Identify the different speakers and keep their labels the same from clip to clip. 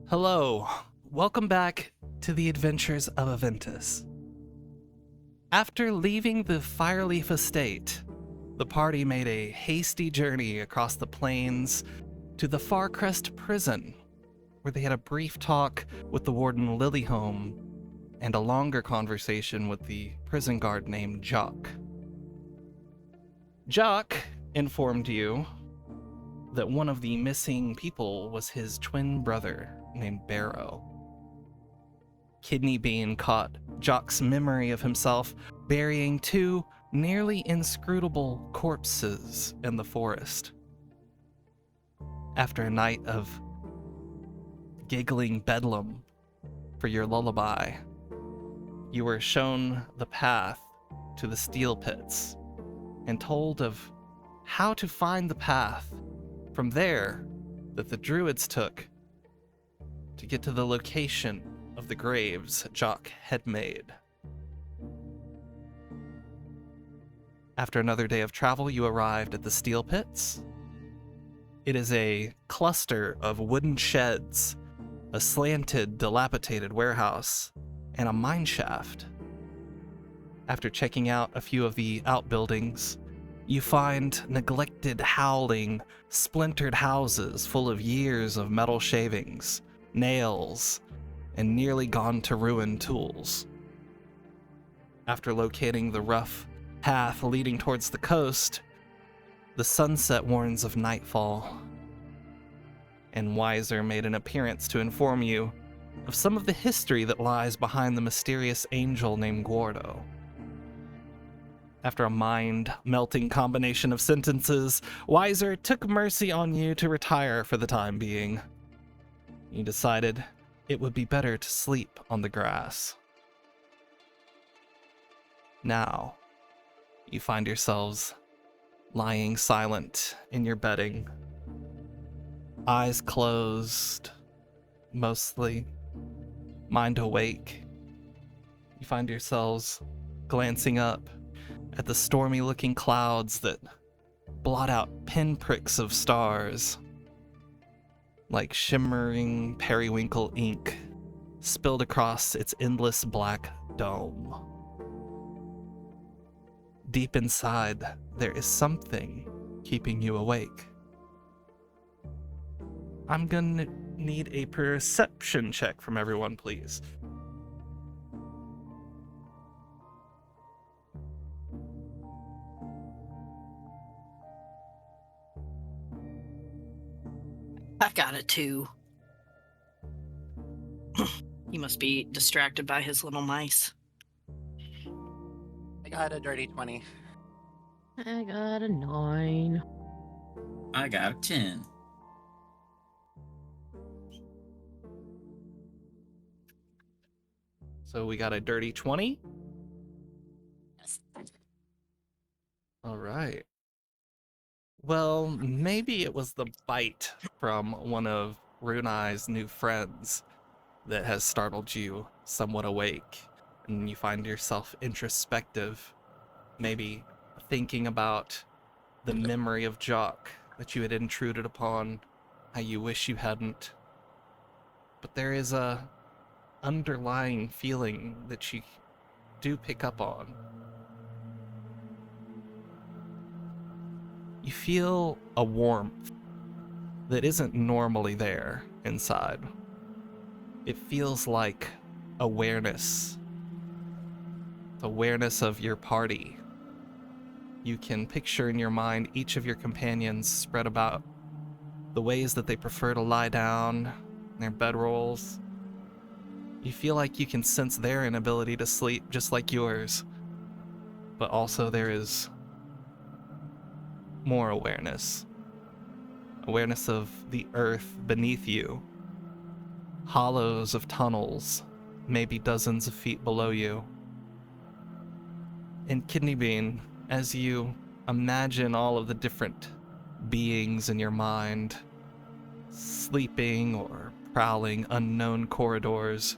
Speaker 1: Hello, welcome back to the adventures of Aventus. After leaving the Fireleaf estate, the party made a hasty journey across the plains to the Farcrest prison, where they had a brief talk with the warden Lilyhome and a longer conversation with the prison guard named Jock. Jock informed you that one of the missing people was his twin brother named Barrow. Kidney Bean caught Jock's memory of himself burying two nearly inscrutable corpses in the forest. After a night of giggling bedlam for your lullaby, you were shown the path to the steel pits and told of how to find the path from there that the druids took to get to the location of the graves Jock had made. After another day of travel, you arrived at the steel pits. It is a cluster of wooden sheds, a slanted, dilapidated warehouse, and a mine shaft. After checking out a few of the outbuildings, you find neglected, howling, splintered houses full of years of metal shavings, nails, and nearly gone to ruin tools. After locating the rough path leading towards the coast, the sunset warns of nightfall, and Weiser made an appearance to inform you of some of the history that lies behind the mysterious angel named Gordo. After a mind-melting combination of sentences, Weiser took mercy on you to retire for the time being. You decided it would be better to sleep on the grass. Now, you find yourselves lying silent in your bedding, eyes closed, mostly, mind awake. You find yourselves glancing up at the stormy-looking clouds that blot out pinpricks of stars, like shimmering periwinkle ink spilled across its endless black dome. Deep inside, there is something keeping you awake. I'm gonna need a perception check from everyone, please.
Speaker 2: I got it too. He must be distracted by his little mice.
Speaker 3: I got a dirty 20.
Speaker 4: I got a 9.
Speaker 5: I got a 10.
Speaker 1: So we got a dirty 20.
Speaker 3: Yes.
Speaker 1: All right. Well, maybe it was the bite from one of Runai's new friends that has startled you somewhat awake, and you find yourself introspective, maybe thinking about the memory of Jock that you had intruded upon, how you wish you hadn't. But there is a underlying feeling that you do pick up on. You feel a warmth that isn't normally there inside. It feels like awareness. Awareness of your party. You can picture in your mind each of your companions spread about, the ways that they prefer to lie down, their bedrolls. You feel like you can sense their inability to sleep just like yours. But also there is more awareness. Awareness of the earth beneath you. Hollows of tunnels, maybe dozens of feet below you. And Kidney Bean, as you imagine all of the different beings in your mind, sleeping or prowling unknown corridors,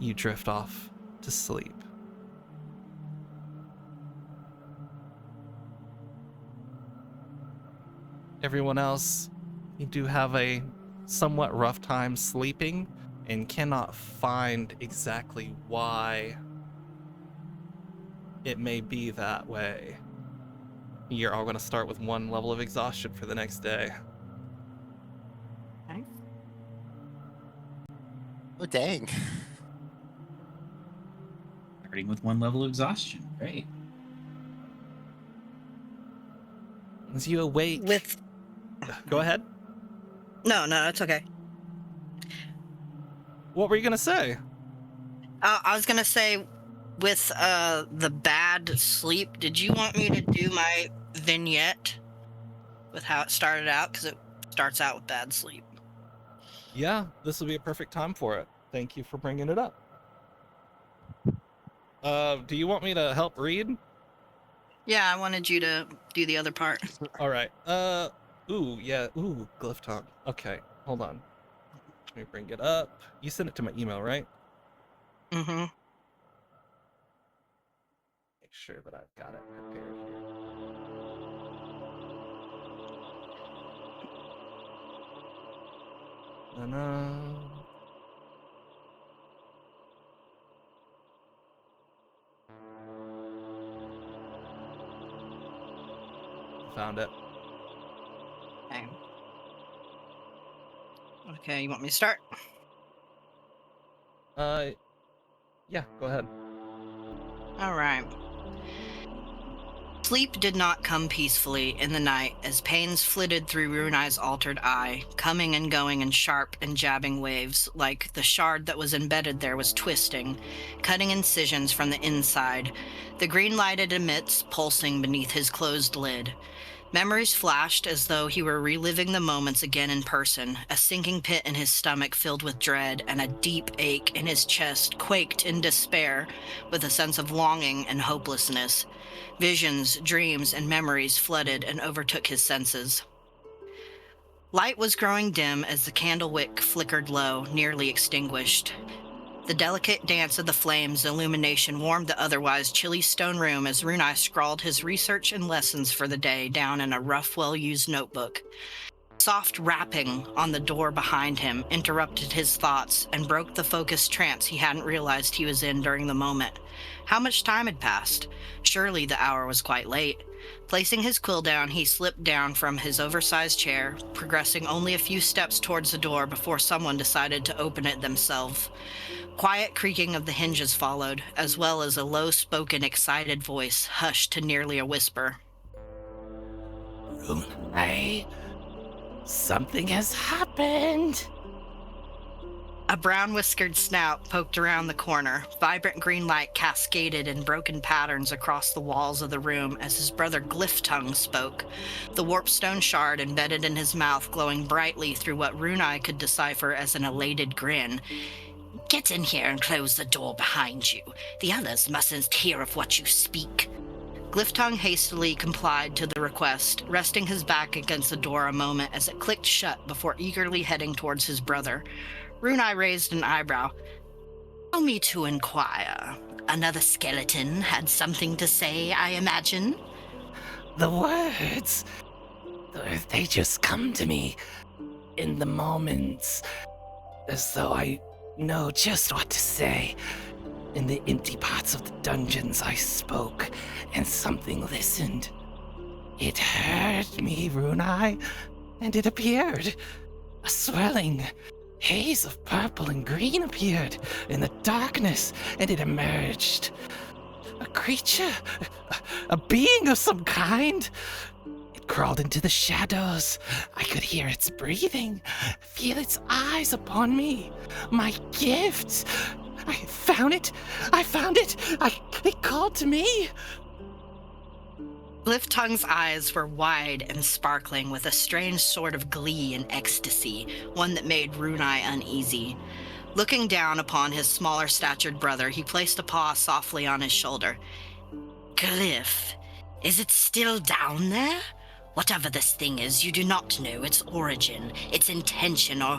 Speaker 1: you drift off to sleep. Everyone else, you do have a somewhat rough time sleeping and cannot find exactly why it may be that way. You're all going to start with 1 level of exhaustion for the next day.
Speaker 2: Okay.
Speaker 3: Oh, dang.
Speaker 5: Starting with 1 level of exhaustion. Great.
Speaker 1: As you awake...
Speaker 2: With
Speaker 1: Go ahead.
Speaker 2: no, it's okay.
Speaker 1: What were you going to say?
Speaker 2: I was gonna say, with the bad sleep, did you want me to do my vignette with how it started out? Because it starts out with bad sleep.
Speaker 1: Yeah, this will be a perfect time for it. Thank you for bringing it up. Do you want me to help read?
Speaker 2: Yeah, I wanted you to do the other part.
Speaker 1: All right. Glyph tongue. Okay, hold on. Let me bring it up. You sent it to my email, right?
Speaker 2: Mm-hmm.
Speaker 1: Make sure that I've got it prepared here. Found it.
Speaker 2: Okay. Okay, you want me to start?
Speaker 1: Yeah, go ahead.
Speaker 2: All right. Sleep did not come peacefully in the night as pains flitted through Runai's altered eye, coming and going in sharp and jabbing waves, like the shard that was embedded there was twisting, cutting incisions from the inside, the green light it emits pulsing beneath his closed lid. Memories flashed as though he were reliving the moments again in person, a sinking pit in his stomach filled with dread, and a deep ache in his chest quaked in despair with a sense of longing and hopelessness. Visions, dreams, and memories flooded and overtook his senses. Light was growing dim as the candle wick flickered low, nearly extinguished. The delicate dance of the flames' illumination warmed the otherwise chilly stone room as Runai scrawled his research and lessons for the day down in a rough, well-used notebook. Soft rapping on the door behind him interrupted his thoughts and broke the focused trance he hadn't realized he was in during the moment. How much time had passed? Surely the hour was quite late. Placing his quill down, he slipped down from his oversized chair, progressing only a few steps towards the door before someone decided to open it themselves. Quiet creaking of the hinges followed, as well as a low-spoken, excited voice hushed to nearly a whisper.
Speaker 6: Runai, something has happened.
Speaker 2: A brown-whiskered snout poked around the corner. Vibrant green light cascaded in broken patterns across the walls of the room as his brother Glyph Tongue spoke, the warpstone shard embedded in his mouth glowing brightly through what Runai could decipher as an elated grin. Get in here and close the door behind you. The others mustn't hear of what you speak. Glyph Tongue hastily complied to the request, resting his back against the door a moment as it clicked shut before eagerly heading towards his brother. Runai raised an eyebrow. Allow me to inquire. Another skeleton had something to say, I imagine?
Speaker 6: The words, they just come to me in the moments, as though I know just what to say. In the empty parts of the dungeons I spoke, and something listened. It heard me, Runai, and it appeared. A swirling haze of purple and green appeared in the darkness, and it emerged. A creature, a being of some kind. It crawled into the shadows. I could hear its breathing, feel its eyes upon me. My gift. I found it. It called to me.
Speaker 2: Glyph Tongue's eyes were wide and sparkling with a strange sort of glee and ecstasy, one that made Runai uneasy. Looking down upon his smaller-statured brother, he placed a paw softly on his shoulder. Glyph, is it still down there? Whatever this thing is, you do not know its origin, its intention, or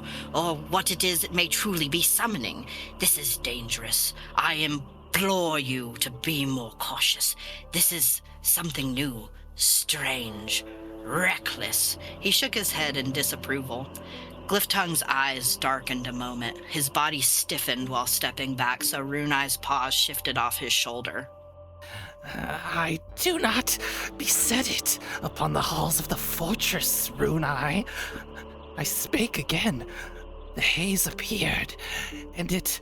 Speaker 2: what it is it may truly be summoning. This is dangerous. I implore you to be more cautious. This is something new, strange, reckless. He shook his head in disapproval. Glyphtung's eyes darkened a moment. His body stiffened while stepping back, so Runeye's paws shifted off his shoulder.
Speaker 6: I do not beset it upon the halls of the fortress, Runai. I spake again. The haze appeared, and it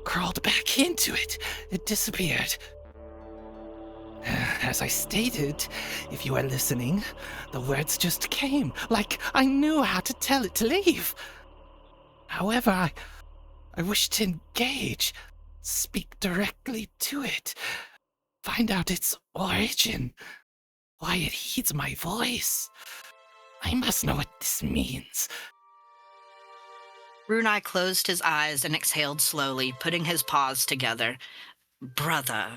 Speaker 6: crawled back into it. It disappeared. As I stated, if you are listening, the words just came, like I knew how to tell it to leave. However, I wish to engage, speak directly to it, find out its origin, why it heeds my voice. I must know what this means.
Speaker 2: Runai closed his eyes and exhaled slowly, putting his paws together. Brother,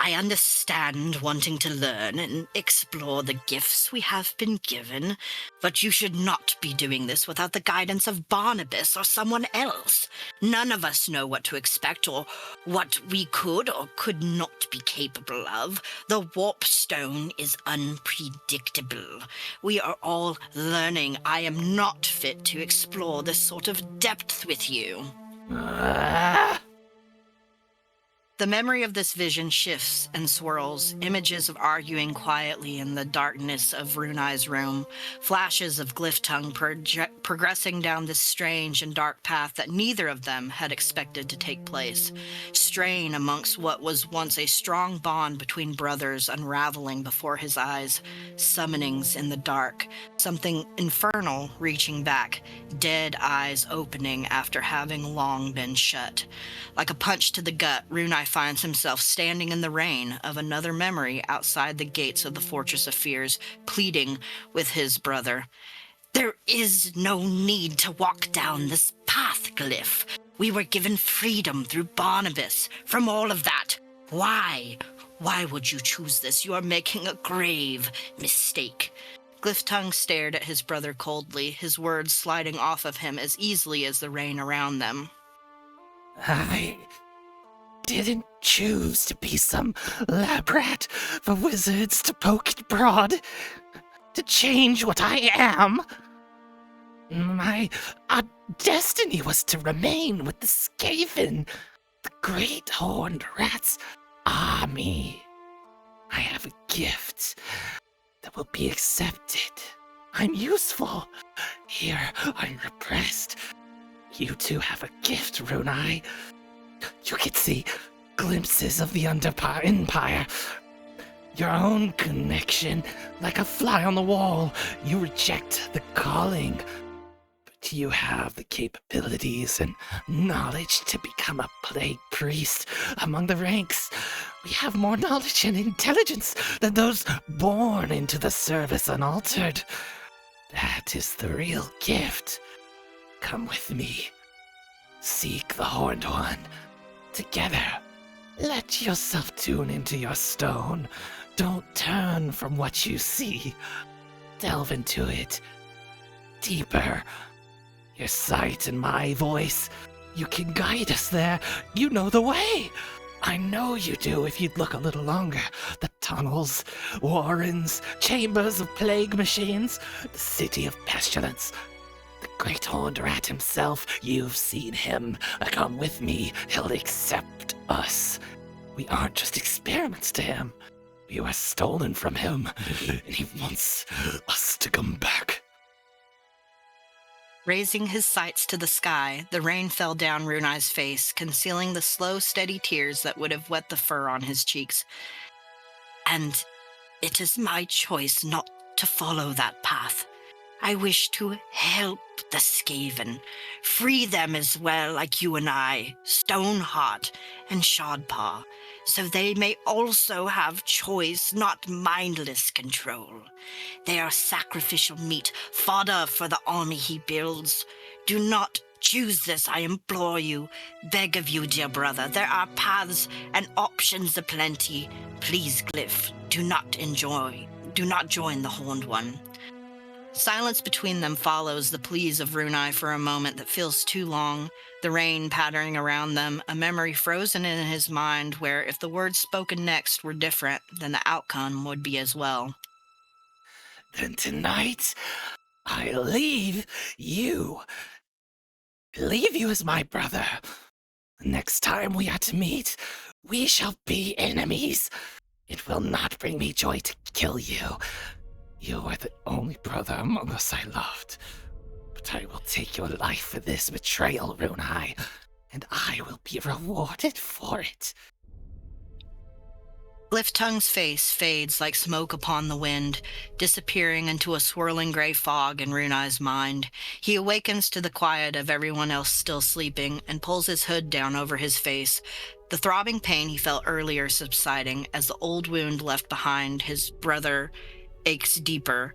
Speaker 2: I understand wanting to learn and explore the gifts we have been given, but you should not be doing this without the guidance of Barnabas or someone else. None of us know what to expect or what we could or could not be capable of. The warp stone is unpredictable. We are all learning. I am not fit to explore this sort of depth with you. The memory of this vision shifts and swirls, images of arguing quietly in the darkness of Runai's room, flashes of Glyphtung progressing down this strange and dark path that neither of them had expected to take place. Strain amongst what was once a strong bond between brothers unraveling before his eyes, summonings in the dark, something infernal reaching back, dead eyes opening after having long been shut. Like a punch to the gut, Runai finds himself standing in the rain of another memory outside the gates of the Fortress of Fears, pleading with his brother. There is no need to walk down this path, Glyph. We were given freedom through Barnabas from all of that. Why? Why would you choose this? You are making a grave mistake. Glyphtung stared at his brother coldly, his words sliding off of him as easily as the rain around them.
Speaker 6: I didn't choose to be some lab rat for wizards to poke at broad, to change what I am. My destiny was to remain with the Skaven, the great horned rat's army. I have a gift that will be accepted. I'm useful. Here, I'm repressed. You two have a gift, Runai. You can see glimpses of the Empire. Your own connection, like a fly on the wall. You reject the calling, but you have the capabilities and knowledge to become a plague priest among the ranks. We have more knowledge and intelligence than those born into the service unaltered. That is the real gift. Come with me. Seek the Horned One. Together. Let yourself tune into your stone. Don't turn from what you see. Delve into it. Deeper. Your sight and my voice. You can guide us there. You know the way. I know you do if you'd look a little longer. The tunnels, warrens, chambers of plague machines, the city of pestilence. The great horned rat himself, you've seen him. Come with me, he'll accept us. We aren't just experiments to him. We were stolen from him, and he wants us to come back.
Speaker 2: Raising his sights to the sky, the rain fell down Runai's face, concealing the slow, steady tears that would have wet the fur on his cheeks. And it is my choice not to follow that path. I wish to help the Skaven, free them as well, like you and I, Stoneheart and Shadpaw, so they may also have choice, not mindless control. They are sacrificial meat, fodder for the army he builds. Do not choose this, I implore you, beg of you, dear brother. There are paths and options aplenty. Please, Glyph, do not join the Horned One. Silence between them follows the pleas of Runai for a moment that feels too long, the rain pattering around them, a memory frozen in his mind where if the words spoken next were different, then the outcome would be as well.
Speaker 6: Then tonight, I leave you. Leave you as my brother. Next time we are to meet, we shall be enemies. It will not bring me joy to kill you. You are the only brother among us I loved. But I will take your life for this betrayal, Runai, and I will be rewarded for it.
Speaker 2: Liftung's face fades like smoke upon the wind, disappearing into a swirling gray fog in Runai's mind. He awakens to the quiet of everyone else still sleeping and pulls his hood down over his face, the throbbing pain he felt earlier subsiding as the old wound left behind his brother aches deeper,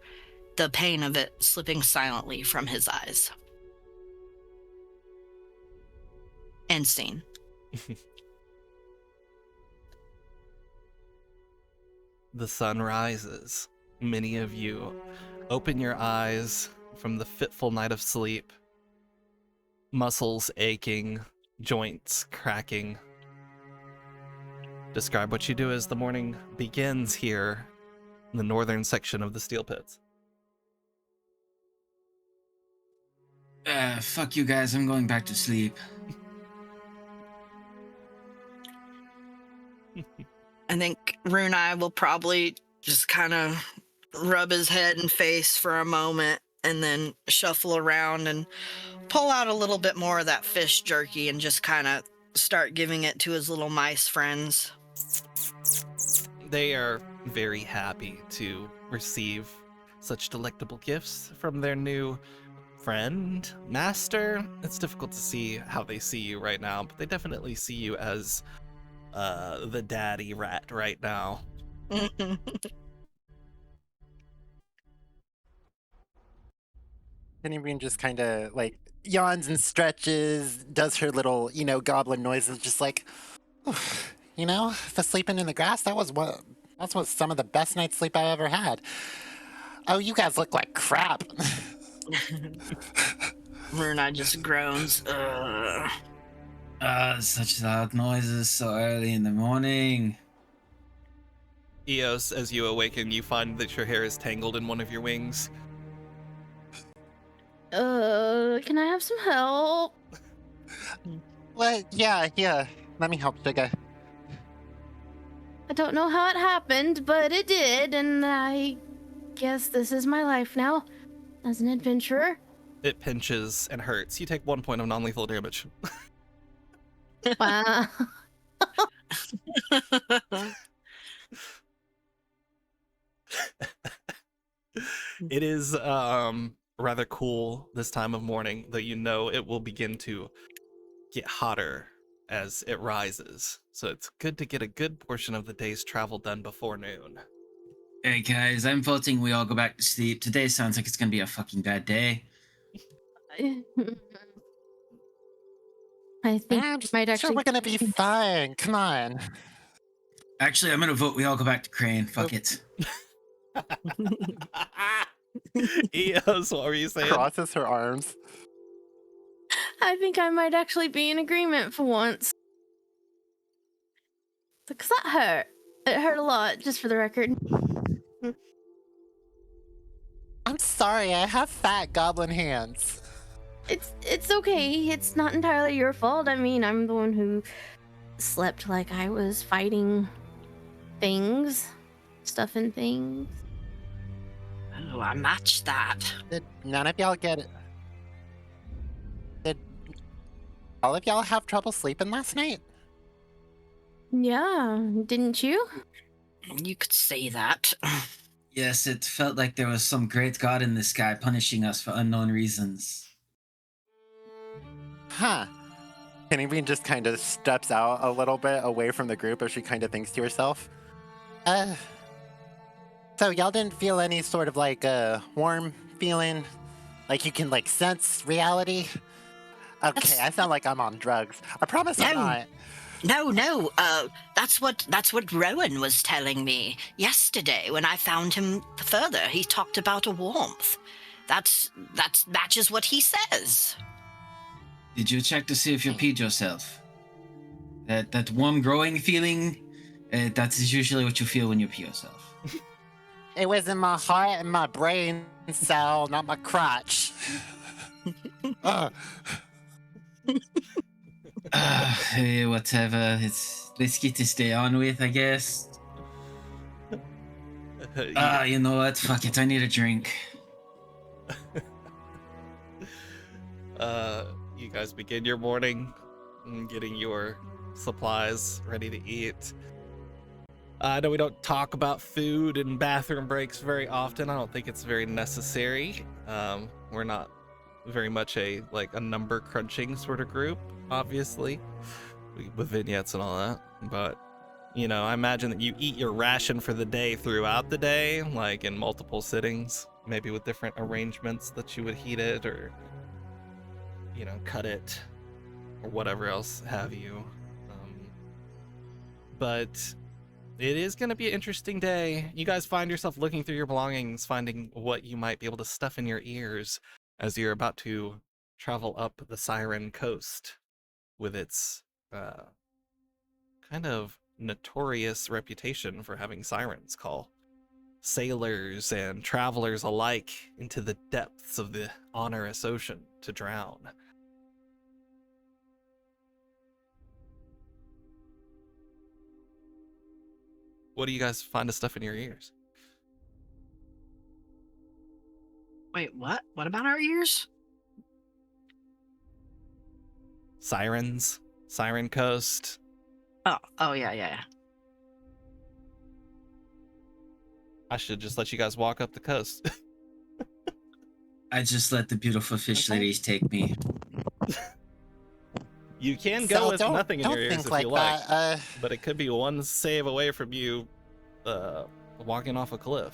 Speaker 2: the pain of it slipping silently from his eyes. End scene.
Speaker 1: The sun rises. Many of you open your eyes from the fitful night of sleep, muscles aching, joints cracking. Describe what you do as the morning begins here in the northern section of the steel pits.
Speaker 5: Fuck you guys, I'm going back to sleep.
Speaker 2: I think Runai will probably just kind of rub his head and face for a moment and then shuffle around and pull out a little bit more of that fish jerky and just kind of start giving it to his little mice friends.
Speaker 1: They are very happy to receive such delectable gifts from their new friend, master. It's difficult to see how they see you right now, but they definitely see you as the daddy rat right now.
Speaker 3: Penny just kind of like yawns and stretches, does her little, goblin noises, just like, the sleeping in the grass, that's what some of the best night's sleep I've ever had. Oh, you guys look like crap.
Speaker 2: Runai just groans.
Speaker 5: Such loud noises so early in the morning.
Speaker 1: Eos, as you awaken, you find that your hair is tangled in one of your wings.
Speaker 4: Can I have some help?
Speaker 3: Well, yeah. Let me help, Sugar.
Speaker 4: I don't know how it happened, but it did, and I guess this is my life now as an adventurer.
Speaker 1: It pinches and hurts. You take 1 point of non-lethal damage.
Speaker 4: Wow.
Speaker 1: It is rather cool this time of morning, though you know it will begin to get hotter as it rises. So it's good to get a good portion of the day's travel done before noon.
Speaker 5: Hey guys, I'm voting we all go back to sleep. Today sounds like it's gonna be a fucking bad day.
Speaker 4: I think might actually.
Speaker 3: Sure, we're gonna be fine. Come on.
Speaker 5: Actually, I'm gonna vote we all go back to Crane. Fuck it.
Speaker 1: Eos, what were you saying?
Speaker 3: Crosses her arms.
Speaker 4: I think I might actually be in agreement for once. Because that hurt. It hurt a lot, just for the record.
Speaker 3: I'm sorry, I have fat goblin hands.
Speaker 4: It's okay. It's not entirely your fault. I mean, I'm the one who slept like I was fighting things, stuff and things.
Speaker 2: Oh, I matched that.
Speaker 3: Did none of y'all get it? Did all of y'all have trouble sleeping last night?
Speaker 4: Yeah, didn't you?
Speaker 2: You could say that.
Speaker 5: Yes, it felt like there was some great god in the sky punishing us for unknown reasons.
Speaker 3: Huh. Penny just kind of steps out a little bit away from the group as she kind of thinks to herself. So y'all didn't feel any sort of like warm feeling? Like you can like sense reality? Okay, I sound like I'm on drugs. I promise I'm not.
Speaker 2: No, that's what Rowan was telling me yesterday when I found him further. He talked about a warmth. That matches what he says.
Speaker 5: Did you check to see if you peed yourself? That warm growing feeling, that is usually what you feel when you pee yourself.
Speaker 3: It was in my heart and my brain cell, not my crotch. Ugh.
Speaker 5: Hey, whatever. Let's get this day on with, I guess. You know what? Fuck it. I need a drink.
Speaker 1: You guys begin your morning getting your supplies ready to eat. I know we don't talk about food and bathroom breaks very often. I don't think it's very necessary. We're not very much a number crunching sort of group, obviously, with vignettes and all that. But I imagine that you eat your ration for the day throughout the day, like in multiple sittings, maybe with different arrangements that you would heat it or cut it or whatever else have you. But it is going to be an interesting day. You guys find yourself looking through your belongings, finding what you might be able to stuff in your ears as you're about to travel up the Siren Coast with its kind of notorious reputation for having sirens call sailors and travelers alike into the depths of the onerous ocean to drown. What do you guys find of stuff in your ears?
Speaker 2: Wait, what? What about our ears?
Speaker 1: Sirens, Siren Coast.
Speaker 2: Oh, yeah.
Speaker 1: I should just let you guys walk up the coast.
Speaker 5: I just let the beautiful fish ladies take me.
Speaker 1: You can
Speaker 3: Sal,
Speaker 1: go with
Speaker 3: don't-
Speaker 1: nothing in
Speaker 3: don't
Speaker 1: your ears
Speaker 3: think
Speaker 1: if
Speaker 3: like
Speaker 1: you like,
Speaker 3: that.
Speaker 1: but it could be one save away from you walking off a cliff.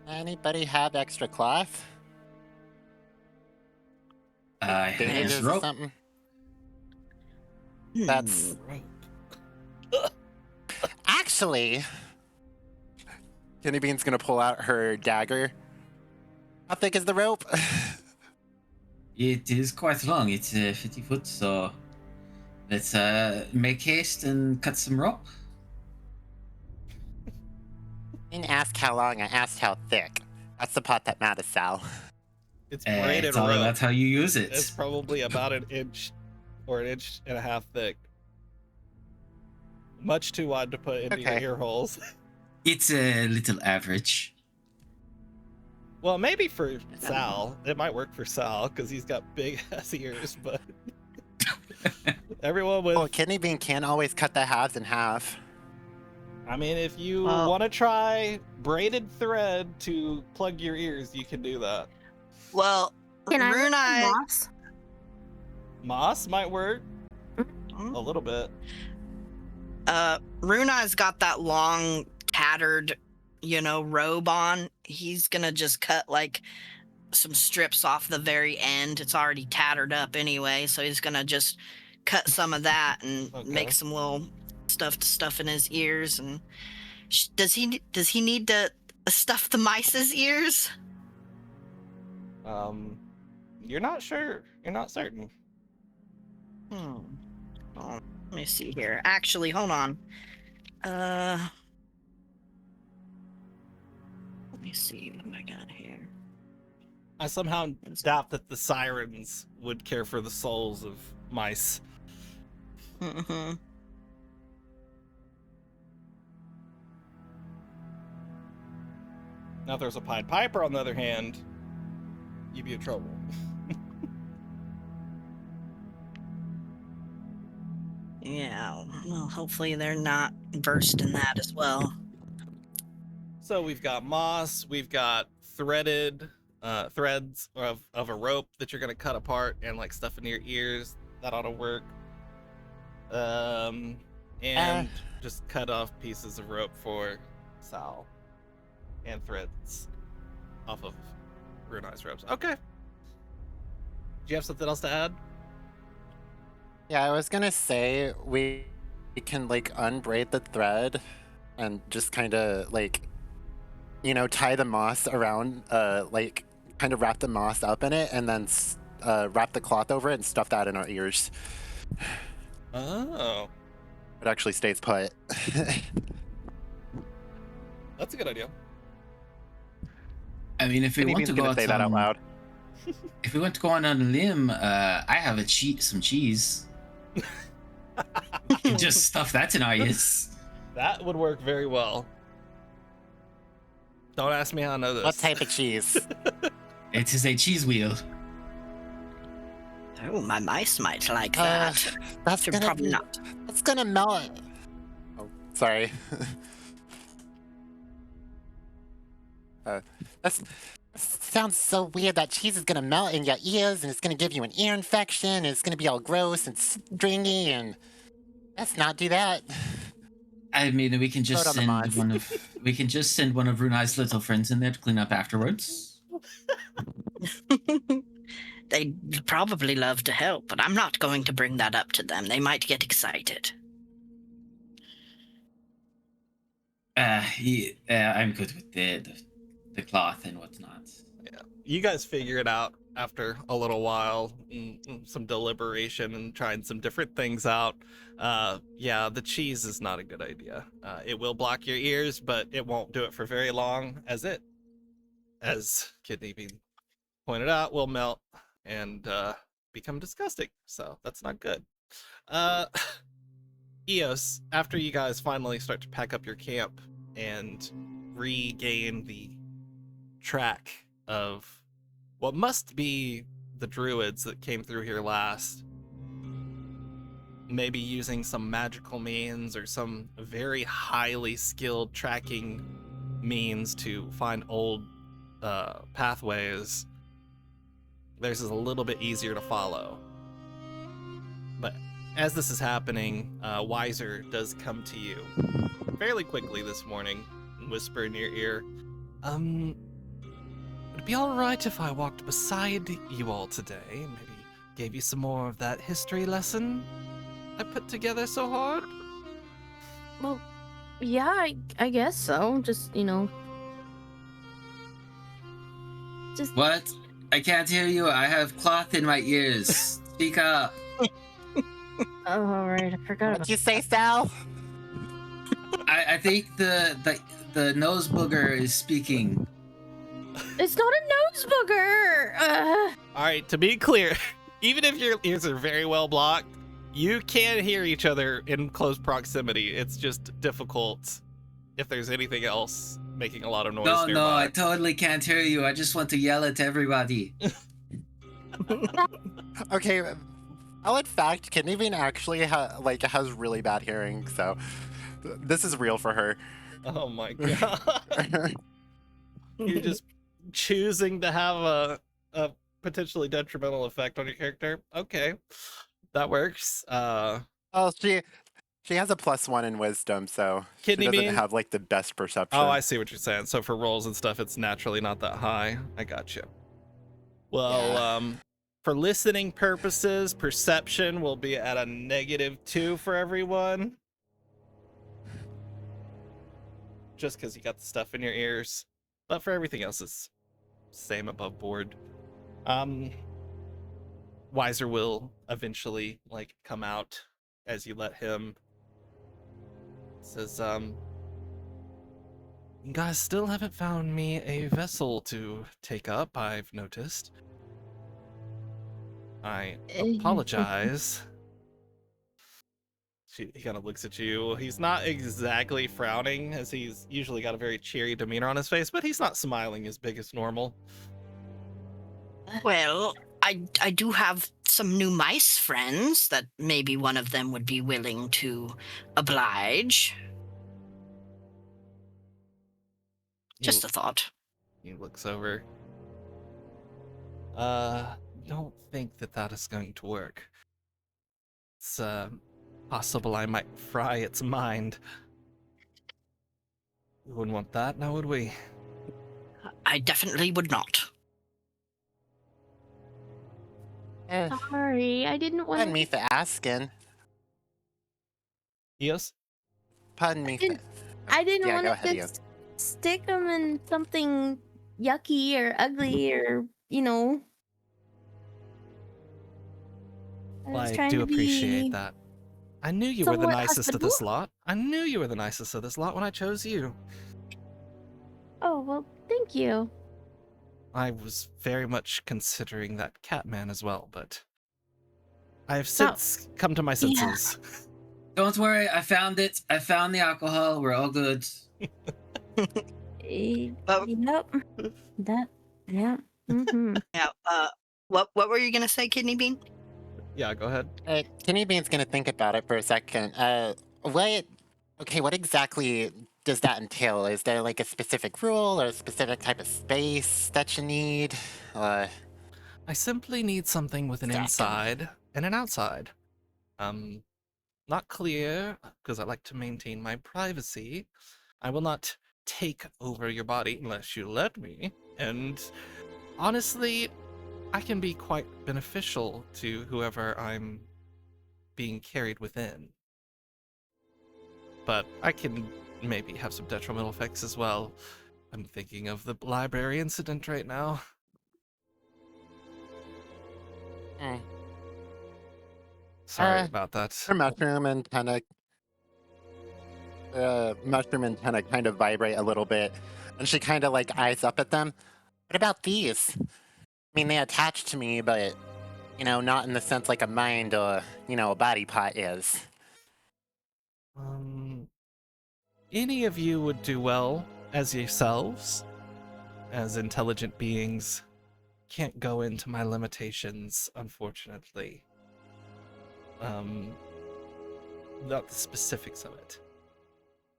Speaker 3: Anybody have extra cloth?
Speaker 5: I have
Speaker 3: Bandages
Speaker 5: this
Speaker 3: or
Speaker 5: rope.
Speaker 3: something? That's actually. Kenny Bean's gonna pull out her dagger. How thick is the rope?
Speaker 5: It is quite long. It's 50 foot, so let's make haste and cut some rope.
Speaker 3: I didn't ask how long, I asked how thick. That's the part that matters, Sal.
Speaker 1: It's braided
Speaker 5: It's all
Speaker 1: rope.
Speaker 5: about how you use it.
Speaker 1: It's probably about an inch or an inch and a half thick. Much too wide to put into your
Speaker 3: Okay.
Speaker 1: ear holes.
Speaker 5: It's a little average.
Speaker 1: Well, maybe for Sal. It might work for Sal because he's got big ass ears, but everyone with.
Speaker 3: Well, Kidney Bean can't always cut the halves in half.
Speaker 1: I mean, if you
Speaker 2: Well-
Speaker 1: want to try braided thread to plug your ears, you can do that.
Speaker 2: Well,
Speaker 4: Can I
Speaker 2: Rune
Speaker 4: look
Speaker 2: Eye-
Speaker 4: at moss?
Speaker 1: Moss might work
Speaker 2: Hmm?
Speaker 1: a little bit.
Speaker 2: Rune Eye's got that long, tattered, robe on. He's gonna just cut like some strips off the very end. It's already tattered up anyway, so he's gonna just cut some of that and
Speaker 1: Okay.
Speaker 2: make some little stuff to stuff in his ears. And does he need to stuff the mice's ears?
Speaker 1: You're not sure. You're not certain.
Speaker 2: Oh, let me see here. Actually, hold on. Let me see what I got here.
Speaker 1: I somehow doubt that the sirens would care for the souls of mice.
Speaker 2: Mm-hmm.
Speaker 1: Now, if there's a Pied Piper, on the other hand, you'd be in trouble.
Speaker 2: Yeah, well, hopefully they're not versed in that as well.
Speaker 1: So we've got moss, we've got threaded threads of a rope that you're gonna cut apart and like stuff into your ears. That ought to work. And just cut off pieces of rope for Sal and threads off of Runeye's ropes. Okay. Do you have something else to add?
Speaker 3: Yeah, I was gonna say we can like unbraid the thread and just kind of like, tie the moss around, like kind of wrap the moss up in it and then wrap the cloth over it and stuff that in our ears.
Speaker 1: Oh,
Speaker 3: It actually stays put.
Speaker 1: that's a good idea.
Speaker 5: I mean, if we
Speaker 3: Kenny
Speaker 5: want
Speaker 3: Bean's
Speaker 5: to go
Speaker 3: gonna
Speaker 5: out
Speaker 3: say that out loud.
Speaker 5: if we want to go on a limb, I have some cheese. And just stuff that in our ears.
Speaker 1: That would work very well. Don't ask me how I know this.
Speaker 3: What type of cheese?
Speaker 5: It is a cheese wheel.
Speaker 2: Oh, my mice might like that.
Speaker 3: That's
Speaker 2: Should
Speaker 3: gonna
Speaker 2: probably
Speaker 3: be,
Speaker 2: not.
Speaker 3: That's gonna melt. Oh, sorry. That sounds so weird. That cheese is gonna melt in your ears, and it's gonna give you an ear infection, and it's gonna be all gross and stringy, and let's not do that.
Speaker 5: I mean, we can just
Speaker 3: Vote on the
Speaker 5: send
Speaker 3: mods.
Speaker 5: we can just send one of Runai's little friends in there to clean up afterwards.
Speaker 2: They'd probably love to help, but I'm not going to bring that up to them. They might get excited.
Speaker 5: I'm good with the cloth and whatnot.
Speaker 1: Yeah. You guys figure it out after a little while, some deliberation and trying some different things out. Yeah, the cheese is not a good idea. It will block your ears, but it won't do it for very long, as Kidney Bean pointed out, will melt and become disgusting. So that's not good. Eos, after you guys finally start to pack up your camp and regain the track of what must be the druids that came through here last, maybe using some magical means or some very highly skilled tracking means to find old pathways, theirs is a little bit easier to follow. But as this is happening, Wiser does come to you fairly quickly this morning and whisper in your ear, would it be alright if I walked beside you all today and maybe gave you some more of that history lesson I put together so hard?
Speaker 4: Well, yeah, I guess so. Just, just
Speaker 5: What? I can't hear you. I have cloth in my ears. Speak up.
Speaker 4: Oh, all right. I forgot
Speaker 3: What'd
Speaker 4: about
Speaker 3: you say, Sal?
Speaker 5: I think the nose booger is speaking.
Speaker 4: It's not a nose booger.
Speaker 1: Alright, to be clear, even if your ears are very well blocked, you can hear each other in close proximity. It's just difficult if there's anything else making a lot of noise
Speaker 5: No,
Speaker 1: nearby.
Speaker 5: I totally can't hear you. I just want to yell at everybody.
Speaker 3: Okay, in fact, Kidney Bean actually has really bad hearing, so this is real for her.
Speaker 1: Oh my god. You're just choosing to have a potentially detrimental effect on your character. Okay, that works.
Speaker 3: Oh, she has a +1 in wisdom, so
Speaker 1: Kidney
Speaker 3: she doesn't
Speaker 1: Bean?
Speaker 3: have like the best perception.
Speaker 1: Oh, I see what you're saying. So for rolls and stuff, it's naturally not that high. I got you. Well,
Speaker 3: Yeah.
Speaker 1: for listening purposes, perception will be at a -2 for everyone. Just because you got the stuff in your ears. But for everything else, it's same above board. Wiser will eventually come out as you let him. Says, you guys still haven't found me a vessel to take up, I've noticed. I apologize. He kind of looks at you. He's not exactly frowning, as he's usually got a very cheery demeanor on his face, but he's not smiling as big as normal.
Speaker 2: Well, I do have some new mice friends that maybe one of them would be willing to oblige. Just a thought.
Speaker 1: He looks over. Don't think that is going to work. It's possible I might fry its mind. We wouldn't want that, now would we?
Speaker 2: I definitely would not.
Speaker 4: Sorry, I didn't want
Speaker 3: Pardon me for asking.
Speaker 1: Yes?
Speaker 3: Pardon me for...
Speaker 4: I didn't
Speaker 3: Yeah,
Speaker 4: want
Speaker 3: go
Speaker 4: to
Speaker 3: ahead,
Speaker 4: just stick them in something yucky or ugly or
Speaker 1: Well,
Speaker 4: was
Speaker 1: I
Speaker 4: trying
Speaker 1: do
Speaker 4: to
Speaker 1: appreciate
Speaker 4: be
Speaker 1: that. I knew you were the
Speaker 4: somewhat
Speaker 1: nicest of
Speaker 4: hospitable.
Speaker 1: this lot. I knew you were the nicest of this lot when I chose you.
Speaker 4: Oh, well, thank you.
Speaker 1: I was very much considering that Catman as well, but I have
Speaker 4: Oh,
Speaker 1: since come to my
Speaker 4: yeah.
Speaker 1: senses.
Speaker 5: Don't worry, I found it. I found the alcohol. We're all good.
Speaker 2: Oh.
Speaker 4: Yep. That, yeah. Mm-hmm.
Speaker 2: Now, what were you gonna say, Kidney Bean?
Speaker 1: Yeah, go ahead.
Speaker 3: Kidney Bean's gonna think about it for a second. What exactly does that entail? Is there like a specific rule or a specific type of space that you need?
Speaker 1: I simply need something with an
Speaker 3: Second.
Speaker 1: inside and an outside. Not clear, because I like to maintain my privacy. I will not take over your body unless you let me. And honestly, I can be quite beneficial to whoever I'm being carried within. But I can maybe have some detrimental effects as well. I'm thinking of the library incident right now.
Speaker 3: Hmm.
Speaker 1: Sorry about that.
Speaker 3: Her mushroom antenna kind of vibrate a little bit, and she kind of like eyes up at them. What about these? I mean, they attach to me, but not in the sense like a mind or a body part is.
Speaker 1: Any of you would do well as yourselves, as intelligent beings. Can't go into my limitations, unfortunately. Not the specifics of it.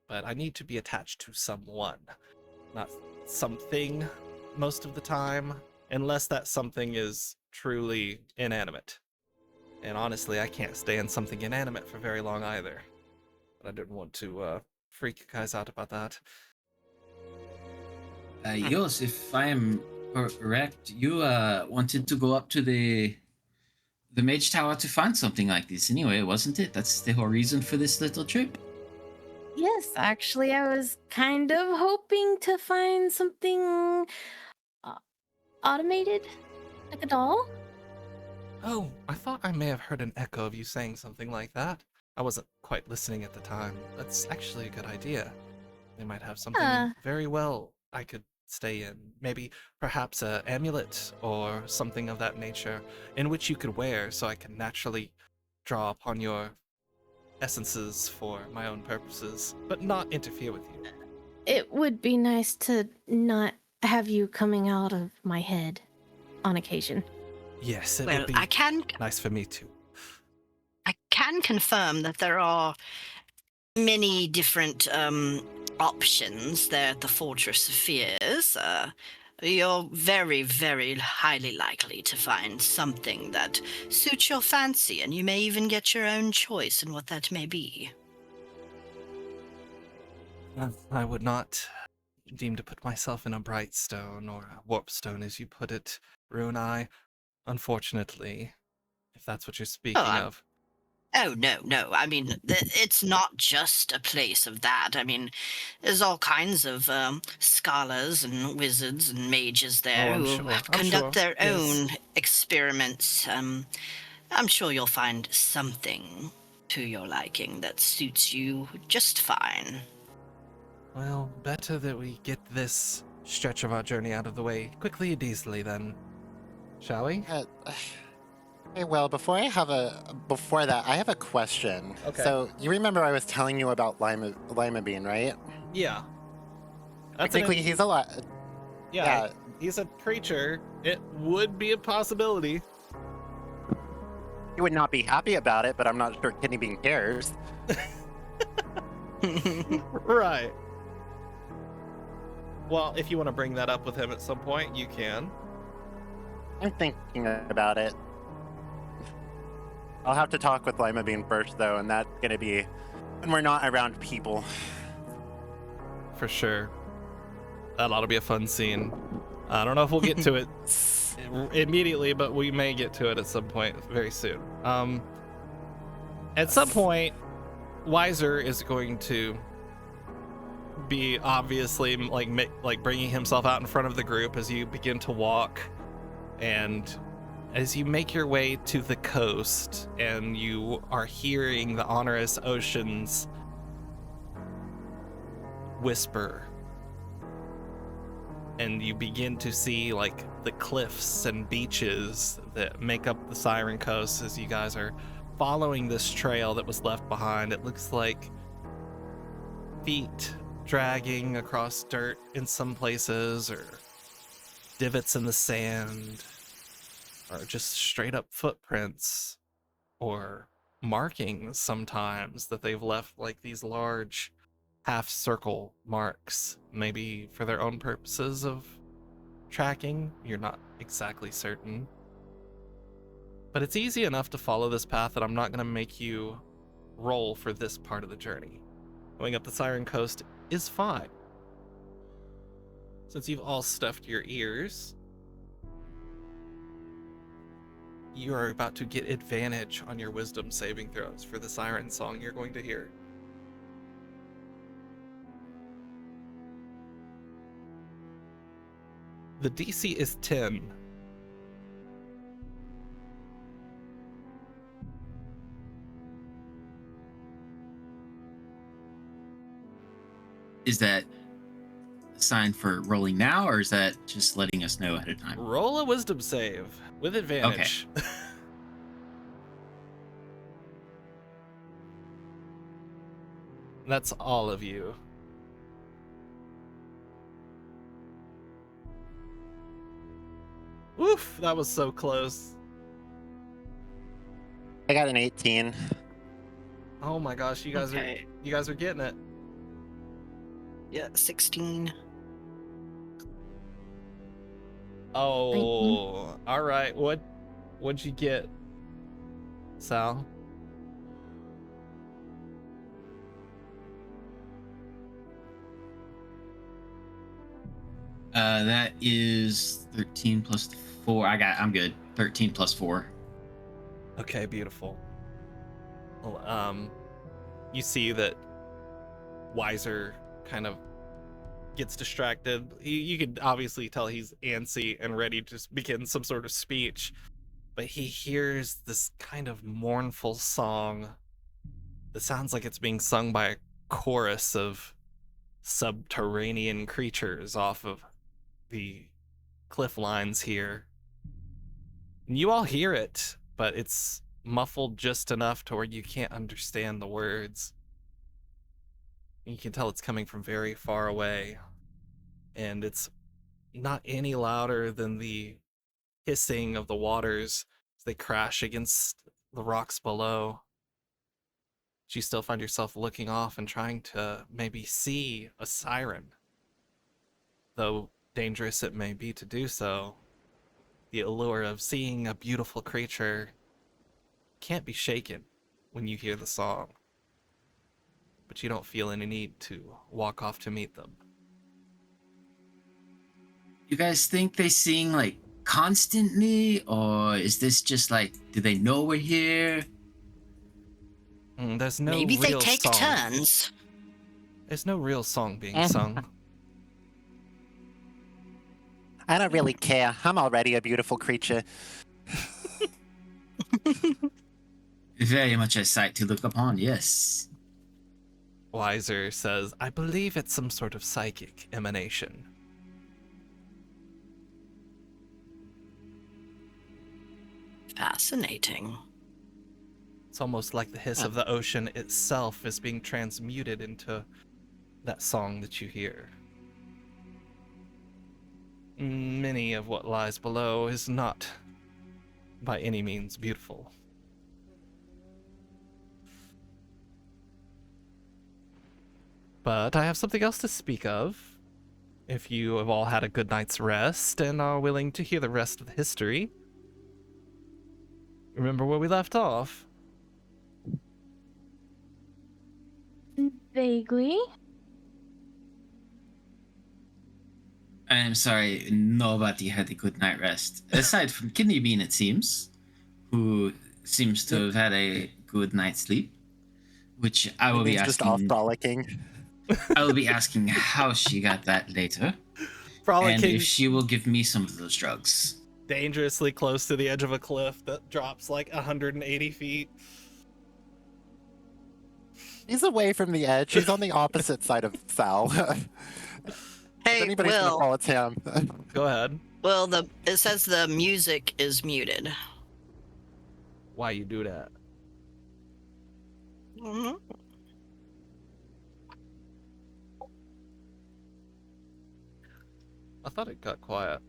Speaker 1: But I need to be attached to someone, not something most of the time, unless that something is truly inanimate. And honestly, I can't stay in something inanimate for very long either. But I didn't want to freak you guys out about that.
Speaker 5: Yos, if I am correct, you wanted to go up to the mage tower to find something like this anyway, wasn't it? That's the whole reason for this little trip.
Speaker 4: Yes, actually, I was kind of hoping to find something automated, like a doll.
Speaker 1: Oh, I thought I may have heard an echo of you saying something like that. I wasn't quite listening at the time. That's actually a good idea. They might have something very well I could stay in. Maybe perhaps an amulet or something of that nature in which you could wear so I can naturally draw upon your essences for my own purposes, but not interfere with you.
Speaker 4: It would be nice to not have you coming out of my head on occasion.
Speaker 1: Yes, it
Speaker 2: Well,
Speaker 1: would be
Speaker 2: I can
Speaker 1: nice for me too.
Speaker 2: confirm that there are many different options there at the Fortress of Fears. You're very, very highly likely to find something that suits your fancy, and you may even get your own choice in what that may be.
Speaker 1: I would not deem to put myself in a bright stone or a warp stone, as you put it, Runai. Unfortunately, if that's what you're speaking of.
Speaker 2: Oh, no. I mean, it's not just a place of that. I mean, there's all kinds of scholars and wizards and mages there
Speaker 1: I'm
Speaker 2: who
Speaker 1: sure.
Speaker 2: conduct their
Speaker 1: Yes.
Speaker 2: own experiments. I'm sure you'll find something to your liking that suits you just fine.
Speaker 1: Well, better that we get this stretch of our journey out of the way quickly and easily then. Shall we?
Speaker 3: Hey, well, before that, I have a question.
Speaker 1: Okay.
Speaker 3: So you remember I was telling you about Lima Bean, right?
Speaker 1: Yeah.
Speaker 3: Technically, he's a lot.
Speaker 1: Yeah, he's a creature. It would be a possibility.
Speaker 3: He would not be happy about it, but I'm not sure Kidney Bean cares.
Speaker 1: Right. Well, if you want to bring that up with him at some point, you can.
Speaker 3: I'm thinking about it. I'll have to talk with Lima Bean first, though, and that's gonna be when we're not around people.
Speaker 1: For sure. That ought to be a fun scene. I don't know if we'll get to it immediately, but we may get to it at some point very soon. At some point, Weiser is going to be obviously like bringing himself out in front of the group as you begin to walk, and As you make your way to the coast and you are hearing the onerous oceans whisper, and you begin to see like the cliffs and beaches that make up the Siren Coast as you guys are following this trail that was left behind. It looks like feet dragging across dirt in some places, or divots in the sand, or just straight up footprints or markings sometimes that they've left, like these large half circle marks, maybe for their own purposes of tracking. You're not exactly certain. But it's easy enough to follow this path that I'm not going to make you roll for this part of the journey. Going up the Siren Coast is fine. Since you've all stuffed your ears, you are about to get advantage on your wisdom saving throws for the siren song you're going to hear. The DC is 10.
Speaker 5: Is that a sign for rolling now, or is that just letting us know ahead of time?
Speaker 1: Roll a wisdom save with advantage. Okay. That's all of you. Oof, that was so close.
Speaker 3: I got an 18.
Speaker 1: Oh my gosh, you guys are getting it.
Speaker 2: Yeah, 16.
Speaker 1: Oh, all right. What'd you get, Sal?
Speaker 5: That is 13 plus 4. I'm good. 13 plus 4.
Speaker 1: Okay, beautiful. Well, you see that Weiser kind of gets distracted. You could obviously tell he's antsy and ready to begin some sort of speech, but he hears this kind of mournful song that sounds like it's being sung by a chorus of subterranean creatures off of the cliff lines here. And you all hear it, but it's muffled just enough to where you can't understand the words. You can tell it's coming from very far away, and it's not any louder than the hissing of the waters as they crash against the rocks below. But you still find yourself looking off and trying to maybe see a siren. Though dangerous it may be to do so, the allure of seeing a beautiful creature can't be shaken when you hear the song. But you don't feel any need to walk off to meet them.
Speaker 5: You guys think they sing like constantly, or is this just like, do they know we're here?
Speaker 1: There's no
Speaker 2: Maybe they
Speaker 1: real
Speaker 2: take
Speaker 1: song.
Speaker 2: turns.
Speaker 1: There's no real song being sung.
Speaker 3: I don't really care. I'm already a beautiful creature.
Speaker 5: Very much a sight to look upon, yes.
Speaker 1: Weiser says, I believe it's some sort of psychic emanation.
Speaker 2: Fascinating.
Speaker 1: It's almost like the hiss of the ocean itself is being transmuted into that song that you hear. Many of what lies below is not by any means beautiful. But I have something else to speak of. If you have all had a good night's rest and are willing to hear the rest of the history. Remember where we left off?
Speaker 4: Vaguely.
Speaker 5: I'm sorry, nobody had a good night rest. Aside from Kidney Bean, it seems, who seems to have had a good night's sleep, which I will be
Speaker 3: just off
Speaker 5: asking.
Speaker 3: frolicking.
Speaker 5: I will be asking how she got that later,
Speaker 1: Frolicking.
Speaker 5: and if she will give me some of those drugs.
Speaker 1: dangerously close to the edge of a cliff that drops like 180 feet.
Speaker 3: He's away from the edge. He's on the opposite side of Sal. If
Speaker 2: Hey,
Speaker 3: anybody's gonna
Speaker 2: Will.
Speaker 3: fall, it's him.
Speaker 1: Go ahead.
Speaker 2: Well, it says the music is muted.
Speaker 1: Why you do that?
Speaker 2: Mhm.
Speaker 1: I thought it got quiet.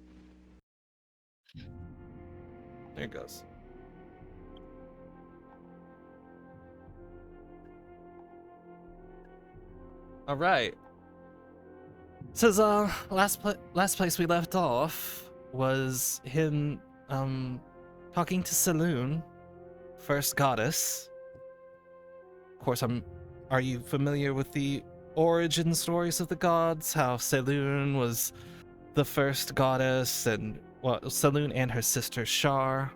Speaker 1: There it goes. All right. Says last place we left off was him talking to Saloon, first goddess. Of course, are you familiar with the origin stories of the gods? How Saloon was the first goddess, and Saloon and her sister Shar,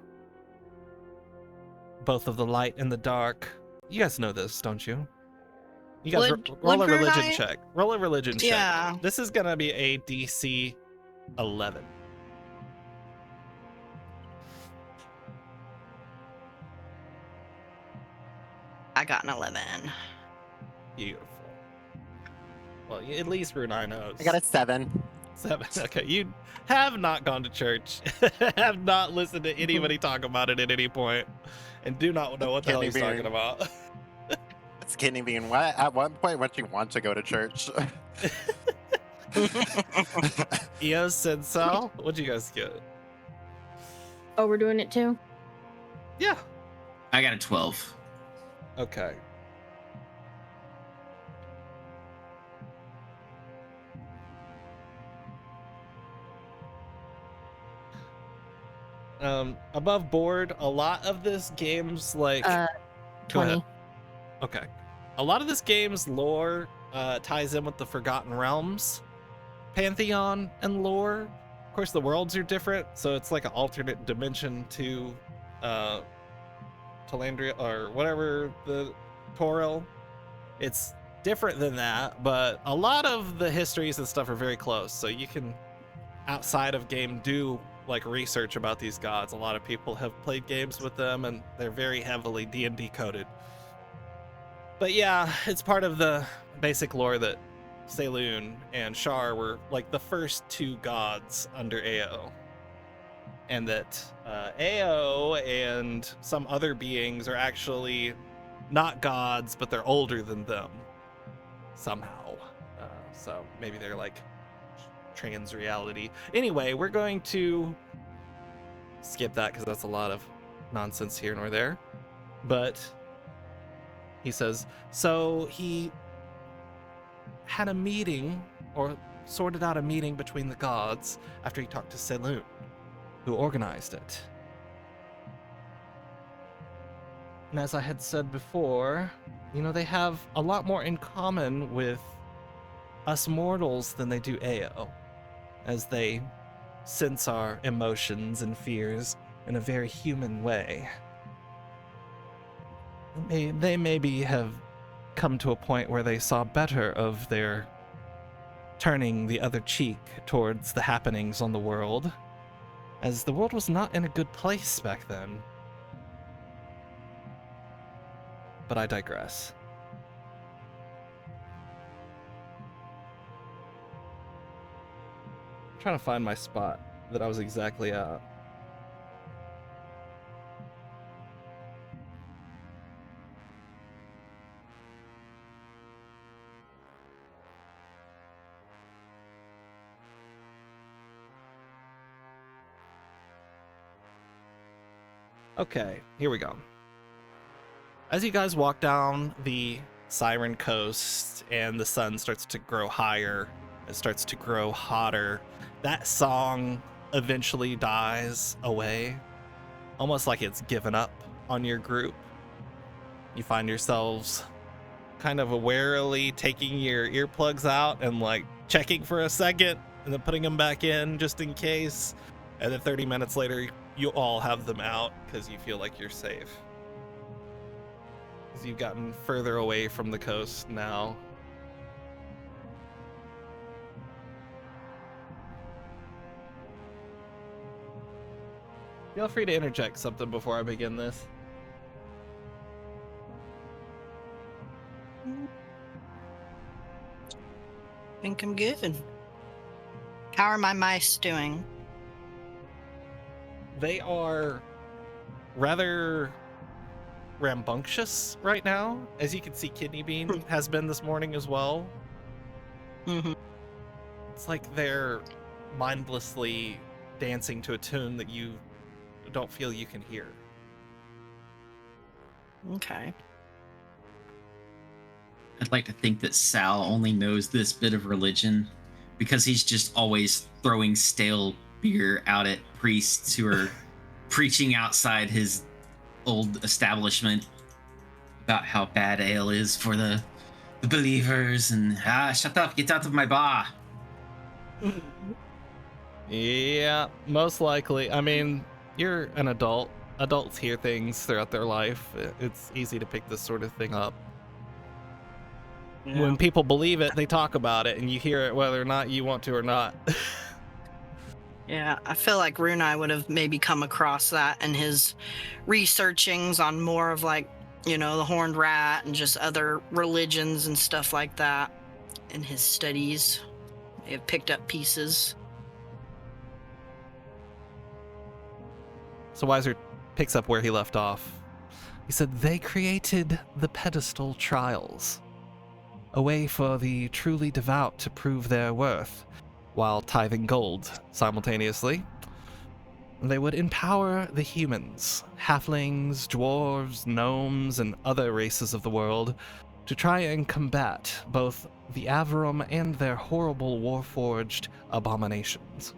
Speaker 1: both of the light and the dark. You guys know this, don't you? You guys roll a religion check. Roll a religion check.
Speaker 2: Yeah.
Speaker 1: This is gonna be a DC 11.
Speaker 2: I got an 11.
Speaker 1: Beautiful. Well, at least Runai knows.
Speaker 3: I got a 7.
Speaker 1: 7. Okay, you have not gone to church, have not listened to anybody talk about it at any point, and do not know what the hell he's talking about.
Speaker 3: It's Kidney Bean. What? At one point, when you want to go to church.
Speaker 1: Io said so. What'd you guys get?
Speaker 4: Oh, we're doing it too?
Speaker 1: Yeah.
Speaker 5: I got a 12.
Speaker 1: Okay. Above board, a lot of this game's like... Go
Speaker 4: 20.
Speaker 1: ahead. Okay. A lot of this game's lore ties in with the Forgotten Realms pantheon and lore. Of course, the worlds are different, so it's like an alternate dimension to Talandria, or whatever, the Toril. It's different than that, but a lot of the histories and stuff are very close, so you can, outside of game, do like research about these gods. A lot of people have played games with them, and they're very heavily D&D coded. But yeah, it's part of the basic lore that Saloon and Shar were like the first two gods under Ao. And that Ao and some other beings are actually not gods, but they're older than them somehow. So maybe they're like trans reality. Anyway, we're going to skip that because that's a lot of nonsense here nor there. But he says, so he had a meeting, or sorted out a meeting between the gods after he talked to Saloon, who organized it. And as I had said before, you know, they have a lot more in common with us mortals than they do Ao, as they sense our emotions and fears in a very human way. They maybe have come to a point where they saw better of their turning the other cheek towards the happenings on the world, as the world was not in a good place back then. But I digress. I'm trying to find my spot that I was exactly at. Okay, here we go. As you guys walk down the Siren Coast and the sun starts to grow higher, it starts to grow hotter, that song eventually dies away, almost like it's given up on your group. You find yourselves kind of warily taking your earplugs out and like checking for a second and then putting them back in just in case. And then 30 minutes later, you all have them out because you feel like you're safe. Because you've gotten further away from the coast now. Feel free to interject something before I begin this.
Speaker 2: I think I'm good. How are my mice doing?
Speaker 1: They are rather rambunctious right now. As you can see, Kidney Bean has been this morning as well.
Speaker 2: Mm-hmm.
Speaker 1: It's like they're mindlessly dancing to a tune that you don't feel you can hear.
Speaker 2: Okay.
Speaker 5: I'd like to think that Sal only knows this bit of religion because he's just always throwing stale beer out at priests who are preaching outside his old establishment about how bad ale is for the believers and shut up, get out of my bar.
Speaker 1: Yeah, most likely. I mean, you're an adult. Adults hear things throughout their life. It's easy to pick this sort of thing up. When people believe it, they talk about it, and you hear it whether or not you want to or not.
Speaker 2: Yeah, I feel like Runai would have maybe come across that in his researchings on more of like, you know, the horned rat and just other religions and stuff like that in his studies. They have picked up pieces.
Speaker 1: So Weiser picks up where he left off. He said, they created the pedestal trials, a way for the truly devout to prove their worth, while tithing gold simultaneously. They would empower the humans, halflings, dwarves, gnomes, and other races of the world to try and combat both the Averum and their horrible warforged abominations.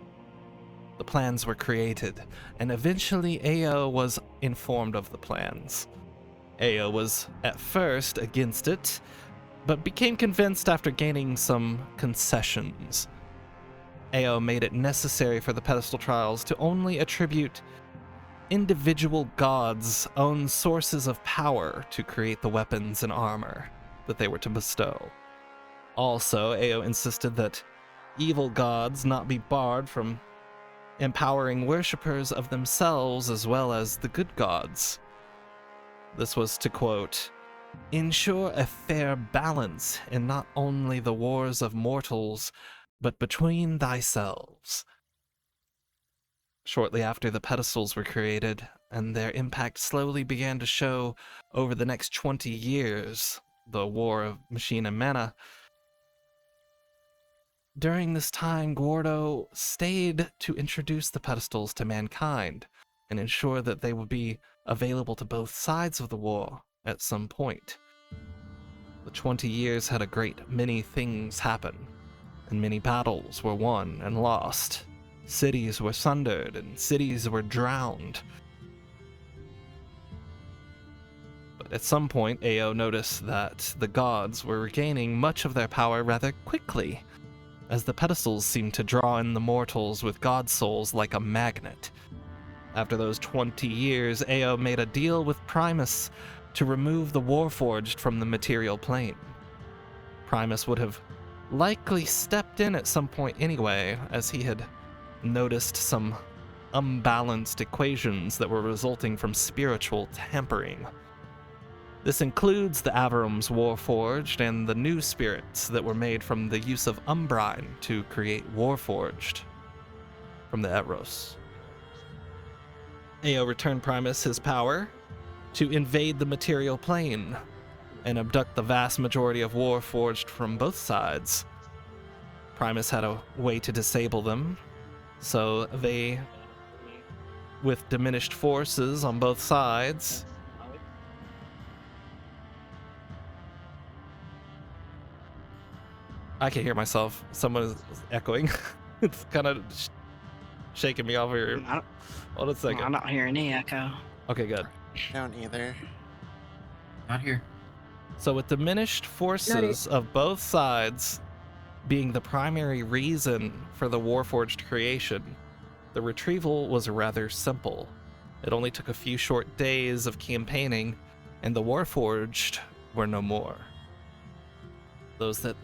Speaker 1: The plans were created, and eventually Ao was informed of the plans. Ao was at first against it, but became convinced after gaining some concessions. Ao made it necessary for the pedestal trials to only attribute individual gods' own sources of power to create the weapons and armor that they were to bestow. Also, Ao insisted that evil gods not be barred from empowering worshippers of themselves as well as the good gods. This was to quote, ensure a fair balance in not only the wars of mortals, but between thyselves. Shortly after the pedestals were created, and their impact slowly began to show over the next 20 years, the War of Machine and Mana. During this time, Gordo stayed to introduce the pedestals to mankind and ensure that they would be available to both sides of the war at some point. The 20 years had a great many things happen, and many battles were won and lost. Cities were sundered, and cities were drowned. But at some point, Ao noticed that the gods were regaining much of their power rather quickly, as the pedestals seemed to draw in the mortals with god souls like a magnet. After those 20 years, Ao made a deal with Primus to remove the Warforged from the material plane. Primus would have likely stepped in at some point anyway, as he had noticed some unbalanced equations that were resulting from spiritual tampering. This includes the Averum's Warforged and the new spirits that were made from the use of Umbrine to create Warforged from the Etros. Ao returned Primus his power to invade the material plane and abduct the vast majority of Warforged from both sides. Primus had a way to disable them, so they, with diminished forces on both sides, I can hear myself. Someone is echoing. It's kind of shaking me off here. Hold on a second.
Speaker 2: I'm not hearing any echo.
Speaker 1: Okay, good.
Speaker 3: Don't either.
Speaker 5: Not here.
Speaker 1: So with diminished forces of both sides being the primary reason for the Warforged creation, the retrieval was rather simple. It only took a few short days of campaigning, and the Warforged were no more. Those that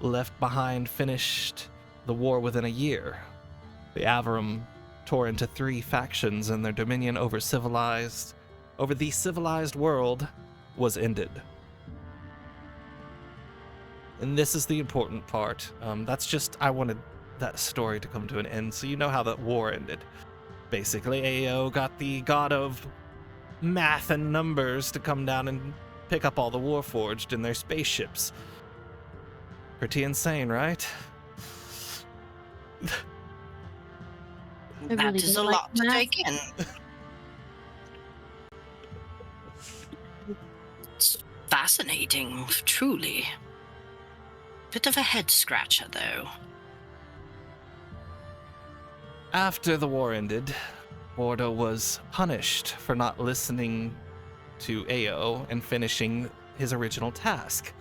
Speaker 1: left behind finished the war within a year. The Averum tore into 3 factions, and their dominion over the civilized world was ended. And this is the important part. I wanted that story to come to an end, so you know how that war ended. Basically, AO got the god of math and numbers to come down and pick up all the Warforged in their spaceships. Pretty insane, right?
Speaker 4: I
Speaker 2: That
Speaker 4: really
Speaker 2: is
Speaker 4: don't
Speaker 2: a
Speaker 4: like
Speaker 2: lot to
Speaker 4: math.
Speaker 2: take in. It's fascinating, truly. Bit of a head scratcher, though.
Speaker 1: After the war ended, Gordo was punished for not listening to AO and finishing his original task,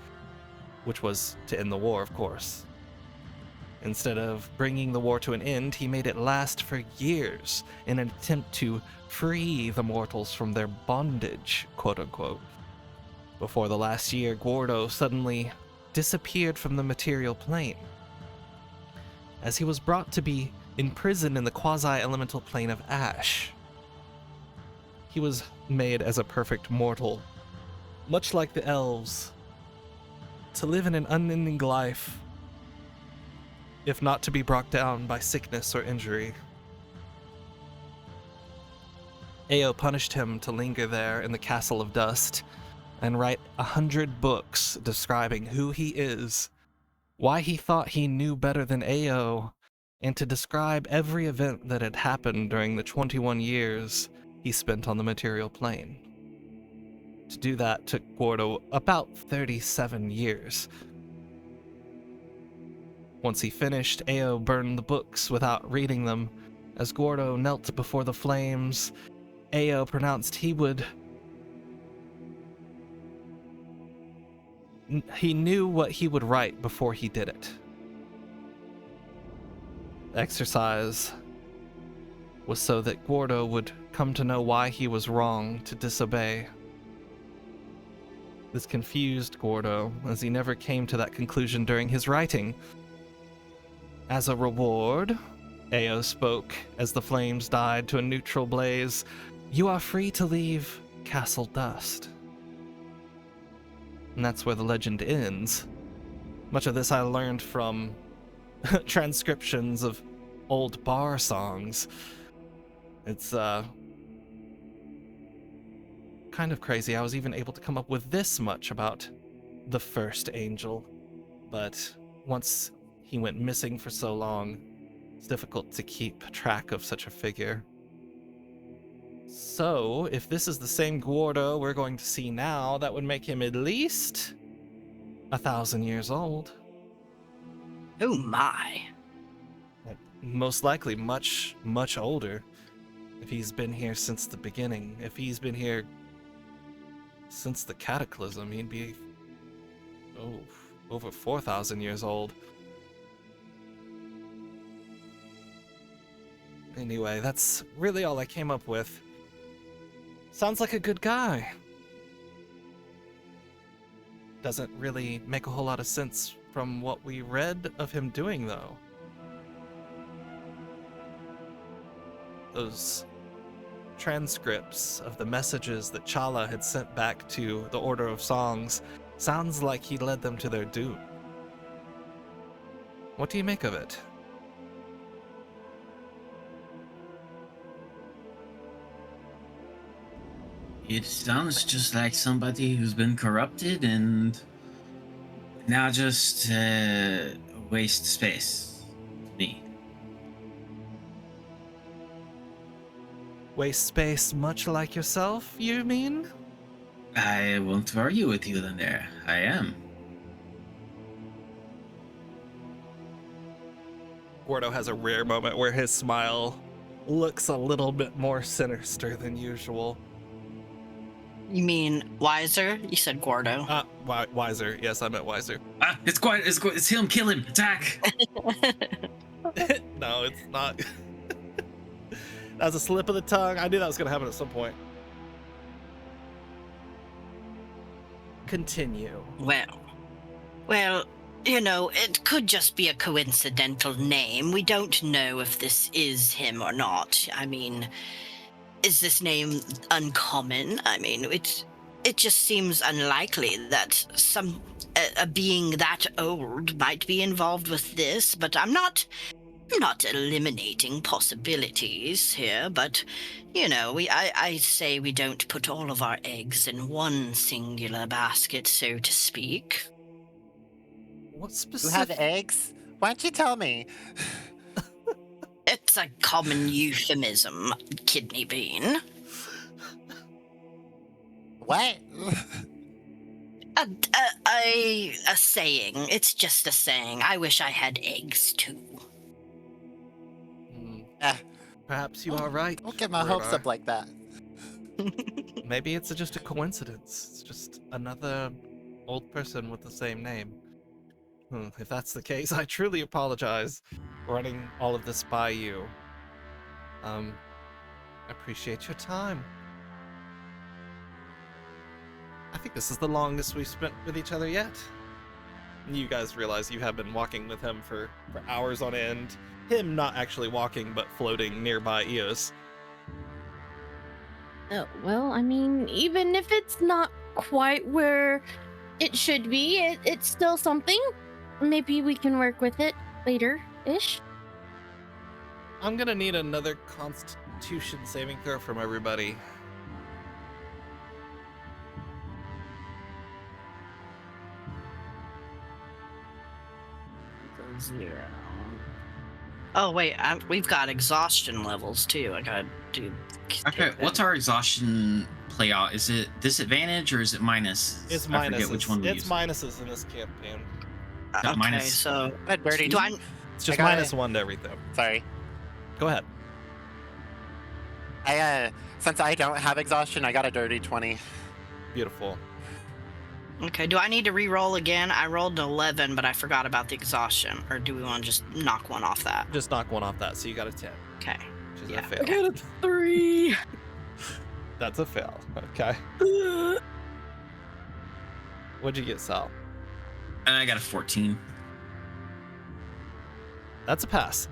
Speaker 1: which was to end the war, of course. Instead of bringing the war to an end, he made it last for years in an attempt to free the mortals from their bondage, quote-unquote. Before the last year, Gordo suddenly disappeared from the material plane, as he was brought to be imprisoned in the quasi-elemental plane of Ash. He was made as a perfect mortal, much like the elves, to live in an unending life, if not to be brought down by sickness or injury. Ao punished him to linger there in the Castle of Dust and write 100 books describing who he is, why he thought he knew better than Ao, and to describe every event that had happened during the 21 years he spent on the material plane. To do that took Gordo about 37 years. Once he finished, Ao burned the books without reading them. As Gordo knelt before the flames, Ao pronounced he knew what he would write before he did it. The exercise was so that Gordo would come to know why he was wrong to disobey. This confused Gordo, as he never came to that conclusion during his writing. As a reward, Ao spoke as the flames died to a neutral blaze, "You are free to leave Castle Dust." And that's where the legend ends. Much of this I learned from transcriptions of old bar songs. It's kind of crazy. I was even able to come up with this much about the first angel, but once he went missing for so long, it's difficult to keep track of such a figure. So, if this is the same Gordo we're going to see now, that would make him at least 1,000 years old.
Speaker 2: Oh my.
Speaker 1: Most likely much, much older. If he's been here since the beginning. If he's been here since the Cataclysm, he'd be, over 4,000 years old. Anyway, that's really all I came up with. Sounds like a good guy. Doesn't really make a whole lot of sense from what we read of him doing, though. Those transcripts of the messages that Chala had sent back to the Order of Songs sounds like he led them to their doom. What do you make of it?
Speaker 5: It sounds just like somebody who's been corrupted and now just waste space to me.
Speaker 1: Waste space much like yourself, you mean?
Speaker 5: I won't argue with you then there. I am.
Speaker 1: Gordo has a rare moment where his smile looks a little bit more sinister than usual.
Speaker 2: You mean wiser? You said Gordo.
Speaker 1: Wiser. Yes, I meant wiser.
Speaker 5: Ah, it's him. Kill him. Attack.
Speaker 1: No, it's not. That was a slip of the tongue. I knew that was going to happen at some point. Continue.
Speaker 2: Well, It could just be a coincidental name. We don't know if this is him or not. I mean, is this name uncommon? I mean, it just seems unlikely that a being that old might be involved with this, but I'm not eliminating possibilities here, but I say we don't put all of our eggs in one singular basket, so to speak.
Speaker 1: What
Speaker 3: You have
Speaker 1: specific?
Speaker 3: eggs? Why don't you tell me?
Speaker 2: It's a common euphemism, kidney bean.
Speaker 3: What?
Speaker 2: A saying. It's just a saying. I wish I had eggs too.
Speaker 3: Eh,
Speaker 1: Perhaps you are right.
Speaker 3: don't get my hopes
Speaker 1: Runar.
Speaker 3: up like that.
Speaker 1: Maybe it's just a coincidence. It's just another old person with the same name. If that's the case, I truly apologize for running all of this by you. I appreciate your time. I think this is the longest we've spent with each other yet. You guys realize you have been walking with him for hours on end. Him not actually walking, but floating nearby Eos.
Speaker 4: Oh, well, I mean, even if it's not quite where it should be, it's still something. Maybe we can work with it later-ish.
Speaker 1: I'm gonna need another Constitution saving throw from everybody.
Speaker 2: Zero. Oh wait, we've got exhaustion levels too. I gotta do.
Speaker 5: Okay, what's our exhaustion play out? Is it disadvantage or is it minus?
Speaker 1: It's
Speaker 5: I forget
Speaker 1: minuses.
Speaker 5: which one we
Speaker 1: It's
Speaker 5: use.
Speaker 1: minuses in this campaign.
Speaker 2: Okay,
Speaker 5: minus-
Speaker 2: so
Speaker 3: But Birdie,
Speaker 2: do I?
Speaker 1: It's just
Speaker 3: I got
Speaker 1: minus
Speaker 3: it.
Speaker 1: 1 to everything.
Speaker 3: Sorry.
Speaker 1: Go ahead.
Speaker 3: Since I don't have exhaustion, I got a dirty 20.
Speaker 1: Beautiful.
Speaker 2: Okay, do I need to re-roll again? I rolled an 11, but I forgot about the exhaustion. Or do we want to just knock one off that?
Speaker 1: Just knock one off that, so you got a 10,
Speaker 2: Okay.
Speaker 1: which is
Speaker 2: Yeah.
Speaker 1: a fail.
Speaker 4: got a 3.
Speaker 1: That's a fail. Okay. What'd you get, Sal?
Speaker 5: And I got a 14.
Speaker 1: That's a pass.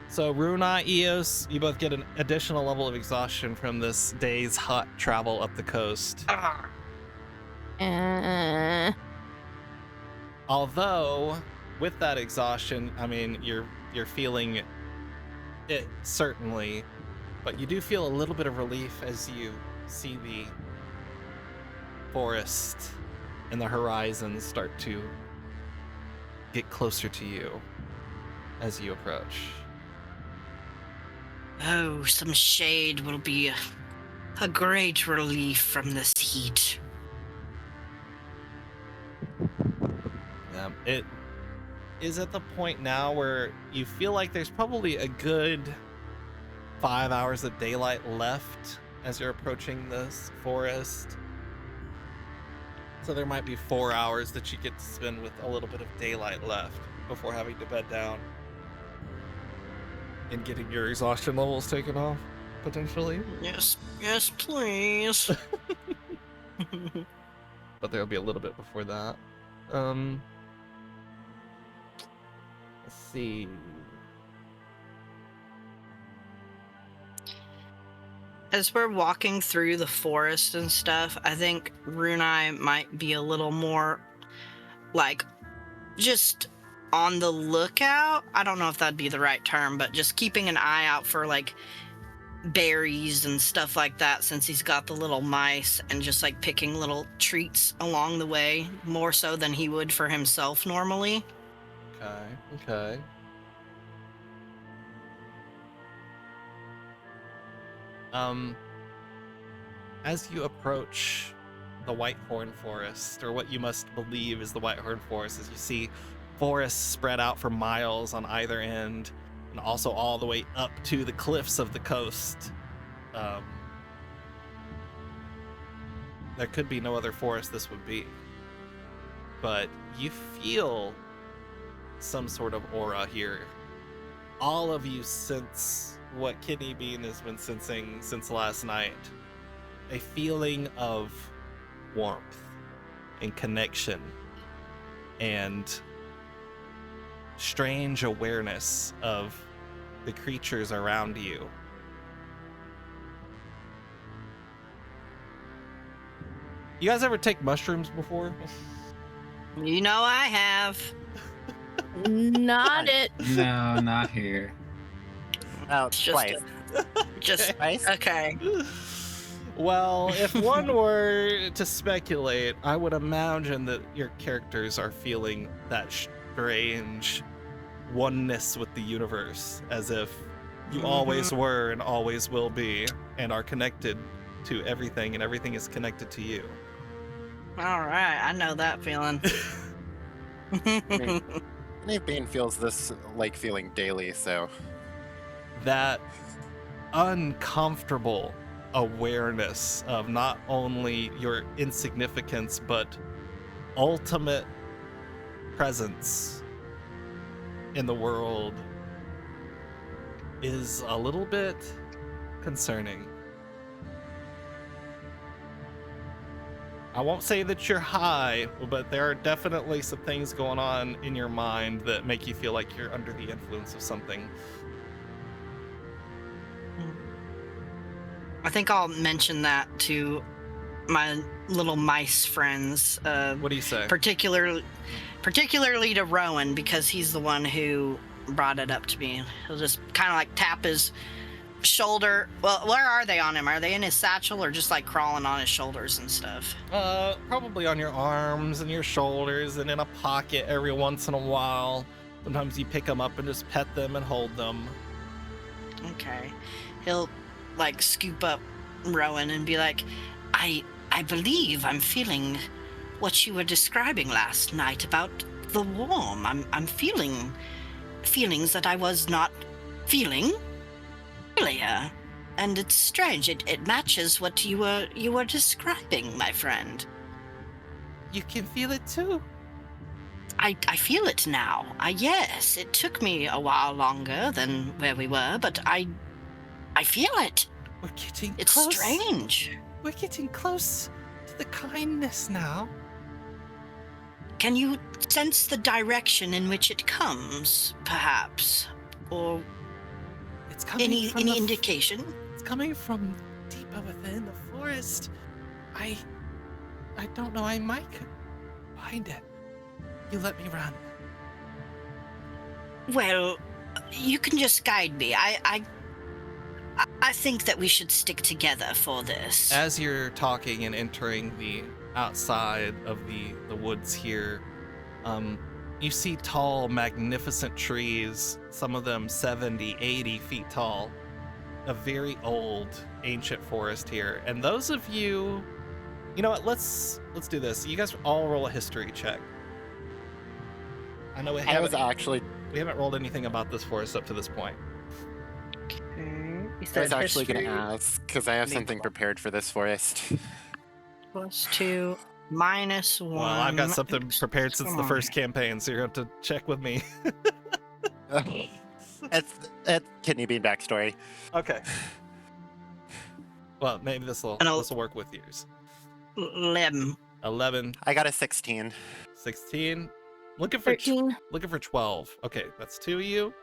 Speaker 1: So Runa, Eos, you both get an additional level of exhaustion from this day's hot travel up the coast. Although, with that exhaustion, I mean, you're feeling it certainly, but you do feel a little bit of relief as you see the forest and the horizon start to get closer to you as you approach.
Speaker 2: Oh, some shade will be a great relief from this heat.
Speaker 1: It is at the point now where you feel like there's probably a good 5 hours of daylight left as you're approaching this forest. So there might be 4 hours that you get to spend with a little bit of daylight left before having to bed down and getting your exhaustion levels taken off, potentially.
Speaker 2: Yes, please.
Speaker 1: But there'll be a little bit before that. Let's see.
Speaker 2: As we're walking through the forest and stuff, I think Runai might be a little more, like, just on the lookout. I don't know if that'd be the right term, but just keeping an eye out for, like, berries and stuff like that, since he's got the little mice, and just, like, picking little treats along the way, more so than he would for himself normally.
Speaker 1: Okay. As you approach the Whitehorn Forest, or what you must believe is the Whitehorn Forest, as you see forests spread out for miles on either end, and also all the way up to the cliffs of the coast. There could be no other forest this would be. But you feel some sort of aura here. All of you sense what Kidney Bean has been sensing since last night. A feeling of warmth and connection and strange awareness of the creatures around you. You guys ever take mushrooms before?
Speaker 2: You know I have.
Speaker 4: Not it.
Speaker 5: No, not here.
Speaker 3: Oh,
Speaker 2: It's just
Speaker 3: twice.
Speaker 2: Just
Speaker 3: Twice?
Speaker 2: okay.
Speaker 1: Well, if one were to speculate, I would imagine that your characters are feeling that strange oneness with the universe, as if you always were and always will be, and are connected to everything, and everything is connected to you.
Speaker 2: All right, I know that feeling.
Speaker 3: Nate Bean feels this like feeling daily, so
Speaker 1: That uncomfortable awareness of not only your insignificance, but ultimate presence in the world is a little bit concerning. I won't say that you're high, but there are definitely some things going on in your mind that make you feel like you're under the influence of something.
Speaker 2: I think I'll mention that to my little mice friends.
Speaker 1: What do you say?
Speaker 2: Particularly to Rowan, because he's the one who brought it up to me. He'll just kind of like tap his shoulder. Well, where are they on him? Are they in his satchel or just like crawling on his shoulders and stuff?
Speaker 1: Probably on your arms and your shoulders and in a pocket every once in a while. Sometimes you pick them up and just pet them and hold them.
Speaker 2: Okay. He'll like scoop up Rowan and be like, I believe I'm feeling what you were describing last night about the warm. I'm feeling feelings that I was not feeling earlier. And it's strange. It matches what you were describing, my friend.
Speaker 1: You can feel it too.
Speaker 2: I feel it now. Yes, it took me a while longer than where we were, but I feel it.
Speaker 1: We're getting
Speaker 2: It's
Speaker 1: close.
Speaker 2: strange.
Speaker 1: We're getting close to the kindness now.
Speaker 2: Can you sense the direction in which it comes, perhaps? Or
Speaker 1: It's coming
Speaker 2: any
Speaker 1: from the
Speaker 2: indication?
Speaker 1: It's coming from deeper within the forest. I don't know. I might could find it. You let me run.
Speaker 2: Well, you can just guide me. I think that we should stick together for this.
Speaker 1: As you're talking and entering the outside of the woods here, you see tall, magnificent trees, some of them 70, 80 feet tall. A very old, ancient forest here. And those of you... You know what, let's do this. You guys all roll a history check. I know we
Speaker 3: I
Speaker 1: haven't rolled anything about this forest up to this point.
Speaker 2: You
Speaker 3: I was
Speaker 2: said
Speaker 3: actually going to
Speaker 2: history
Speaker 3: ask because I have something prepared for this forest.
Speaker 2: +2, -1.
Speaker 1: Well, I've got something prepared since the first campaign, so you're going to have to check with me.
Speaker 3: It's Kidney Bean backstory.
Speaker 1: Okay. Well, maybe this will work with yours.
Speaker 2: 11.
Speaker 1: 11,
Speaker 3: I got a 16.
Speaker 1: 16. Looking for
Speaker 4: 13.
Speaker 1: looking for 12. Okay, that's 2 of you.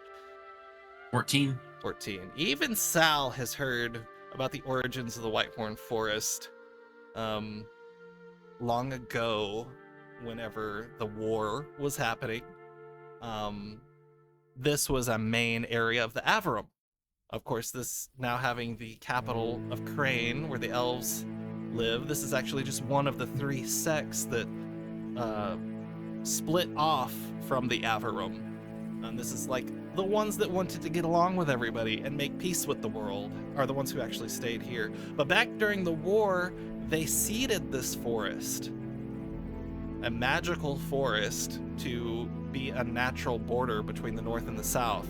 Speaker 5: 14.
Speaker 1: 14. Even Sal has heard about the origins of the Whitehorn Forest long ago, whenever the war was happening. This was a main area of the Averum. Of course, this now having the capital of Crane, where the elves live. This is actually just one of the 3 sects that split off from the Averum. And this is like the ones that wanted to get along with everybody and make peace with the world are the ones who actually stayed here. But back during the war, they ceded this forest, a magical forest, to be a natural border between the north and the south,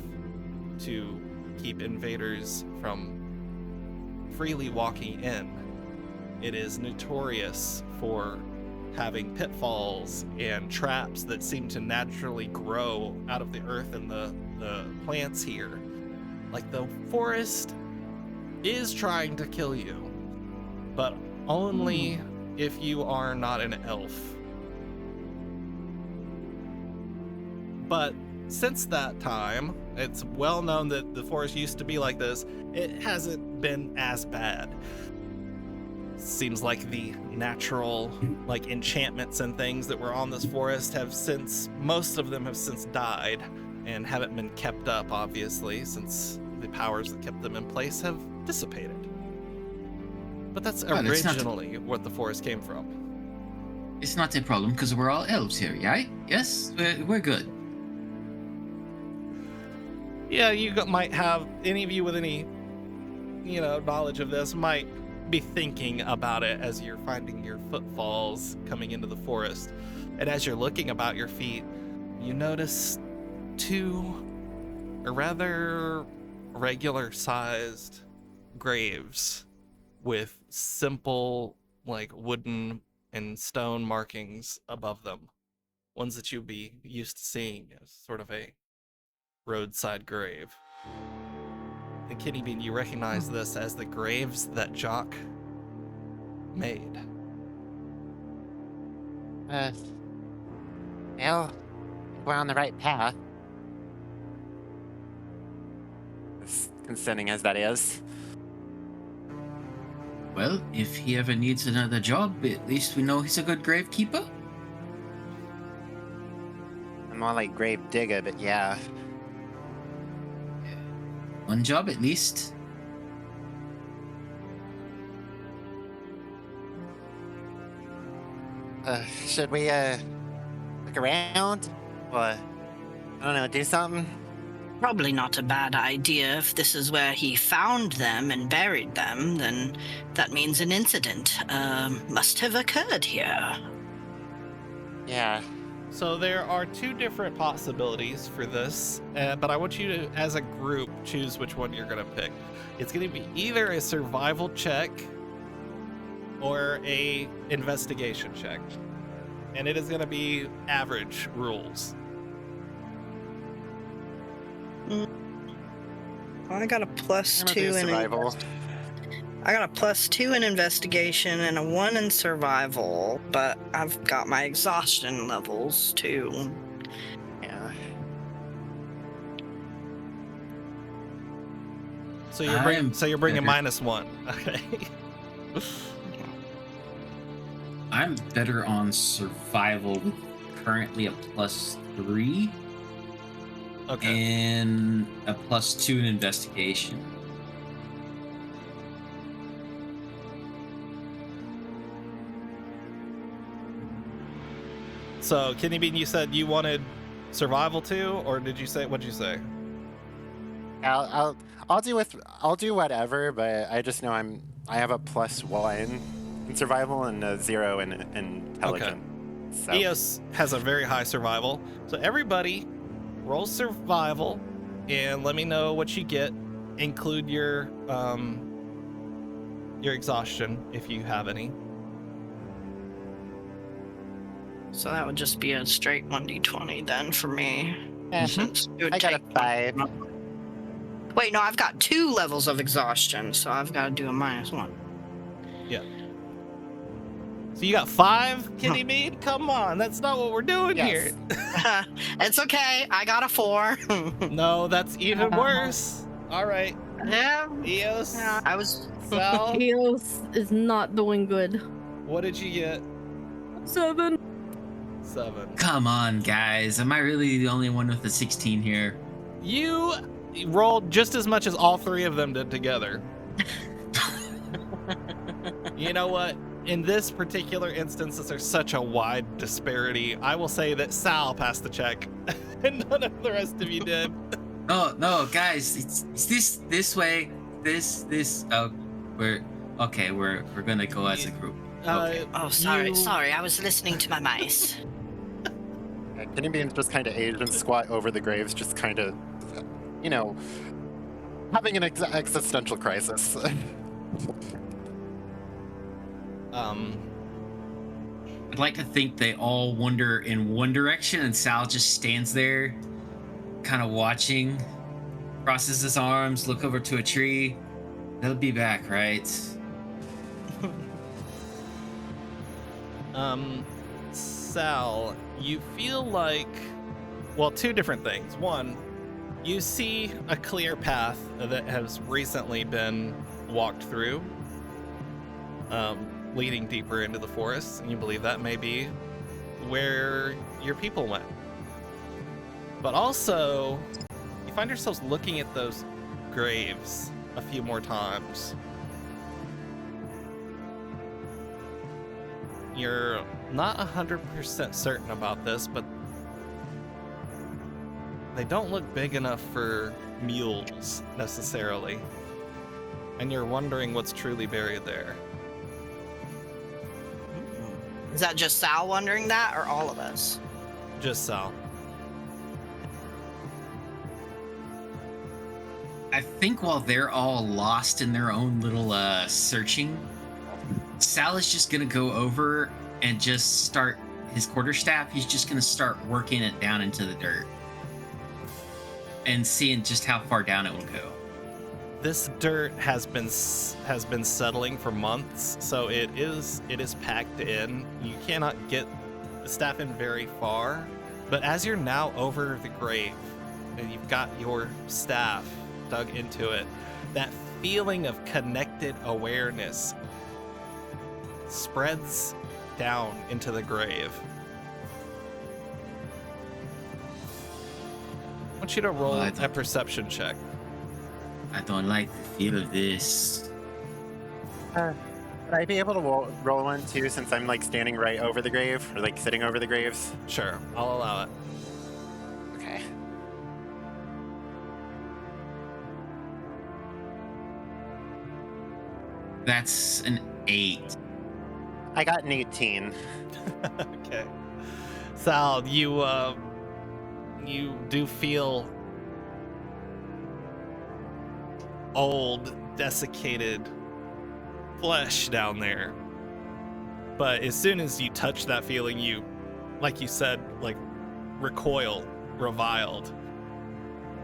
Speaker 1: to keep invaders from freely walking in. It is notorious for having pitfalls and traps that seem to naturally grow out of the earth and the plants here. Like, the forest is trying to kill you, but only if you are not an elf. But since that time, it's well known that the forest used to be like this. It hasn't been as bad. Seems like the natural, like, enchantments and things that were on this forest most of them have since died and haven't been kept up, obviously, since the powers that kept them in place have dissipated. But that's
Speaker 5: Well, it's not-
Speaker 1: originally what the forest came from.
Speaker 5: It's not a problem because we're all elves here, right? Yes, we're good.
Speaker 1: Yeah, might have, any of you with any, knowledge of this might be thinking about it as you're finding your footfalls coming into the forest. And as you're looking about your feet, you notice two rather regular-sized graves with simple, like, wooden and stone markings above them. Ones that you'd be used to seeing as sort of a roadside grave. And Kitty Bean, you recognize this as the graves that Jock made.
Speaker 3: Well, we're on the right path. As concerning as that is.
Speaker 5: Well, if he ever needs another job, at least we know he's a good gravekeeper.
Speaker 3: I'm more like grave digger, but yeah.
Speaker 5: One job at least.
Speaker 3: Should we look around? Or, I don't know, do something?
Speaker 2: Probably not a bad idea. If this is where he found them and buried them, then that means an incident must have occurred here.
Speaker 3: Yeah.
Speaker 1: So there are two different possibilities for this, but I want you to, as a group, choose which one you're going to pick. It's going to be either a survival check or a investigation check, and it is going to be average rules.
Speaker 2: I got a plus
Speaker 3: I'm gonna
Speaker 2: 2
Speaker 3: do
Speaker 2: in
Speaker 3: survival.
Speaker 2: I got a plus 2 in investigation and a 1 in survival, but I've got my exhaustion levels too.
Speaker 3: Yeah.
Speaker 1: So you're bringing
Speaker 5: better.
Speaker 1: -1. Okay.
Speaker 5: I'm better on survival with currently a +3
Speaker 1: Okay.
Speaker 5: and a +2 in investigation.
Speaker 1: So, Kidney Bean, you said you wanted survival too, or what'd you say?
Speaker 3: I'll do whatever, but I just know I have a +1 in survival and a 0 in intelligence. So
Speaker 1: Eos has a very high survival. So everybody roll survival and let me know what you get. Include your exhaustion if you have any.
Speaker 2: So that would just be a straight 1d20 then for me.
Speaker 3: eh,
Speaker 2: Since it would
Speaker 3: I got a
Speaker 2: take-
Speaker 3: 5.
Speaker 2: Wait, no, I've got 2 levels of exhaustion, so I've got to do a -1.
Speaker 1: So you got 5, Kidney Bean? Come on, that's not what we're doing
Speaker 3: Yes.
Speaker 1: here.
Speaker 2: It's okay. I got a 4.
Speaker 1: No, that's even worse. All right,
Speaker 2: Yeah.
Speaker 1: Eos,
Speaker 2: Yeah, I was.
Speaker 1: Sal,
Speaker 4: Eos is not doing good.
Speaker 1: what did you get?
Speaker 4: 7.
Speaker 1: 7.
Speaker 5: Come on, guys. Am I really the only one with a 16 here?
Speaker 1: You rolled just as much as all 3 of them did together. You know what? In this particular instance, since there's such a wide disparity, I will say that Sal passed the check, and none of the rest of you did.
Speaker 5: No, guys. It's this way. This. Oh, we're gonna go as a group. Okay.
Speaker 2: Oh, sorry.
Speaker 1: You-
Speaker 2: Sorry, I was listening to my mice.
Speaker 3: Kidney Beans just kind of Asian squat over the graves, just kind of, having an existential crisis.
Speaker 5: I'd like to think they all wander in one direction, and Sal just stands there, kind of watching, crosses his arms, look over to a tree. They'll be back, right?
Speaker 1: Sal, you feel like Well, two different things. One, you see a clear path that has recently been walked through, leading deeper into the forest, and you believe that may be where your people went. But also, you find yourselves looking at those graves a few more times. You're not 100% certain about this, but they don't look big enough for mules, necessarily. And you're wondering what's truly buried there.
Speaker 2: Is that just Sal wondering that, or all of us?
Speaker 1: Just Sal.
Speaker 5: I think while they're all lost in their own little searching, Sal is just gonna go over and just start his quarterstaff. He's just gonna start working it down into the dirt and seeing just how far down it will go.
Speaker 1: This dirt has been settling for months, so it is packed in. You cannot get the staff in very far, but as you're now over the grave and you've got your staff dug into it, that feeling of connected awareness spreads down into the grave. I want you to roll a perception check.
Speaker 5: I don't like the feel of this.
Speaker 3: Would I be able to roll one too, since I'm like standing right over the grave, or like sitting over the graves?
Speaker 1: Sure, I'll allow it.
Speaker 3: Okay.
Speaker 5: That's an 8.
Speaker 3: I got an 18.
Speaker 1: Okay. Sal, you do feel old, desiccated flesh down there. But as soon as you touch that feeling, you, like you said, like recoil, reviled.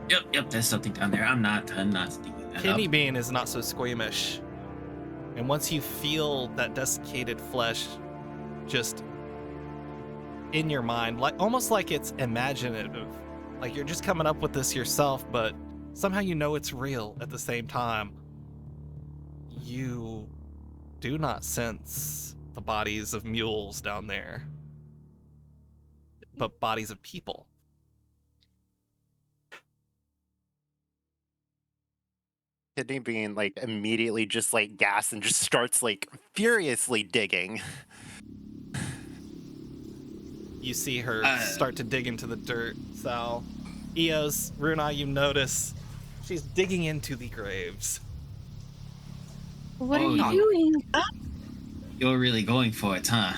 Speaker 5: Yep, there's something down there. I'm not digging that
Speaker 1: Kidney
Speaker 5: up.
Speaker 1: Bean is not so squeamish. And once you feel that desiccated flesh just in your mind, like almost like it's imaginative, like you're just coming up with this yourself, but somehow you know it's real at the same time. You do not sense the bodies of mules down there, but bodies of people.
Speaker 3: Kidney Bean like immediately just like gasps and just starts like furiously digging.
Speaker 1: You see her start to dig into the dirt, Sal. Eos, Runa, you notice she's digging into the graves.
Speaker 4: What are
Speaker 5: Oh,
Speaker 4: you doing?
Speaker 5: You're really going for it, huh?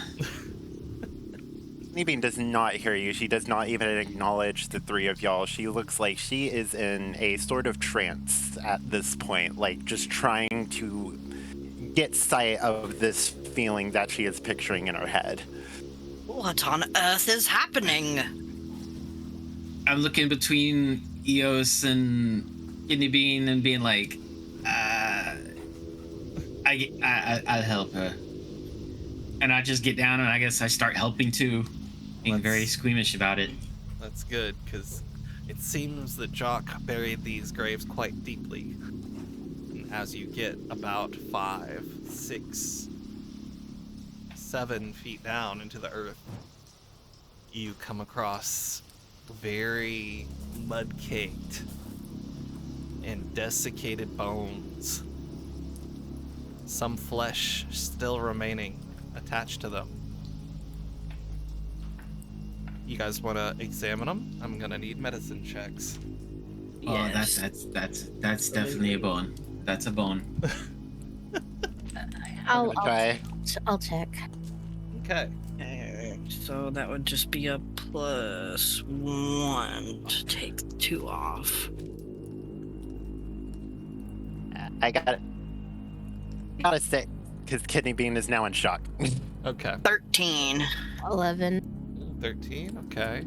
Speaker 3: Kidney Bean does not hear you. She does not even acknowledge the three of y'all. She looks like she is in a sort of trance at this point, like just trying to get sight of this feeling that she is picturing in her head.
Speaker 2: What on earth is happening?
Speaker 5: I'm looking between Eos and Kidney Bean and being like, I'll help her. And I just get down and I guess I start helping too, being very squeamish about it.
Speaker 1: That's good, because it seems that Jock buried these graves quite deeply. And as you get about 5, 6, 7 feet down into the earth, you come across very mud-caked and desiccated bones. Some flesh still remaining attached to them. You guys want to examine them? I'm gonna need medicine checks.
Speaker 5: Oh,
Speaker 2: Yes.
Speaker 5: that's definitely a bone. That's a bone.
Speaker 4: I'll
Speaker 3: Try.
Speaker 4: I'll check.
Speaker 1: Okay.
Speaker 2: So that would just be a +1 to take the 2 off.
Speaker 3: I got a 6 because Kidney Bean is now in shock.
Speaker 1: Okay.
Speaker 2: 13.
Speaker 4: 11.
Speaker 1: 13. Okay.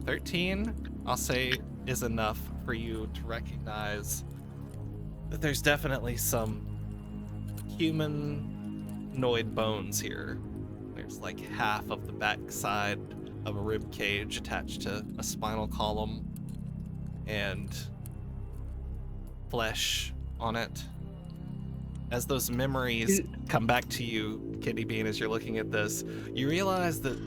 Speaker 1: 13, I'll say, is enough for you to recognize that there's definitely some humanoid bones here. There's like half of the backside of a rib cage attached to a spinal column and flesh on it. As those memories come back to you, Kitty Bean, as you're looking at this, you realize that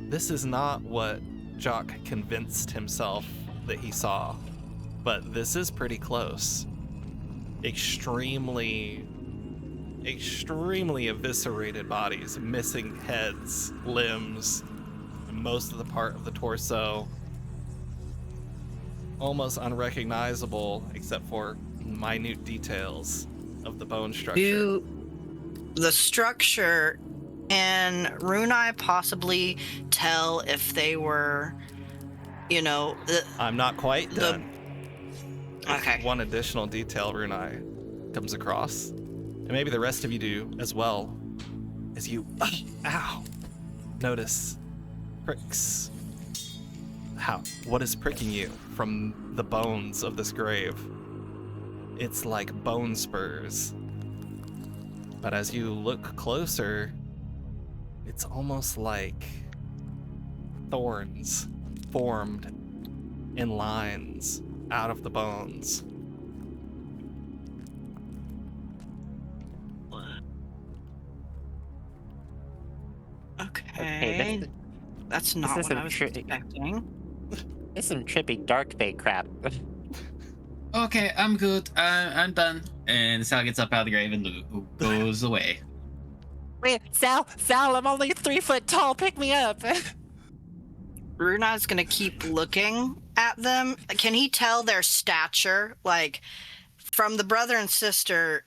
Speaker 1: this is not what Jock convinced himself that he saw, but this is pretty close. Extremely eviscerated bodies, missing heads, limbs, most of the part of the torso. Almost unrecognizable except for minute details of the bone structure.
Speaker 2: Do the structure and Runai possibly tell if they were,
Speaker 1: I'm not quite done.
Speaker 2: Okay.
Speaker 1: One additional detail Runai comes across, and maybe the rest of you do as well, as you notice pricks. What is pricking you from the bones of this grave? It's like bone spurs. But as you look closer, it's almost like thorns formed in lines out of the bones.
Speaker 2: Okay. That's not what I was expecting.
Speaker 3: This is some trippy dark bait crap.
Speaker 5: Okay, I'm good. I'm done. And Sal gets up out of the grave and goes away.
Speaker 3: Wait, Sal, I'm only 3 foot tall. Pick me up.
Speaker 2: Runai's gonna keep looking at them. Can he tell their stature? Like, from the brother and sister,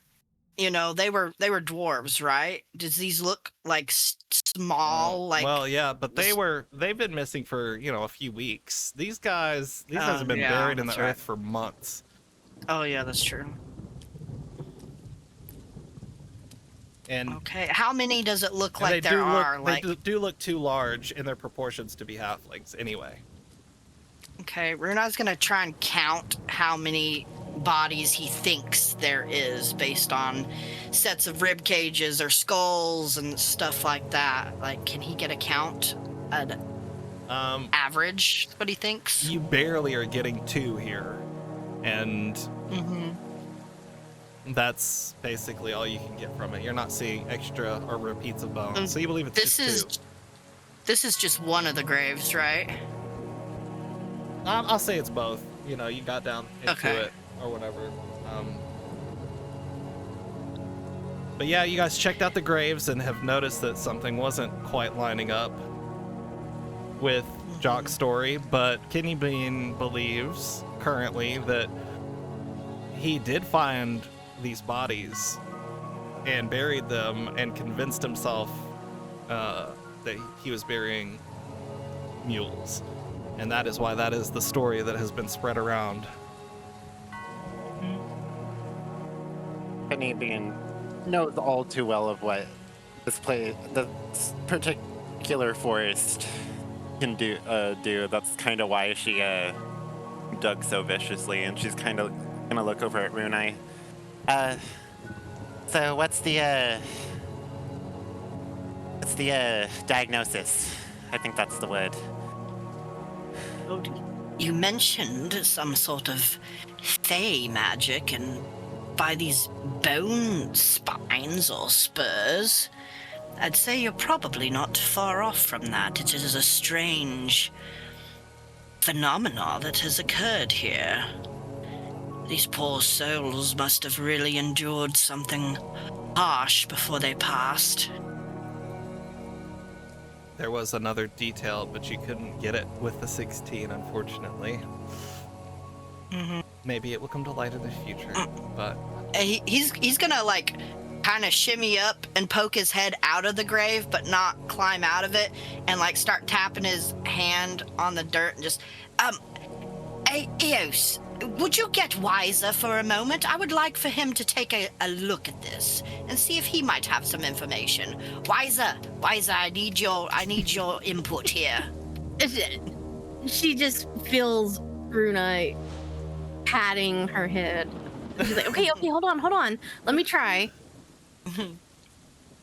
Speaker 2: they were dwarves, right? Does these look like small?
Speaker 1: Well, yeah, but they've been missing for a few weeks. These guys have been buried in the earth for months.
Speaker 2: Oh yeah, that's true.
Speaker 1: And
Speaker 2: okay, how many does it look like there are?
Speaker 1: They do look too large in their proportions to be halflings anyway.
Speaker 2: Okay, Runai's gonna try and count how many bodies he thinks there is based on sets of rib cages or skulls and stuff like that. Like, can he get a count? Average, what he thinks?
Speaker 1: You barely are getting 2 here, and that's basically all you can get from it. You're not seeing extra or repeats of bones, so you believe it's just 2.
Speaker 2: This is just one of the graves, right?
Speaker 1: I'll say it's both. You got down into it or whatever. But yeah, you guys checked out the graves and have noticed that something wasn't quite lining up with Jock's story, but Kidney Bean believes currently that he did find these bodies and buried them and convinced himself that he was burying mules. And that is why that is the story that has been spread around.
Speaker 3: Penny Bean knows all too well of what this particular forest can do. That's kind of why she dug so viciously, and she's kind of gonna look over at Runai. So what's the diagnosis? I think that's the word.
Speaker 2: You mentioned some sort of fey magic, and by these bone spines or spurs, I'd say you're probably not far off from that. It is a strange phenomena that has occurred here. These poor souls must have really endured something harsh before they passed.
Speaker 1: There was another detail, but you couldn't get it with the 16, unfortunately. Maybe it will come to light in the future, but...
Speaker 2: He's gonna, kind of shimmy up and poke his head out of the grave, but not climb out of it, and, start tapping his hand on the dirt and just... Hey, Eos, would you get wiser for a moment? I would like for him to take a look at this and see if he might have some information. Wiser, I need your input here.
Speaker 4: She just feels Runai patting her head. She's like, okay, hold on. Let me try.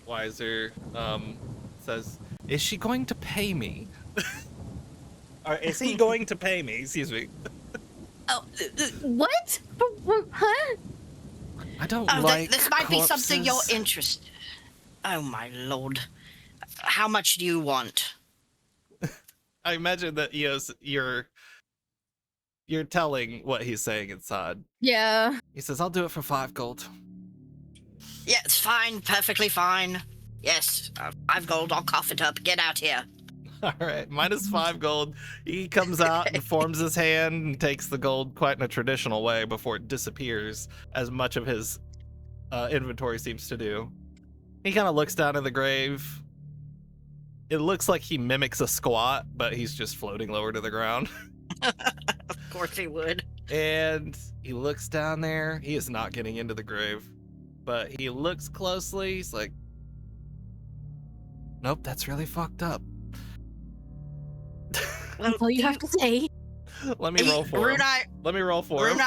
Speaker 1: Wiser says, "Is she going to pay me?" Is he going to pay me? Excuse me.
Speaker 4: Oh, what? Huh?
Speaker 1: I don't
Speaker 2: Oh,
Speaker 1: like
Speaker 2: this might be something you're
Speaker 1: corpses.
Speaker 2: interested. Oh my lord! How much do you want?
Speaker 1: I imagine that Eos, you're telling what he's saying inside.
Speaker 4: Yeah.
Speaker 1: He says, "I'll do it for 5 gold."
Speaker 2: Yeah, it's fine, perfectly fine. Yes, 5 gold. I'll cough it up. Get out here.
Speaker 1: All right, minus 5 gold. He comes out and forms his hand and takes the gold quite in a traditional way before it disappears, as much of his inventory seems to do. He kind of looks down at the grave. It looks like he mimics a squat, but he's just floating lower to the ground.
Speaker 2: Of course he would.
Speaker 1: And he looks down there. He is not getting into the grave, but he looks closely. He's like, nope, that's really fucked up.
Speaker 2: Well,
Speaker 4: That's all you have to say.
Speaker 1: Let me roll for him. Let me roll for him.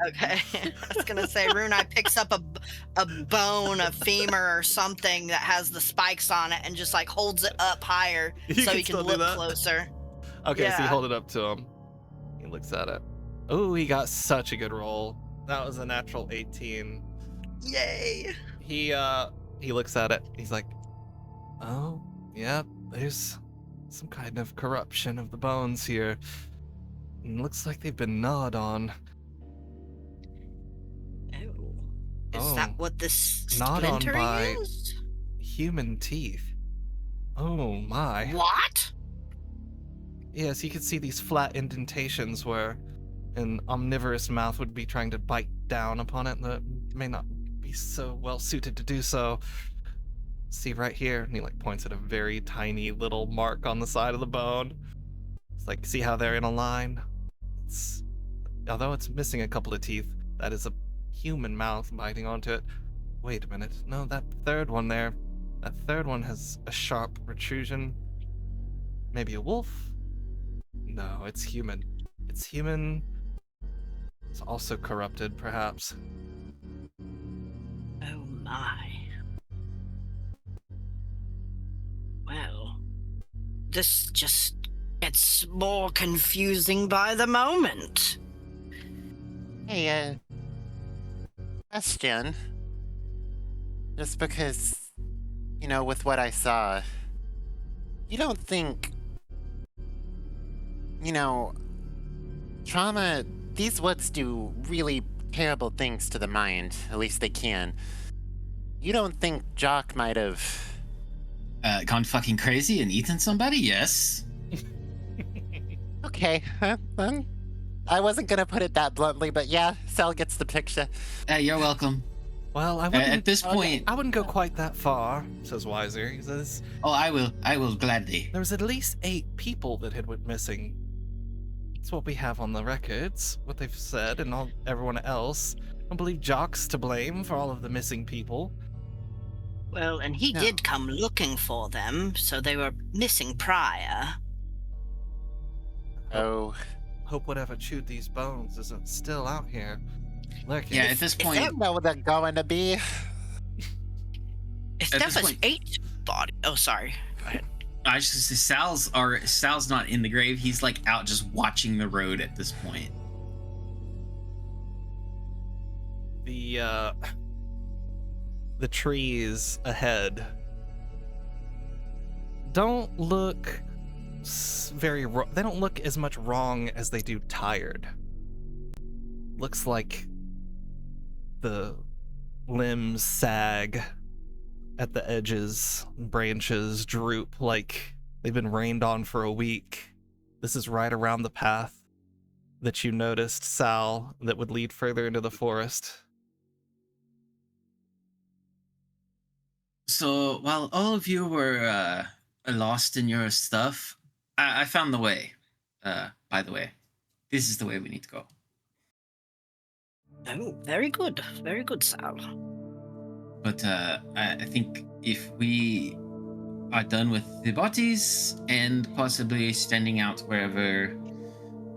Speaker 2: Okay, I was gonna say Runai picks up a bone, a femur, or something that has the spikes on it, and just like holds it up higher so he can
Speaker 1: still do
Speaker 2: look
Speaker 1: that?
Speaker 2: closer.
Speaker 1: Okay, so you
Speaker 2: Yeah.
Speaker 1: hold it up to him. He looks at it. Oh, he got such a good roll. That was a natural 18.
Speaker 2: Yay!
Speaker 1: He looks at it. He's like, oh, yeah, there's some kind of corruption of the bones here. And looks like they've been gnawed on.
Speaker 2: Oh, is
Speaker 1: Oh,
Speaker 2: that what this
Speaker 1: gnawed on
Speaker 2: splintering
Speaker 1: by-
Speaker 2: is?
Speaker 1: Human teeth. Oh my.
Speaker 2: What?
Speaker 1: Yes, you can see these flat indentations where an omnivorous mouth would be trying to bite down upon it that may not be so well suited to do so. See right here, and he like points at a very tiny little mark on the side of the bone. It's like, see how they're in a line? Although it's missing a couple of teeth, that is a human mouth biting onto it. Wait a minute, no, that third one there, that third one has a sharp protrusion. Maybe a wolf? No, it's human. It's human. It's also corrupted, perhaps.
Speaker 2: Oh my. Well, this just gets more confusing by the moment.
Speaker 3: Hey, question. Just because, with what I saw, you don't think, trauma, these woods do really terrible things to the mind. At least they can. You don't think Jock might have...
Speaker 5: Gone fucking crazy and eaten somebody? Yes.
Speaker 3: Okay, I wasn't gonna put it that bluntly, but yeah, Sal gets the picture.
Speaker 5: You're welcome.
Speaker 1: Well, I wouldn't,
Speaker 5: At this point,
Speaker 1: I wouldn't go quite that far, says Wiser. He says,
Speaker 5: oh, I will gladly.
Speaker 1: there was at least 8 people that had went missing. That's what we have on the records, what they've said, and everyone else. I don't believe Jock's to blame for all of the missing people.
Speaker 2: Well, and he
Speaker 3: No.
Speaker 2: did come looking for them, so they were missing prior.
Speaker 3: Oh,
Speaker 1: Hope whatever chewed these bones isn't still out here. Lurking.
Speaker 5: Yeah, at this
Speaker 2: If
Speaker 5: point,
Speaker 3: I know what they're going to be.
Speaker 2: If
Speaker 5: At
Speaker 2: that
Speaker 5: this
Speaker 2: was
Speaker 5: point-
Speaker 2: 8 body. Oh, sorry. Go ahead.
Speaker 5: I just say Sal's not in the grave. He's like out just watching the road at this point.
Speaker 1: The trees ahead don't look they don't look as much wrong as they do tired. Looks like the limbs sag at the edges, branches droop like they've been rained on for a week. This is right around the path that you noticed, Sal, that would lead further into the forest.
Speaker 5: So while all of you were lost in your stuff, I found the way. By the way, this is the way we need to go.
Speaker 2: Oh, very good. Very good, Sal.
Speaker 5: But I think if we are done with the bodies and possibly standing out wherever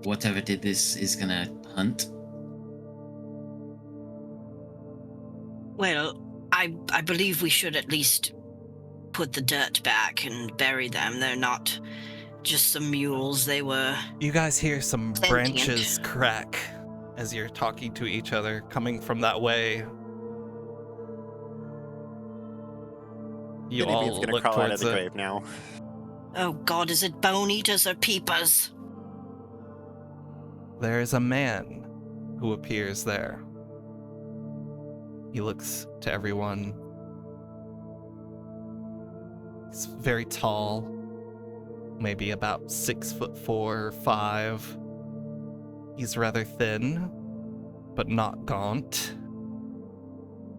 Speaker 5: whatever did this is gonna hunt.
Speaker 2: Well, I believe we should at least put the dirt back and bury them. They're not just some mules. They were.
Speaker 1: You guys hear some
Speaker 2: Sentient.
Speaker 1: branches crack as you're talking to each other, coming from that way. You
Speaker 3: Guinea bean's
Speaker 1: all
Speaker 3: gonna
Speaker 1: look
Speaker 3: crawl out of
Speaker 1: towards
Speaker 3: the
Speaker 1: it.
Speaker 3: grave now.
Speaker 2: Oh God, is it bone eaters or peepers?
Speaker 1: There is a man who appears there. He looks to everyone. He's very tall, maybe about 6'4" or 5. He's rather thin, but not gaunt.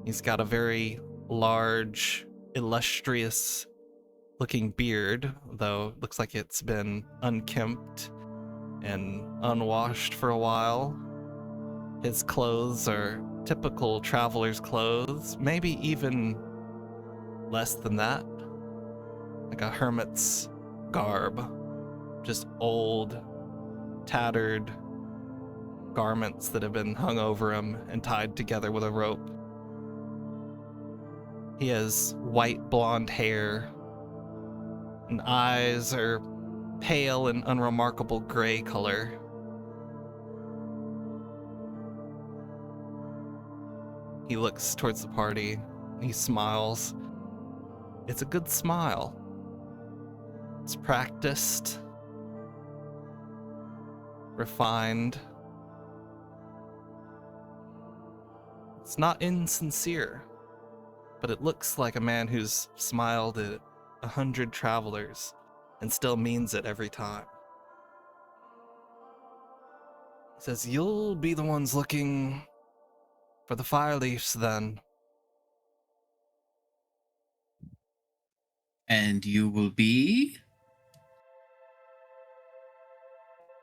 Speaker 1: He's got a very large, illustrious looking beard, though it looks like it's been unkempt and unwashed for a while. His clothes are typical traveler's clothes, maybe even less than that. Like a hermit's garb. Just old, tattered garments that have been hung over him and tied together with a rope. He has white blonde hair, and eyes are pale and unremarkable gray color. He looks towards the party, and he smiles. It's a good smile. It's practiced, refined. It's not insincere, but it looks like a man who's smiled at 100 travelers and still means it every time. He says, "You'll be the ones looking for the fire leaves then."
Speaker 5: And you will be?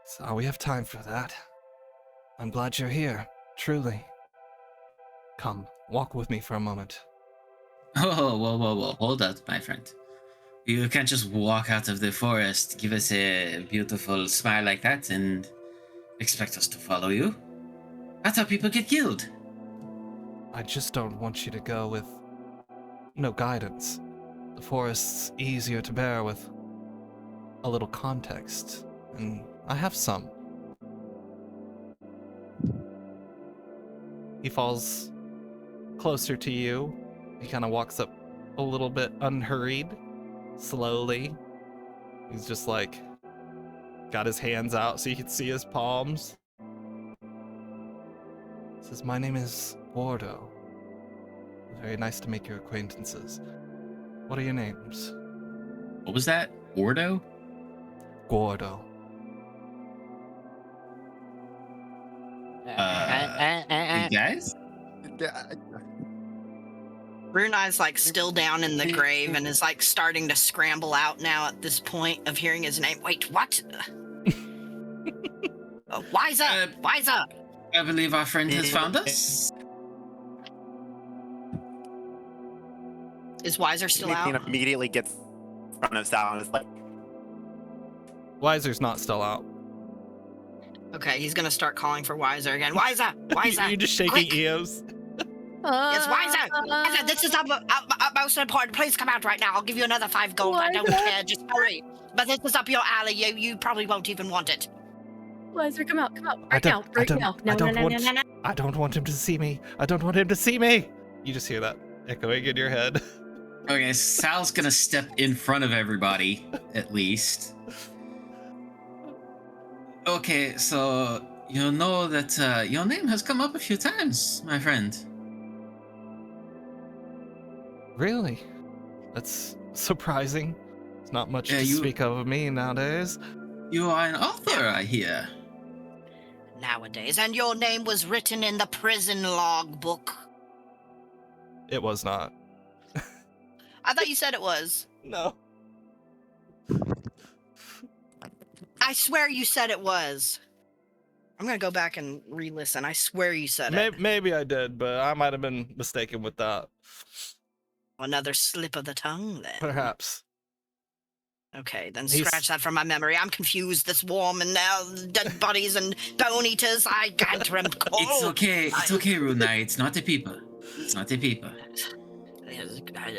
Speaker 1: So we have time for that. I'm glad you're here, truly. Come, walk with me for a moment.
Speaker 5: Oh, whoa. Hold up, my friend. You can't just walk out of the forest, give us a beautiful smile like that, and expect us to follow you. That's how people get killed.
Speaker 1: I just don't want you to go with no guidance. The forest's easier to bear with a little context, and I have some. He falls closer to you. He kind of walks up a little bit unhurried, slowly. He's just like, got his hands out so you can see his palms. He says, "My name is Gordo. Very nice to make your acquaintances. What are your names?"
Speaker 5: What was that? Ordo?
Speaker 1: Gordo.
Speaker 5: You guys?
Speaker 2: Rune Eye's like still down in the grave and is like starting to scramble out now at this point of hearing his name. Wait, what? Wiser! Wiser!
Speaker 5: I believe our friend has found us.
Speaker 2: Is Wiser still
Speaker 3: Guinea
Speaker 2: out?
Speaker 3: bean immediately gets in front of Sal and is like,
Speaker 1: Wiser's not still out.
Speaker 2: Okay, he's gonna start calling for Wiser again. Wiser! Wiser!
Speaker 1: You're just shaking
Speaker 2: quick!
Speaker 1: ears.
Speaker 2: Yes, Wiser! Wiser, this is our most important. Please come out right now. I'll give you another 5 gold. I don't
Speaker 4: Wiser?
Speaker 2: care. Just hurry. But this is up your alley. You probably won't even want it.
Speaker 4: Wiser, come out,
Speaker 1: I
Speaker 4: right now,
Speaker 1: don't-
Speaker 4: right
Speaker 1: I
Speaker 4: now.
Speaker 1: don't-
Speaker 4: No,
Speaker 1: I don't
Speaker 4: no, no,
Speaker 1: want-
Speaker 4: no, no, no.
Speaker 1: I don't want him to see me. I don't want him to see me. You just hear that echoing in your head.
Speaker 5: Okay, Sal's gonna step in front of everybody, at least. Okay, so you know that your name has come up a few times, my friend.
Speaker 1: Really? That's surprising. It's not much
Speaker 5: Yeah,
Speaker 1: to
Speaker 5: you-
Speaker 1: speak of me nowadays.
Speaker 5: You are an author, I hear.
Speaker 2: Nowadays. And your name was written in the prison log book.
Speaker 1: It was not.
Speaker 2: I thought you said it was.
Speaker 1: No.
Speaker 2: I swear you said it was. I'm gonna go back and re-listen. I swear you said it.
Speaker 1: Maybe I did, but I might have been mistaken with that.
Speaker 2: Another slip of the tongue, then.
Speaker 1: Perhaps.
Speaker 2: Okay, then
Speaker 1: He's-
Speaker 2: scratch that from my memory. I'm confused. This warm and now dead bodies and bone eaters. I can't remember.
Speaker 5: It's okay, Runai. It's not the people. It's not the people.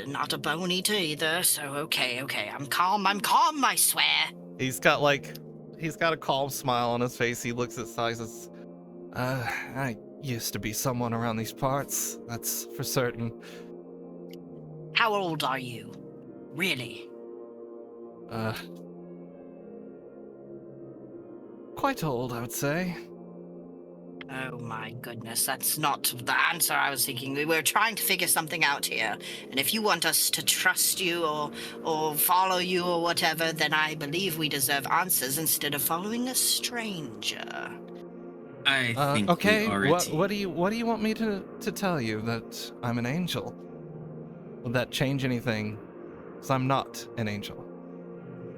Speaker 2: Not a bone eater either. So okay. I'm calm. I swear.
Speaker 1: He's got a calm smile on his face. He looks at Sai and says, I used to be someone around these parts, that's for certain.
Speaker 2: How old are you? Really?
Speaker 1: Quite old, I would say.
Speaker 2: Oh my goodness, that's not the answer I was thinking. We were trying to figure something out here. And if you want us to trust you or follow you or whatever, then I believe we deserve answers instead of following a stranger.
Speaker 5: I think
Speaker 1: Okay,
Speaker 5: we already...
Speaker 1: what do you want me to tell you? That I'm an angel? Will that change anything? Because I'm not an angel.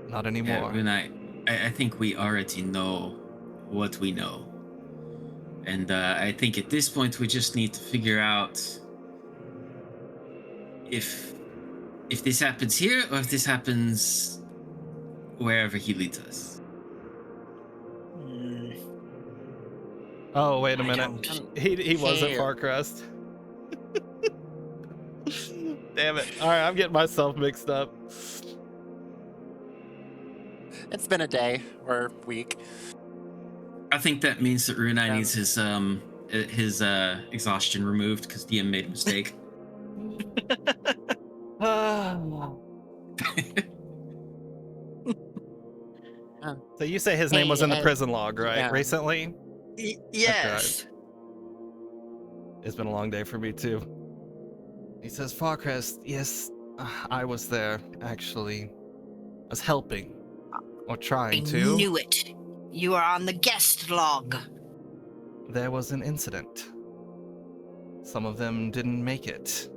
Speaker 1: Not
Speaker 5: Yeah,
Speaker 1: anymore.
Speaker 5: Runai, I think we already know what we know. And I think at this point we just need to figure out if this happens here or if this happens wherever he leads us.
Speaker 2: Hmm,
Speaker 1: Oh, wait a
Speaker 2: I
Speaker 1: minute.
Speaker 2: don't
Speaker 1: He was at
Speaker 3: care.
Speaker 1: Farcrest. Damn it. Alright, I'm getting myself mixed up.
Speaker 3: It's been a day or week.
Speaker 5: I think that means that Runai
Speaker 3: Um,
Speaker 5: needs his exhaustion removed because DM made a mistake.
Speaker 1: So you say his name was in the
Speaker 3: Hey,
Speaker 1: prison log, right?
Speaker 3: yeah.
Speaker 1: Recently?
Speaker 2: yes.
Speaker 1: It's been a long day for me too. He says, Farcrest, yes, I was there, actually. I was helping. Or
Speaker 2: I
Speaker 1: trying to.
Speaker 2: knew it. You are on the guest log.
Speaker 1: There was an incident. Some of them didn't make it.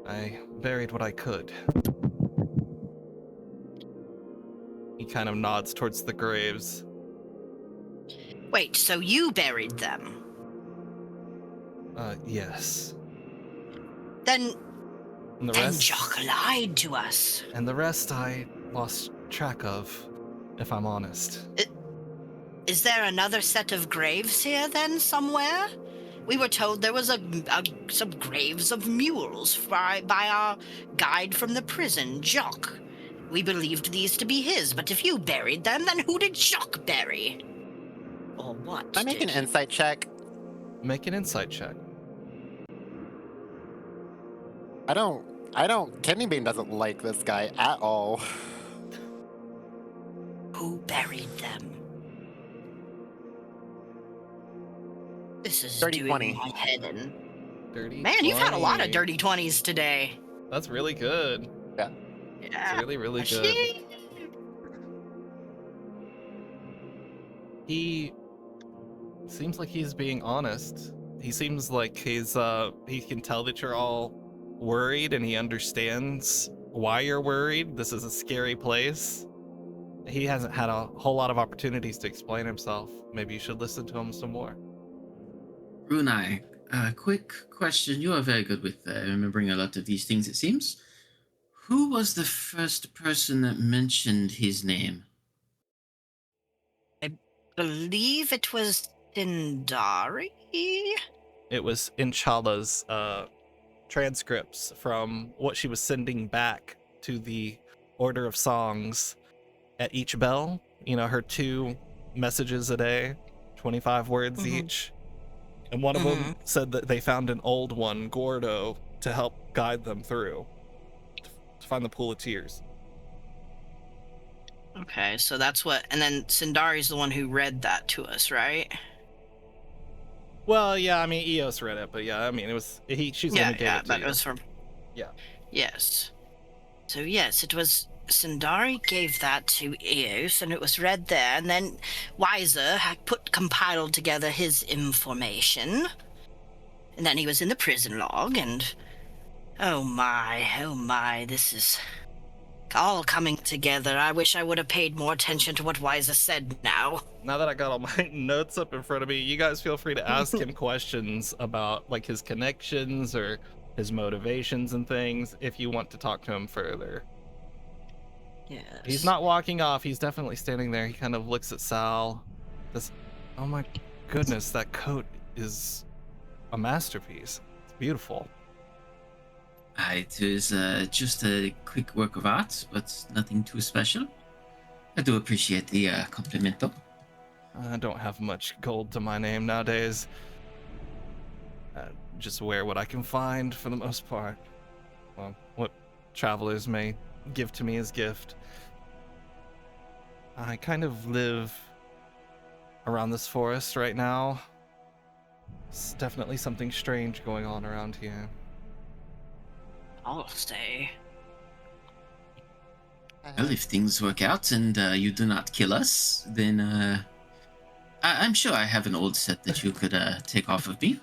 Speaker 1: I buried what I could. He kind of nods towards the graves.
Speaker 2: Wait, so you buried them?
Speaker 1: Yes.
Speaker 2: Then
Speaker 1: And the
Speaker 2: Then
Speaker 1: rest...
Speaker 2: Jock lied to us.
Speaker 1: And the rest I lost track of, if I'm honest.
Speaker 2: Is there another set of graves here then, somewhere? We were told there was some graves of mules by our guide from the prison, Jock. We believed these to be his, but if you buried them, then who did Jock bury? Or what?
Speaker 3: Can I make an
Speaker 2: did-
Speaker 3: insight check?
Speaker 1: Make an insight check.
Speaker 3: Kidney Bean doesn't like this guy at all.
Speaker 2: Who buried them? This is
Speaker 3: Dirty
Speaker 2: doing
Speaker 3: 20.
Speaker 2: my head in.
Speaker 1: Dirty
Speaker 2: Man, you've had a lot of
Speaker 1: 20.
Speaker 2: dirty 20s today.
Speaker 1: That's really good.
Speaker 2: Yeah.
Speaker 1: It's really, really good. He seems like he's being honest. He seems like he can tell that you're all worried and he understands why you're worried. This is a scary place. He hasn't had a whole lot of opportunities to explain himself. Maybe you should listen to him some more.
Speaker 5: Runai, quick question. You are very good with remembering a lot of these things, it seems. Who was the first person that mentioned his name?
Speaker 2: Believe it was Dindari?
Speaker 1: It was Inch'Allah's transcripts from what she was sending back to the Order of Songs at each bell. You know, her 2 messages a day, 25 words each. And one of them said that they found an old one, Gordo, to help guide them through, to find the Pool of Tears.
Speaker 2: Okay, so that's what... And then Sindari's the one who read that to us, right?
Speaker 1: Well, yeah, I mean, Eos read it, but yeah, I mean, she's gonna give it to
Speaker 2: but
Speaker 1: you.
Speaker 2: it was from...
Speaker 1: Yeah.
Speaker 2: Yes. So yes, it was... Sindari gave that to Eos, and it was read there, and then Weiser had compiled together his information, and then he was in the prison log, and oh my, this is all coming together. I wish I would have paid more attention to what Weiser said now.
Speaker 1: Now that I got all my notes up in front of me, you guys feel free to ask him questions about like his connections or his motivations and things if you want to talk to him further.
Speaker 2: Yes.
Speaker 1: He's not walking off. He's definitely standing there. He kind of looks at Sal. Oh my goodness, that coat is a masterpiece. It's beautiful.
Speaker 5: It was just a quick work of art, but nothing too special. I do appreciate the compliment, though.
Speaker 1: I don't have much gold to my name nowadays. Just wear what I can find for the most part. Well, what travelers may give to me as gift. I kind of live around this forest right now. It's definitely something strange going on around here.
Speaker 2: I'll say.
Speaker 5: Well, if things work out and you do not kill us, then I'm sure I have an old set that you could take off of me.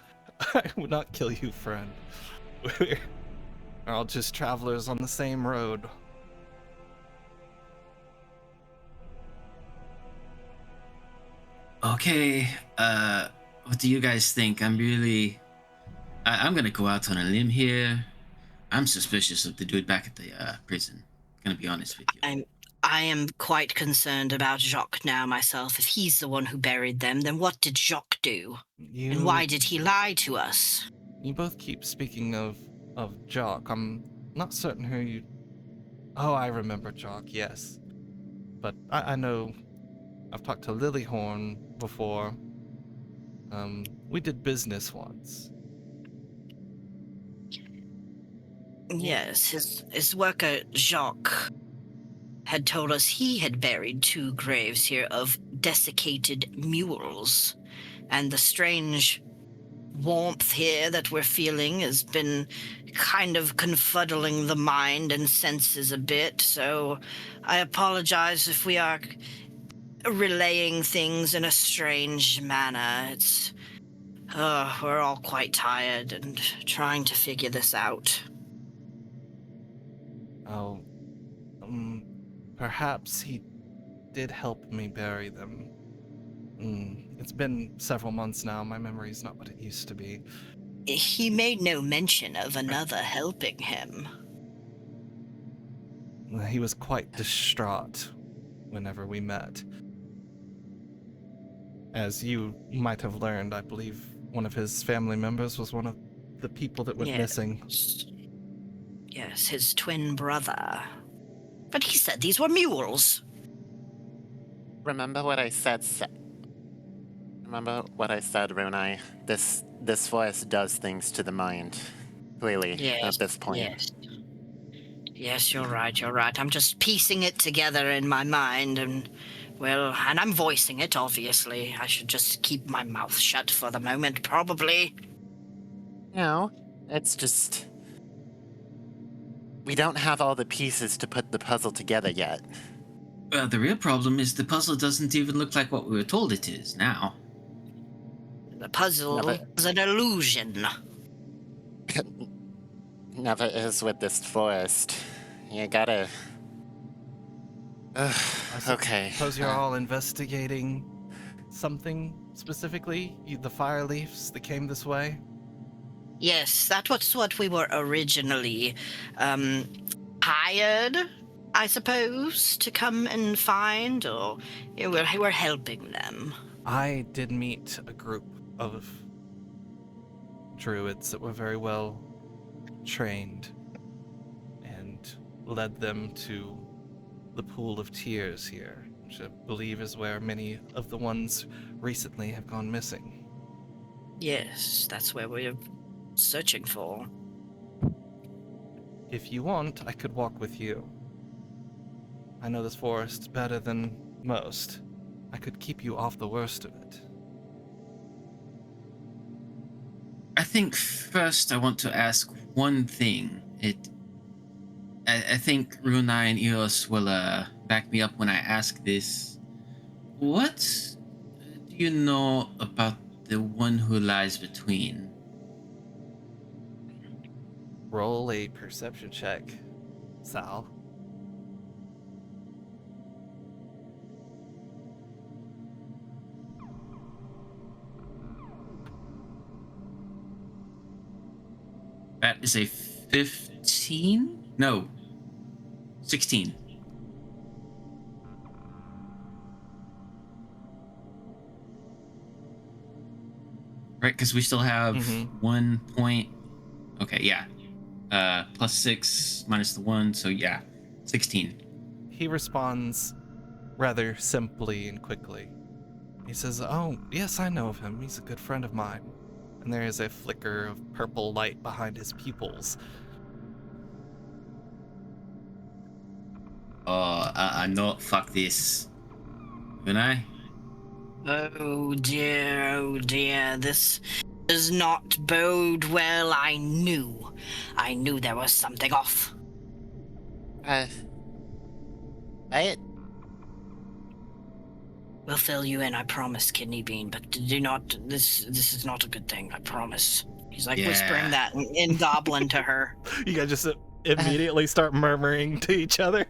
Speaker 1: I would not kill you, friend. We're all just travelers on the same road.
Speaker 5: Okay, what do you guys think? I'm gonna go out on a limb here. I'm suspicious of the dude back at the prison. Gonna be honest with you.
Speaker 2: I am quite concerned about Jacques now myself. If he's the one who buried them, then what did Jacques do? And why did he lie to us?
Speaker 1: You both keep speaking of Jock. I'm not certain who you... Oh, I remember Jock, yes. But I know... I've talked to Lilyhorn before. We did business once.
Speaker 2: Yes, his worker Jacques had told us he had buried 2 graves here of desiccated mules, and the strange warmth here that we're feeling has been kind of confuddling the mind and senses a bit, so I apologize if we are relaying things in a strange manner. It's we're all quite tired and trying to figure this out.
Speaker 1: Oh, perhaps he did help me bury them. It's been several months now. My memory's not what it used to be.
Speaker 2: He made no mention of another helping him.
Speaker 1: He was quite distraught whenever we met. As you might have learned, I believe one of his family members was one of the people that went missing.
Speaker 2: Yes, his twin brother. But he said these were mules.
Speaker 3: Remember what I said, Runai? This forest does things to the mind. Clearly, at this point.
Speaker 2: Yes, you're right. I'm just piecing it together in my mind, and I'm voicing it, obviously. I should just keep my mouth shut for the moment, probably.
Speaker 3: No, it's just... we don't have all the pieces to put the puzzle together yet.
Speaker 5: Well, the real problem is the puzzle doesn't even look like what we were told it is now.
Speaker 2: The puzzle is an illusion.
Speaker 3: Never is with this forest. You gotta... okay.
Speaker 1: Suppose you're all investigating something specifically? The fire leaves that came this way?
Speaker 2: Yes, that was what we were originally hired, I suppose, to come and find, or we're helping them.
Speaker 1: I did meet a group of druids that were very well trained and led them to the Pool of Tears here, which I believe is where many of the ones recently have gone missing.
Speaker 2: Yes, that's where we're searching for.
Speaker 1: If you want, I could walk with you. I know this forest better than most. I could keep you off the worst of it.
Speaker 5: I think first I want to ask one thing. I think Runai and Eos will back me up when I ask this. What do you know about the one who lies between?
Speaker 1: Roll a perception check, Sal.
Speaker 5: That is a 15? No, 16. Right, because we still have 1 point. Okay, yeah. +6 minus the 1, so yeah, 16.
Speaker 1: He responds, rather simply and quickly. He says, "Oh, yes, I know of him. He's a good friend of mine." And there is a flicker of purple light behind his pupils.
Speaker 5: Oh, I know. Fuck this. Can I?
Speaker 2: Oh dear, this does not bode well. I knew there was something off.
Speaker 3: Right?
Speaker 2: We'll fill you in, I promise, Kidney Bean, but do not, this is not a good thing, I promise. He's like
Speaker 5: Yeah.
Speaker 2: whispering that in Goblin to her.
Speaker 1: You guys just immediately start murmuring to each other,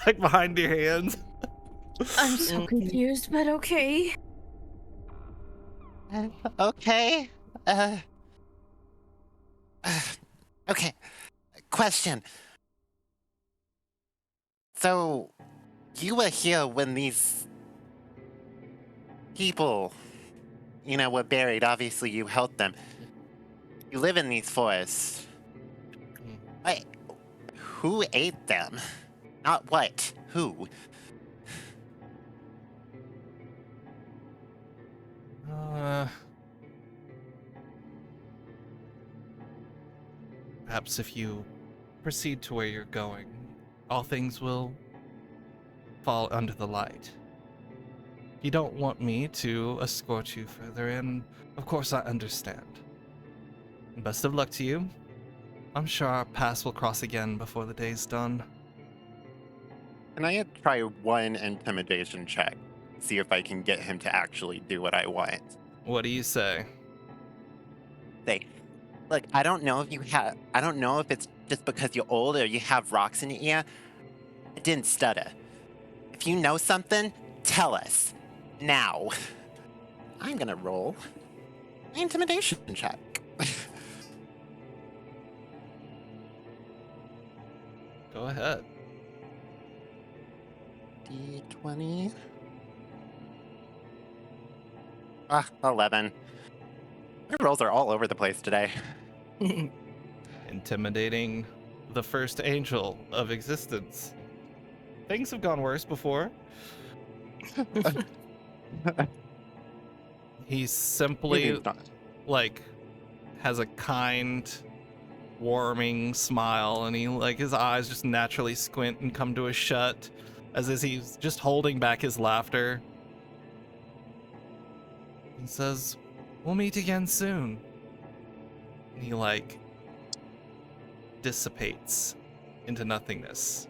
Speaker 1: like behind your hands.
Speaker 4: I'm so confused, but okay.
Speaker 3: Okay. Okay. Question. So, you were here when these people, were buried. Obviously, you helped them. You live in these forests. Wait, who ate them? Not what. Who?
Speaker 1: Perhaps if you proceed to where you're going, all things will fall under the light. If you don't want me to escort you further in, of course I understand. And best of luck to you. I'm sure our paths will cross again before the day's done.
Speaker 3: Can I try one intimidation check? See if I can get him to actually do what I want.
Speaker 1: What do you say?
Speaker 3: Say, look, I don't know if it's just because you're old or you have rocks in your ear. I didn't stutter. If you know something, tell us. Now. I'm gonna roll my intimidation check.
Speaker 1: Go ahead.
Speaker 3: D20. 11. My rolls are all over the place today.
Speaker 1: Intimidating the first angel of existence. Things have gone worse before. He's simply like has a kind, warming smile, and his eyes just naturally squint and come to a shut, as if he's just holding back his laughter. He says, "We'll meet again soon." And he dissipates into nothingness.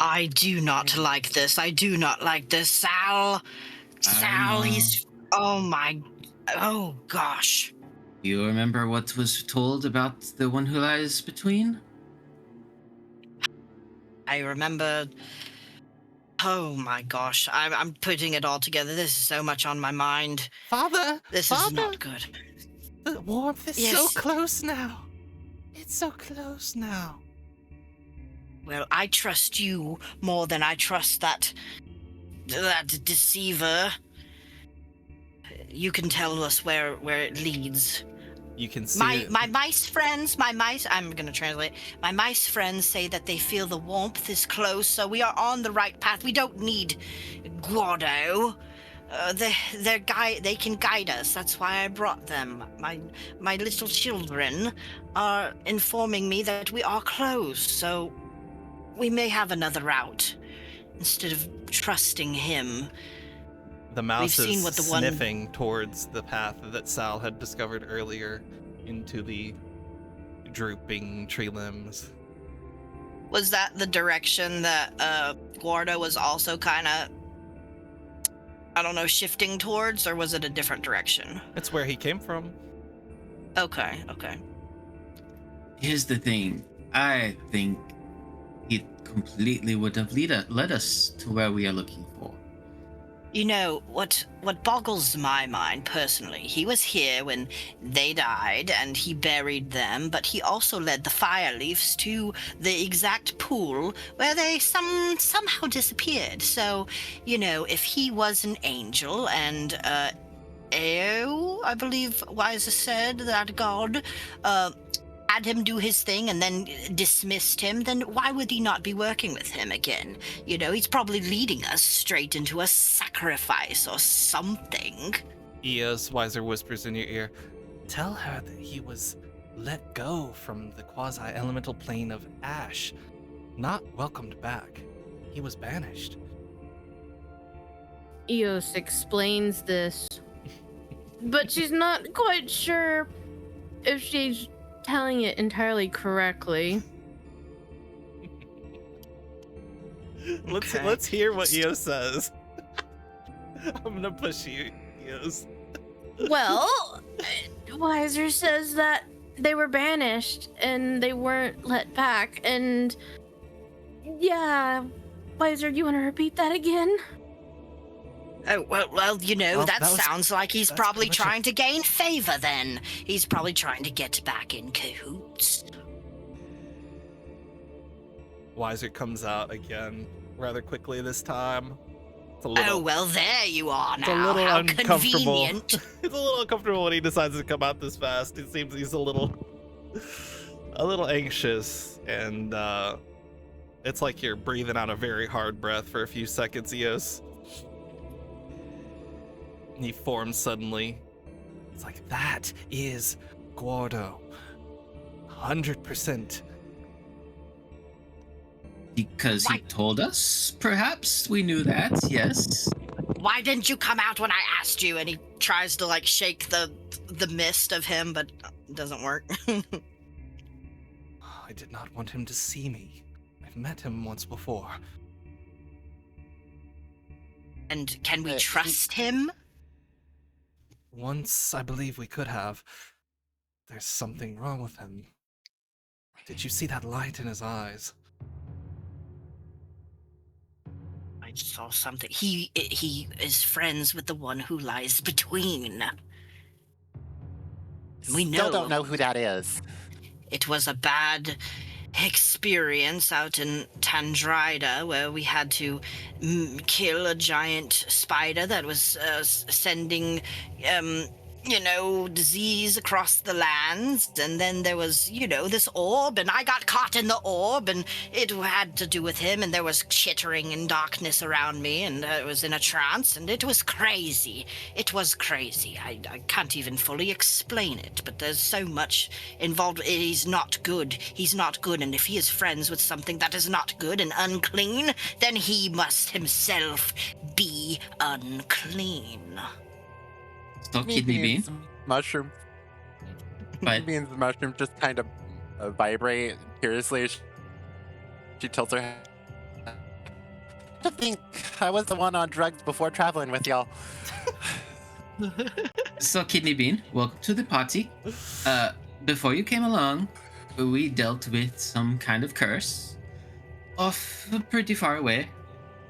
Speaker 2: I do not like this. I do not like this, Sal. Sal, he's... Oh, gosh.
Speaker 5: You remember what was told about the one who lies between?
Speaker 2: I remember... Oh, my gosh. I'm putting it all together. This is so much on my mind.
Speaker 1: Father!
Speaker 2: This is not good.
Speaker 1: The warmth is
Speaker 2: Yes.
Speaker 1: so close now. It's so close now.
Speaker 2: Well, I trust you more than I trust that deceiver. You can tell us where it leads.
Speaker 1: You can see
Speaker 2: My mice friends, I'm gonna translate. My mice friends say that they feel the warmth is close, so we are on the right path. We don't need Guado. They can guide us. That's why I brought them. My little children are informing me that we are close, so we may have another route instead of trusting him.
Speaker 1: the mouse
Speaker 2: we've seen
Speaker 1: is
Speaker 2: what the one-
Speaker 1: sniffing towards the path that Sal had discovered earlier into the drooping tree limbs.
Speaker 2: Was that the direction that Guardo was also kind of, I don't know, shifting towards, or was it a different direction?
Speaker 1: It's where he came from.
Speaker 2: Okay.
Speaker 5: Here's the thing. I think it completely would have led us to where we are looking for.
Speaker 2: You know, what boggles my mind personally, he was here when they died and he buried them, but he also led the Fireleafs to the exact pool where they somehow disappeared. So, you know, if he was an angel and Eo, I believe Weiser said, that god, had him do his thing and then dismissed him, then why would he not be working with him again? You know, he's probably leading us straight into a sacrifice or something.
Speaker 1: Eos, Wiser whispers in your ear, tell her that he was let go from the quasi-elemental plane of ash, not welcomed back. He was banished.
Speaker 4: Eos explains this, but she's not quite sure if she's telling it entirely correctly.
Speaker 2: Okay.
Speaker 1: Let's hear what Eos says. I'm gonna push you, Eos.
Speaker 4: Well, Wiser says that they were banished and they weren't let back, and yeah, Wiser, you want to repeat that again?
Speaker 2: Oh, well, you know,
Speaker 1: Well,
Speaker 2: that
Speaker 1: that was-
Speaker 2: sounds like he's
Speaker 1: that's
Speaker 2: probably
Speaker 1: pretty much it.
Speaker 2: trying to gain favor then. He's probably trying to get back in cahoots.
Speaker 1: Wiser comes out again rather quickly this time. It's a
Speaker 2: Oh,
Speaker 1: little,
Speaker 2: well, there you are
Speaker 1: it's a
Speaker 2: now.
Speaker 1: little
Speaker 2: How
Speaker 1: uncomfortable.
Speaker 2: convenient.
Speaker 1: It's a little uncomfortable when he decides to come out this fast. It seems he's a little anxious, and it's like you're breathing out a very hard breath for a few seconds, Eos. He forms suddenly. It's like, that is Gordo. 100%.
Speaker 5: Because he
Speaker 2: Why-
Speaker 5: told us, perhaps? We knew that, yes.
Speaker 2: Why didn't you come out when I asked you? And he tries to, like, shake the mist of him, but it doesn't work.
Speaker 1: I did not want him to see me. I've met him once before.
Speaker 2: And can we
Speaker 3: He-
Speaker 2: trust him?
Speaker 1: Once I believe we could have. There's something wrong with him. Did you see that light in his eyes?
Speaker 2: I saw something. He is friends with the one who lies between. We
Speaker 3: Still
Speaker 2: know.
Speaker 3: don't know who that is.
Speaker 2: It was a bad experience out in Tandrida where we had to kill a giant spider that was sending, disease across the lands. And then there was, this orb, and I got caught in the orb, and it had to do with him, and there was chittering and darkness around me, and I was in a trance, and it was crazy. It was crazy. I can't even fully explain it, but there's so much involved. He's not good. He's not good, and if he is friends with something that is not good and unclean, then he must himself be unclean.
Speaker 5: So kidney bean.
Speaker 3: Mushroom.
Speaker 5: But
Speaker 3: Beans and mushroom just kind of vibrate curiously. She tilts her head. I think I was the one on drugs before traveling with y'all.
Speaker 5: so kidney bean, welcome to the party. Before you came along, we dealt with some kind of curse off pretty far away.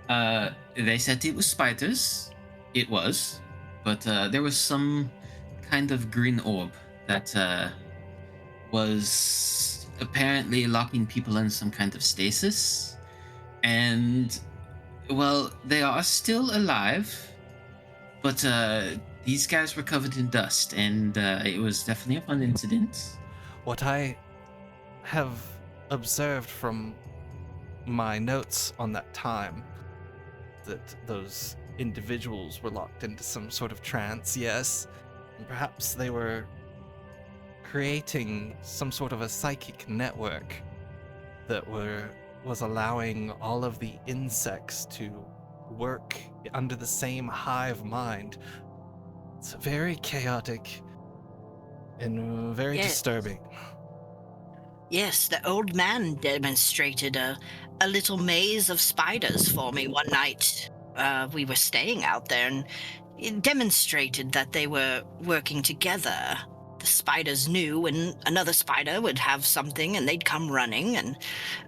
Speaker 5: They said it was spiders. It was. But there was some kind of green orb that was apparently locking people in some kind of stasis. And, well, they are still alive, but these guys were covered in dust, and it was definitely a fun incident.
Speaker 1: What I have observed from my notes on that time, that those individuals were locked into some sort of trance, yes, and perhaps they were creating some sort of a psychic network that was allowing all of the insects to work under the same hive mind. It's very chaotic and very
Speaker 2: Yes.
Speaker 1: disturbing.
Speaker 2: Yes, the old man demonstrated a little maze of spiders for me one night. We were staying out there, and it demonstrated that they were working together. The spiders knew when another spider would have something, and they'd come running, and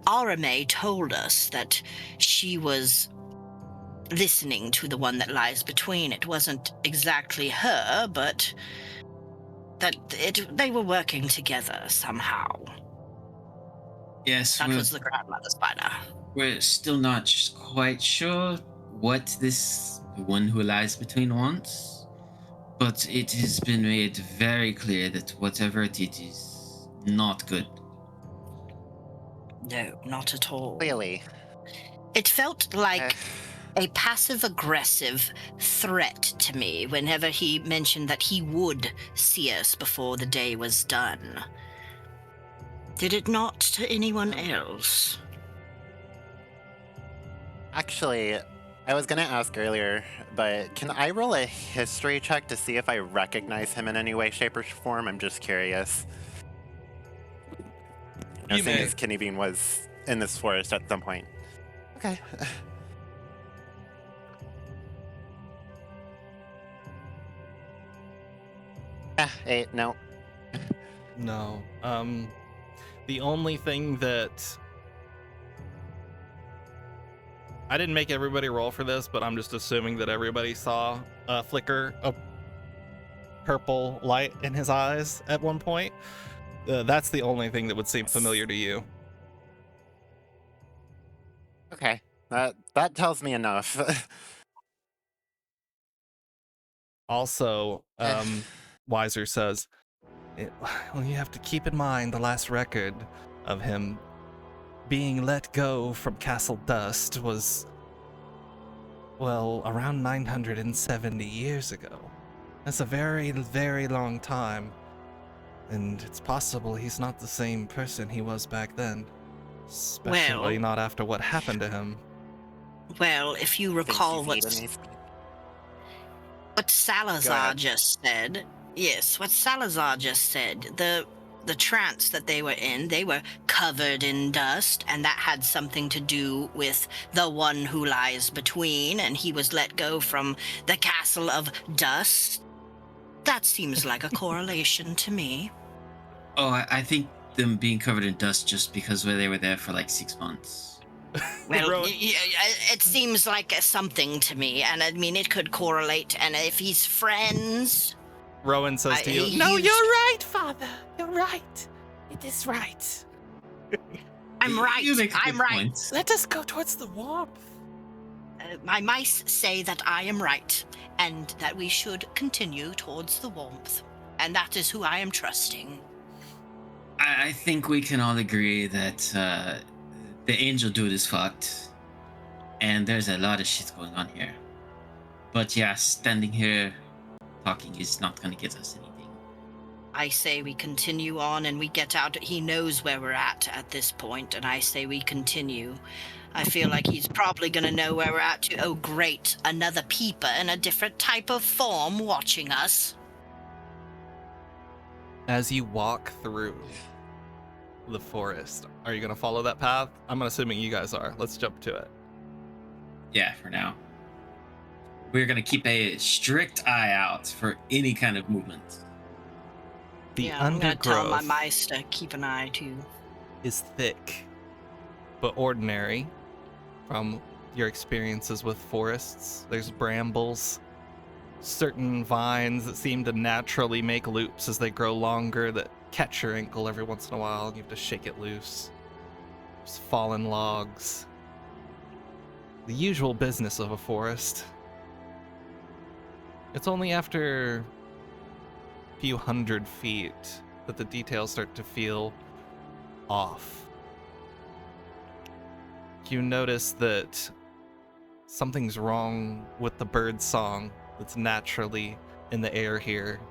Speaker 2: Arame told us that she was listening to the one that lies between. It wasn't exactly her, but that they were working together somehow.
Speaker 5: Yes,
Speaker 2: That was the grandmother spider.
Speaker 5: we're still not quite sure what this one who lies between wants, but it has been made very clear that whatever it is not good.
Speaker 2: No, not at all.
Speaker 3: Clearly.
Speaker 2: It felt like a passive-aggressive threat to me whenever he mentioned that he would see us before the day was done. Did it not to anyone else?
Speaker 3: Actually, I was gonna ask earlier, but can I roll a history check to see if I recognize him in any way, shape, or form? I'm just curious.
Speaker 1: You
Speaker 3: Seeing
Speaker 1: may.
Speaker 3: as Kidney Bean was in this forest at some point. Okay. Ah, 8, no.
Speaker 1: No. The only thing that I didn't make everybody roll for this, but I'm just assuming that everybody saw a flicker of purple light in his eyes at one point. That's the only thing that would seem familiar to you.
Speaker 3: Okay. That tells me enough.
Speaker 1: Also, Weiser says, well, you have to keep in mind the last record of him being let go from Castle Dust was, well, around 970 years ago. That's a very, very long time. And it's possible he's not the same person he was back then. Especially
Speaker 2: Well-
Speaker 1: not after what happened to him.
Speaker 2: Well, if you
Speaker 3: Think
Speaker 2: recall
Speaker 3: he's
Speaker 2: what
Speaker 3: eaten these-
Speaker 2: What
Speaker 3: Go
Speaker 2: Salazar
Speaker 3: ahead.
Speaker 2: just said. Yes, what Salazar just said. The trance that they were in, they were covered in dust, and that had something to do with the one who lies between, and he was let go from the castle of dust. That seems like a correlation to me.
Speaker 5: Oh, I think them being covered in dust just because they were there for like 6 months.
Speaker 2: Well,
Speaker 1: Rowan-
Speaker 2: it seems like something to me, and I mean, it could correlate, and if he's friends...
Speaker 1: Rowan says to you,
Speaker 2: he
Speaker 6: No,
Speaker 2: used-
Speaker 6: you're right, Father. You're right. It is right.
Speaker 2: I'm right.
Speaker 5: You make a
Speaker 2: I'm
Speaker 5: good
Speaker 2: right.
Speaker 5: point.
Speaker 6: Let us go towards the warmth.
Speaker 2: My mice say that I am right, and that we should continue towards the warmth. And that is who I am trusting.
Speaker 5: I think we can all agree that the angel dude is fucked, and there's a lot of shit going on here. But yeah, standing here talking is not gonna get us anything.
Speaker 2: I say we continue on and we get out. He knows where we're at this point, and I say we continue. I feel like he's probably going to know where we're at too. Oh, great. Another peeper in a different type of form watching us.
Speaker 1: as you walk through the forest, are you going to follow that path? I'm assuming you guys are. Let's jump to it.
Speaker 5: Yeah, for now. We're gonna keep a strict eye out for any kind of movement.
Speaker 1: The
Speaker 2: Yeah, I'm going to tell my
Speaker 1: undergrowth
Speaker 2: mice to keep an eye too.
Speaker 1: is thick, but ordinary from your experiences with forests. There's brambles, certain vines that seem to naturally make loops as they grow longer that catch your ankle every once in a while, and you have to shake it loose. There's fallen logs. The usual business of a forest. It's only after a few hundred feet that the details start to feel off. You notice that something's wrong with the bird song that's naturally in the air here.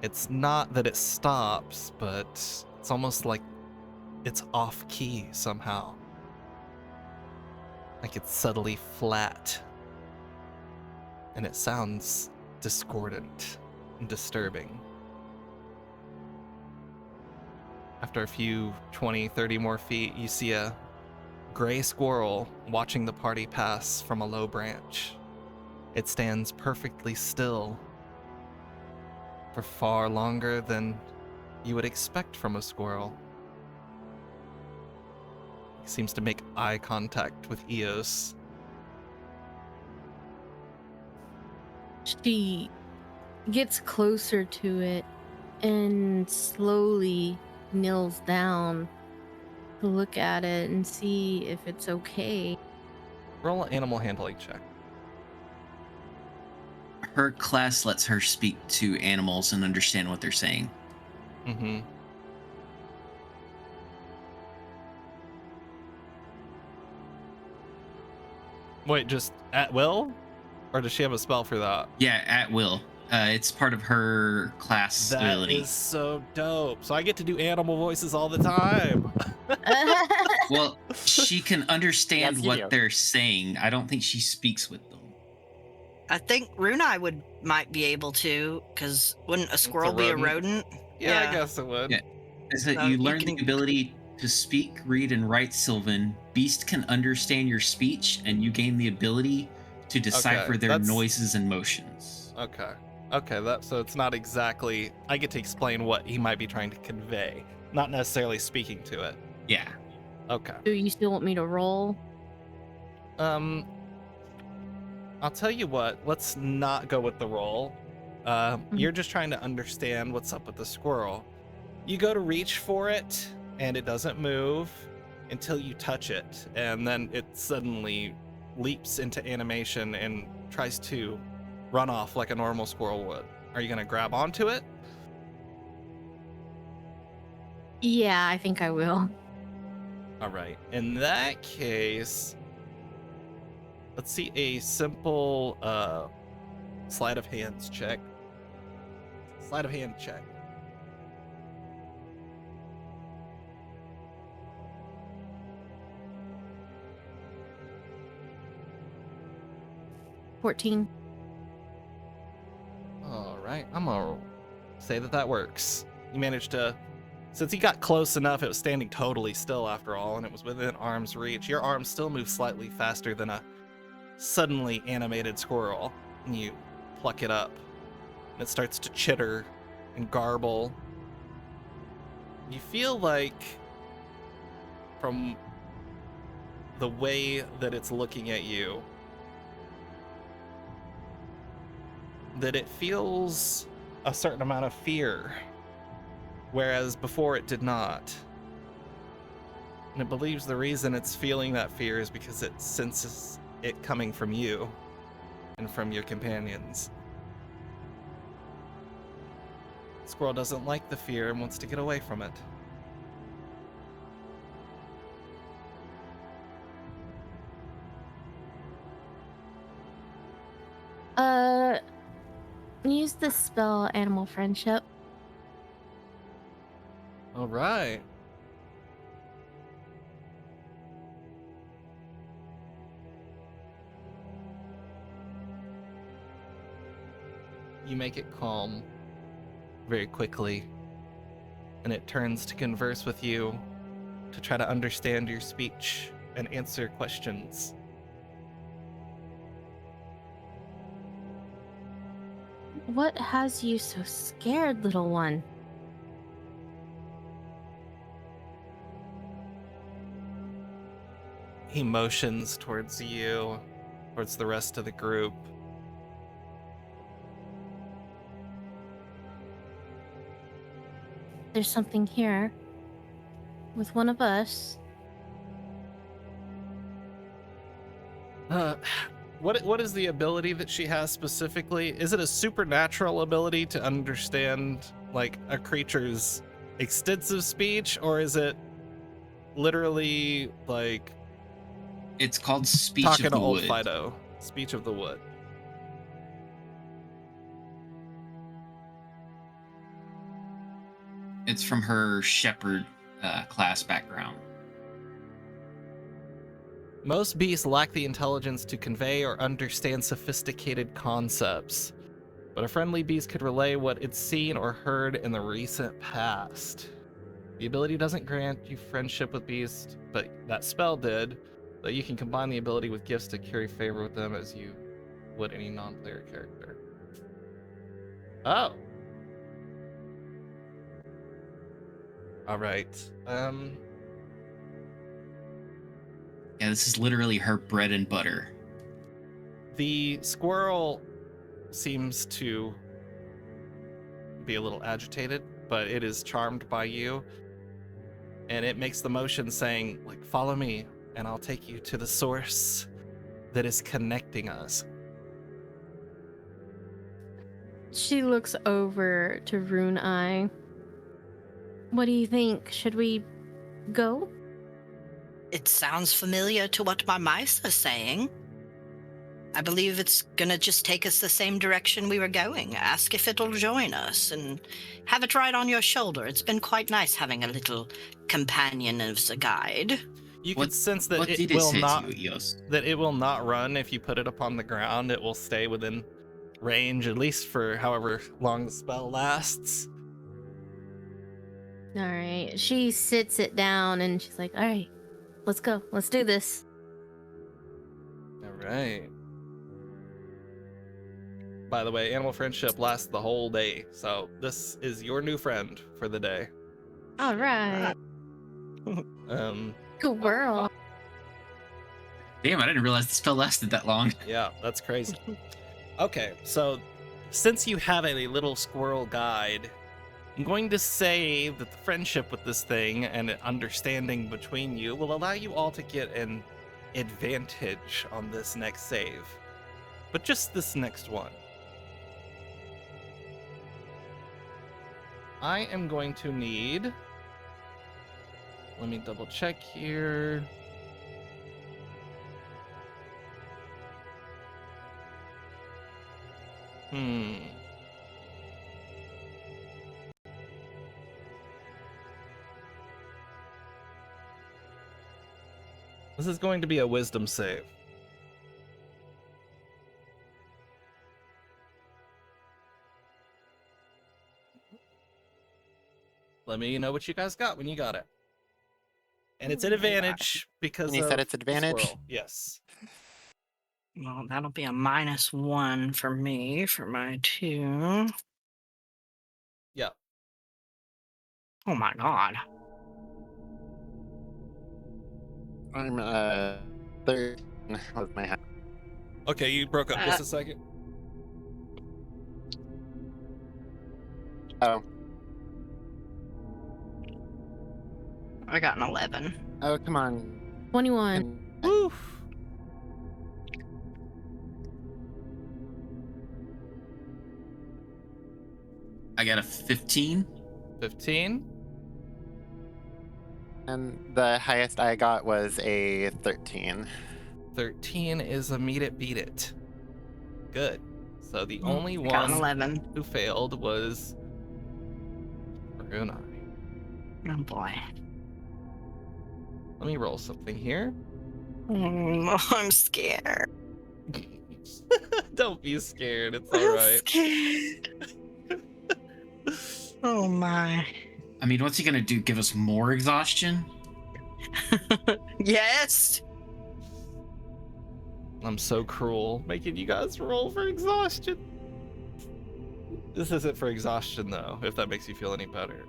Speaker 1: It's not that it stops, but it's almost like it's off key somehow. Like it's subtly flat. And it sounds discordant and disturbing. After a few 20, 30 more feet, you see a gray squirrel watching the party pass from a low branch. It stands perfectly still for far longer than you would expect from a squirrel. It seems to make eye contact with Eos.
Speaker 4: She gets closer to it and slowly kneels down to look at it and see if it's okay.
Speaker 1: Roll an animal handling check.
Speaker 5: Her class lets her speak to animals and understand what they're saying.
Speaker 1: Mm-hmm. Wait, just at will? Or does she have a spell for that?
Speaker 5: Yeah, at will. It's part of her class
Speaker 1: That
Speaker 5: ability.
Speaker 1: is so dope. So I get to do animal voices all the time.
Speaker 5: Well, she can understand
Speaker 3: Yes, you do.
Speaker 5: what they're saying. I don't think she speaks with them.
Speaker 2: I think Runai might be able to, because wouldn't a squirrel be a
Speaker 1: rodent.
Speaker 2: rodent?
Speaker 1: Yeah, I guess it would.
Speaker 5: Yeah. Is that
Speaker 2: No,
Speaker 5: you
Speaker 2: you
Speaker 5: learn
Speaker 2: can-
Speaker 5: the ability to speak, read, and write Sylvan. Beast can understand your speech, and you gain the ability to decipher their
Speaker 1: that's-
Speaker 5: noises and motions.
Speaker 1: Okay. Okay, so it's not exactly. I get to explain what he might be trying to convey, not necessarily speaking to it.
Speaker 5: Yeah.
Speaker 1: Okay.
Speaker 4: Do you still want me to roll?
Speaker 1: I'll tell you what. Let's not go with the roll. You're just trying to understand what's up with the squirrel. You go to reach for it, and it doesn't move until you touch it, and then it suddenly leaps into animation and tries to run off like a normal squirrel would. Are you gonna grab onto it?
Speaker 4: Yeah, I think I will.
Speaker 1: All right. In that case, let's see a simple sleight of hands check. Sleight of hand check.
Speaker 4: $14.
Speaker 1: All right. I'm gonna say that works. You managed to, since he got close enough, it was standing totally still after all, and it was within arm's reach. Your arm still moves slightly faster than a suddenly animated squirrel, and you pluck it up, and it starts to chitter and garble. You feel like, from the way that it's looking at you, that it feels a certain amount of fear, whereas before it did not. And it believes the reason it's feeling that fear is because it senses it coming from you and from your companions. Squirrel doesn't like the fear and wants to get away from it.
Speaker 4: Use the spell Animal Friendship.
Speaker 1: All right. You make it calm very quickly, and it turns to converse with you to try to understand your speech and answer questions.
Speaker 4: What has you so scared, little one?
Speaker 1: He motions towards you, towards the rest of the group.
Speaker 4: There's something here with one of us.
Speaker 1: What is the ability that she has specifically? Is it a supernatural ability to understand like a creature's extensive speech, or is it literally like
Speaker 5: It's called Speech
Speaker 1: talking
Speaker 5: of
Speaker 1: to
Speaker 5: the
Speaker 1: old
Speaker 5: Wood.
Speaker 1: Fido? Speech of the wood.
Speaker 5: It's from her shepherd class background.
Speaker 1: Most beasts lack the intelligence to convey or understand sophisticated concepts, but a friendly beast could relay what it's seen or heard in the recent past. The ability doesn't grant you friendship with beasts, but that spell did, but you can combine the ability with gifts to curry favor with them as you would any non-player character. Oh. All right.
Speaker 5: Yeah, this is literally her bread and butter.
Speaker 1: The squirrel seems to be a little agitated, but it is charmed by you. And it makes the motion saying, like, follow me, and I'll take you to the source that is connecting us.
Speaker 4: She looks over to Runai. What do you think? Should we go?
Speaker 2: It sounds familiar to what my mice are saying. I believe it's gonna just take us the same direction we were going. Ask if it'll join us and have it right on your shoulder. It's been quite nice having a little companion as a guide.
Speaker 1: You
Speaker 5: What-
Speaker 1: can sense that
Speaker 5: what
Speaker 1: it
Speaker 5: did it
Speaker 1: will
Speaker 5: say
Speaker 1: not
Speaker 5: to you, Eos?
Speaker 1: that it will not run if you put it upon the ground. It will stay within range at least for however long the spell lasts.
Speaker 4: All right. She sits it down and she's like, all right, let's go. Let's do this.
Speaker 1: All right. By the way, animal friendship lasts the whole day, so this is your new friend for the day.
Speaker 4: All right. Good girl.
Speaker 5: Damn, I didn't realize the spell lasted that long.
Speaker 1: Yeah, that's crazy. Okay, so since you have a little squirrel guide, I'm going to say that the friendship with this thing and an understanding between you will allow you all to get an advantage on this next save. But just this next one. I am going to need... Let me double check here. This is going to be a wisdom save. Let me know what you guys got when you got it. And it's an advantage because
Speaker 3: And you said it's
Speaker 1: the
Speaker 3: advantage?
Speaker 1: squirrel. Yes.
Speaker 2: Well, that'll be a -1 for me for my 2.
Speaker 1: Yeah.
Speaker 2: Oh my god.
Speaker 3: I'm third with my hat.
Speaker 1: Okay, you broke up just a second.
Speaker 3: Oh,
Speaker 2: I got an 11.
Speaker 3: oh, come on.
Speaker 4: 21.
Speaker 1: Woof.
Speaker 5: I got a 15.
Speaker 1: 15.
Speaker 3: And the highest I got was a 13.
Speaker 1: 13 is a meet it, beat it. Good. So the only
Speaker 2: I got an
Speaker 1: one
Speaker 2: 11.
Speaker 1: who failed was Brunei.
Speaker 2: Oh boy.
Speaker 1: Let me roll something here.
Speaker 2: I'm scared.
Speaker 1: Don't be scared. It's
Speaker 2: I'm
Speaker 1: alright.
Speaker 2: scared. Oh my.
Speaker 5: I mean, what's he gonna do? Give us more exhaustion?
Speaker 2: Yes.
Speaker 1: I'm so cruel, making you guys roll for exhaustion. This isn't for exhaustion, though, if that makes you feel any better.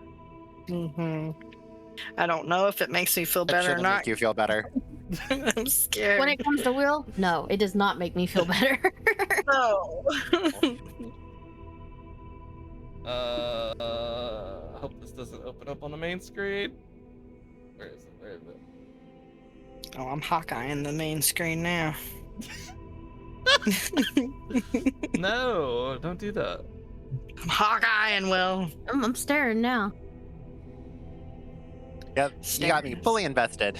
Speaker 2: I don't know if it makes me feel
Speaker 3: That
Speaker 2: better or
Speaker 3: shouldn't
Speaker 2: not.
Speaker 3: make you feel better.
Speaker 2: I'm scared.
Speaker 4: When it comes to Will, no, it does not make me feel better.
Speaker 2: No.
Speaker 1: Hope this doesn't open up on the main screen. Where is it? Where is it?
Speaker 2: Oh, I'm Hawkeye in the main screen now.
Speaker 1: No, don't do that.
Speaker 2: I'm Hawkeye and Will.
Speaker 4: I'm staring now.
Speaker 3: Yep, you got me fully invested.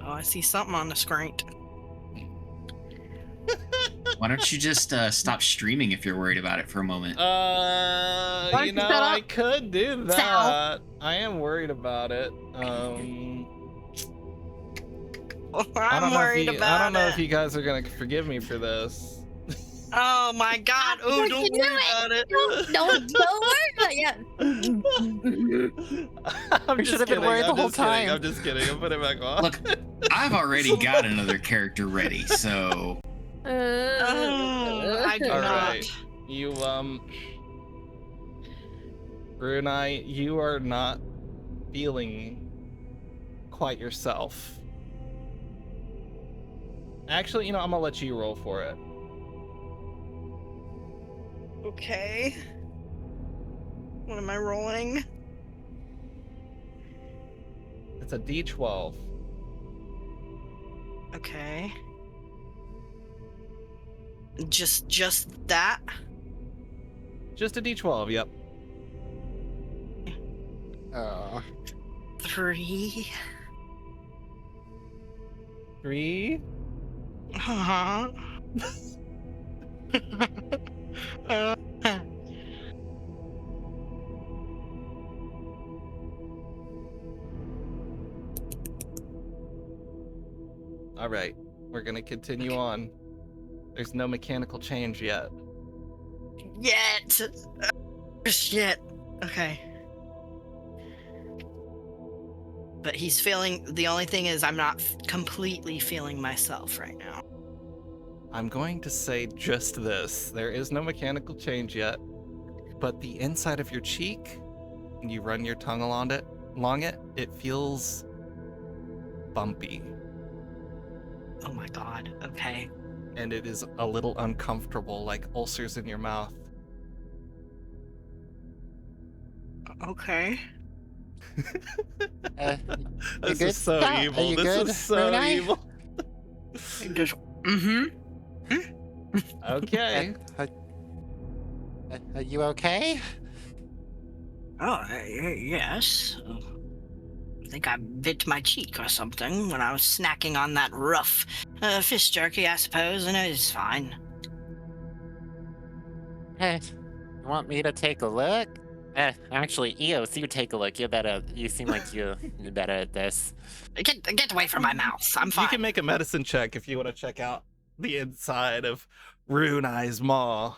Speaker 2: Oh, I see something on the screen.
Speaker 5: Why don't you just stop streaming if you're worried about it for a moment?
Speaker 4: Why don't
Speaker 1: You
Speaker 4: you
Speaker 1: know,
Speaker 4: shut
Speaker 1: I
Speaker 4: up?
Speaker 1: could do that.
Speaker 4: Sal.
Speaker 1: I am worried about it. I
Speaker 2: I'm
Speaker 1: don't know
Speaker 2: worried
Speaker 1: if you,
Speaker 2: about
Speaker 1: I don't know
Speaker 2: it.
Speaker 1: if you guys are gonna forgive me for this.
Speaker 2: Oh my god. Oh,
Speaker 4: I
Speaker 2: don't
Speaker 4: can do
Speaker 2: worry
Speaker 4: it.
Speaker 2: about it.
Speaker 4: Don't worry about it.
Speaker 1: I'm
Speaker 3: We
Speaker 1: just
Speaker 3: should have been
Speaker 1: kidding,
Speaker 3: worried the
Speaker 1: I'm
Speaker 3: whole
Speaker 1: just kidding,
Speaker 3: time.
Speaker 1: I'm just kidding. I'm putting it back on.
Speaker 5: Look, I've already got another character ready, so
Speaker 2: Oh, I do
Speaker 1: All
Speaker 2: not.
Speaker 1: right. You Brunei, you are not feeling quite yourself. Actually, you know, I'm gonna let you roll for it.
Speaker 2: Okay. What am I rolling?
Speaker 1: It's a D12.
Speaker 2: Okay. Just that?
Speaker 1: Just a D12, yep.
Speaker 3: Oh.
Speaker 2: 3.
Speaker 1: 3.
Speaker 2: Uh-huh.
Speaker 1: All right, we're gonna continue on. There's no mechanical change yet.
Speaker 2: Yet. Shit. Okay. But he's feeling. The only thing is, I'm not completely feeling myself right now.
Speaker 1: I'm going to say just this. There is no mechanical change yet, but the inside of your cheek, when you run your tongue along it, it feels bumpy.
Speaker 2: Oh my god. Okay.
Speaker 1: And it is a little uncomfortable, like ulcers in your mouth.
Speaker 2: Okay.
Speaker 3: You
Speaker 1: This
Speaker 3: good?
Speaker 1: is so
Speaker 3: Are
Speaker 1: evil.
Speaker 3: you
Speaker 1: This
Speaker 3: good,
Speaker 1: is so
Speaker 3: Brunei?
Speaker 1: evil.
Speaker 2: Just. Mm-hmm.
Speaker 1: Okay.
Speaker 3: Are you okay?
Speaker 2: Oh, yes. I think I bit my cheek or something when I was snacking on that rough fish jerky, I suppose, and it's fine.
Speaker 3: You want me to take a look? Actually, Eos, you take a look. You're better. You seem like you're better at this.
Speaker 2: Get away from my mouth. I'm fine.
Speaker 1: You can make a medicine check if you want to check out the inside of Rune Eye's maw.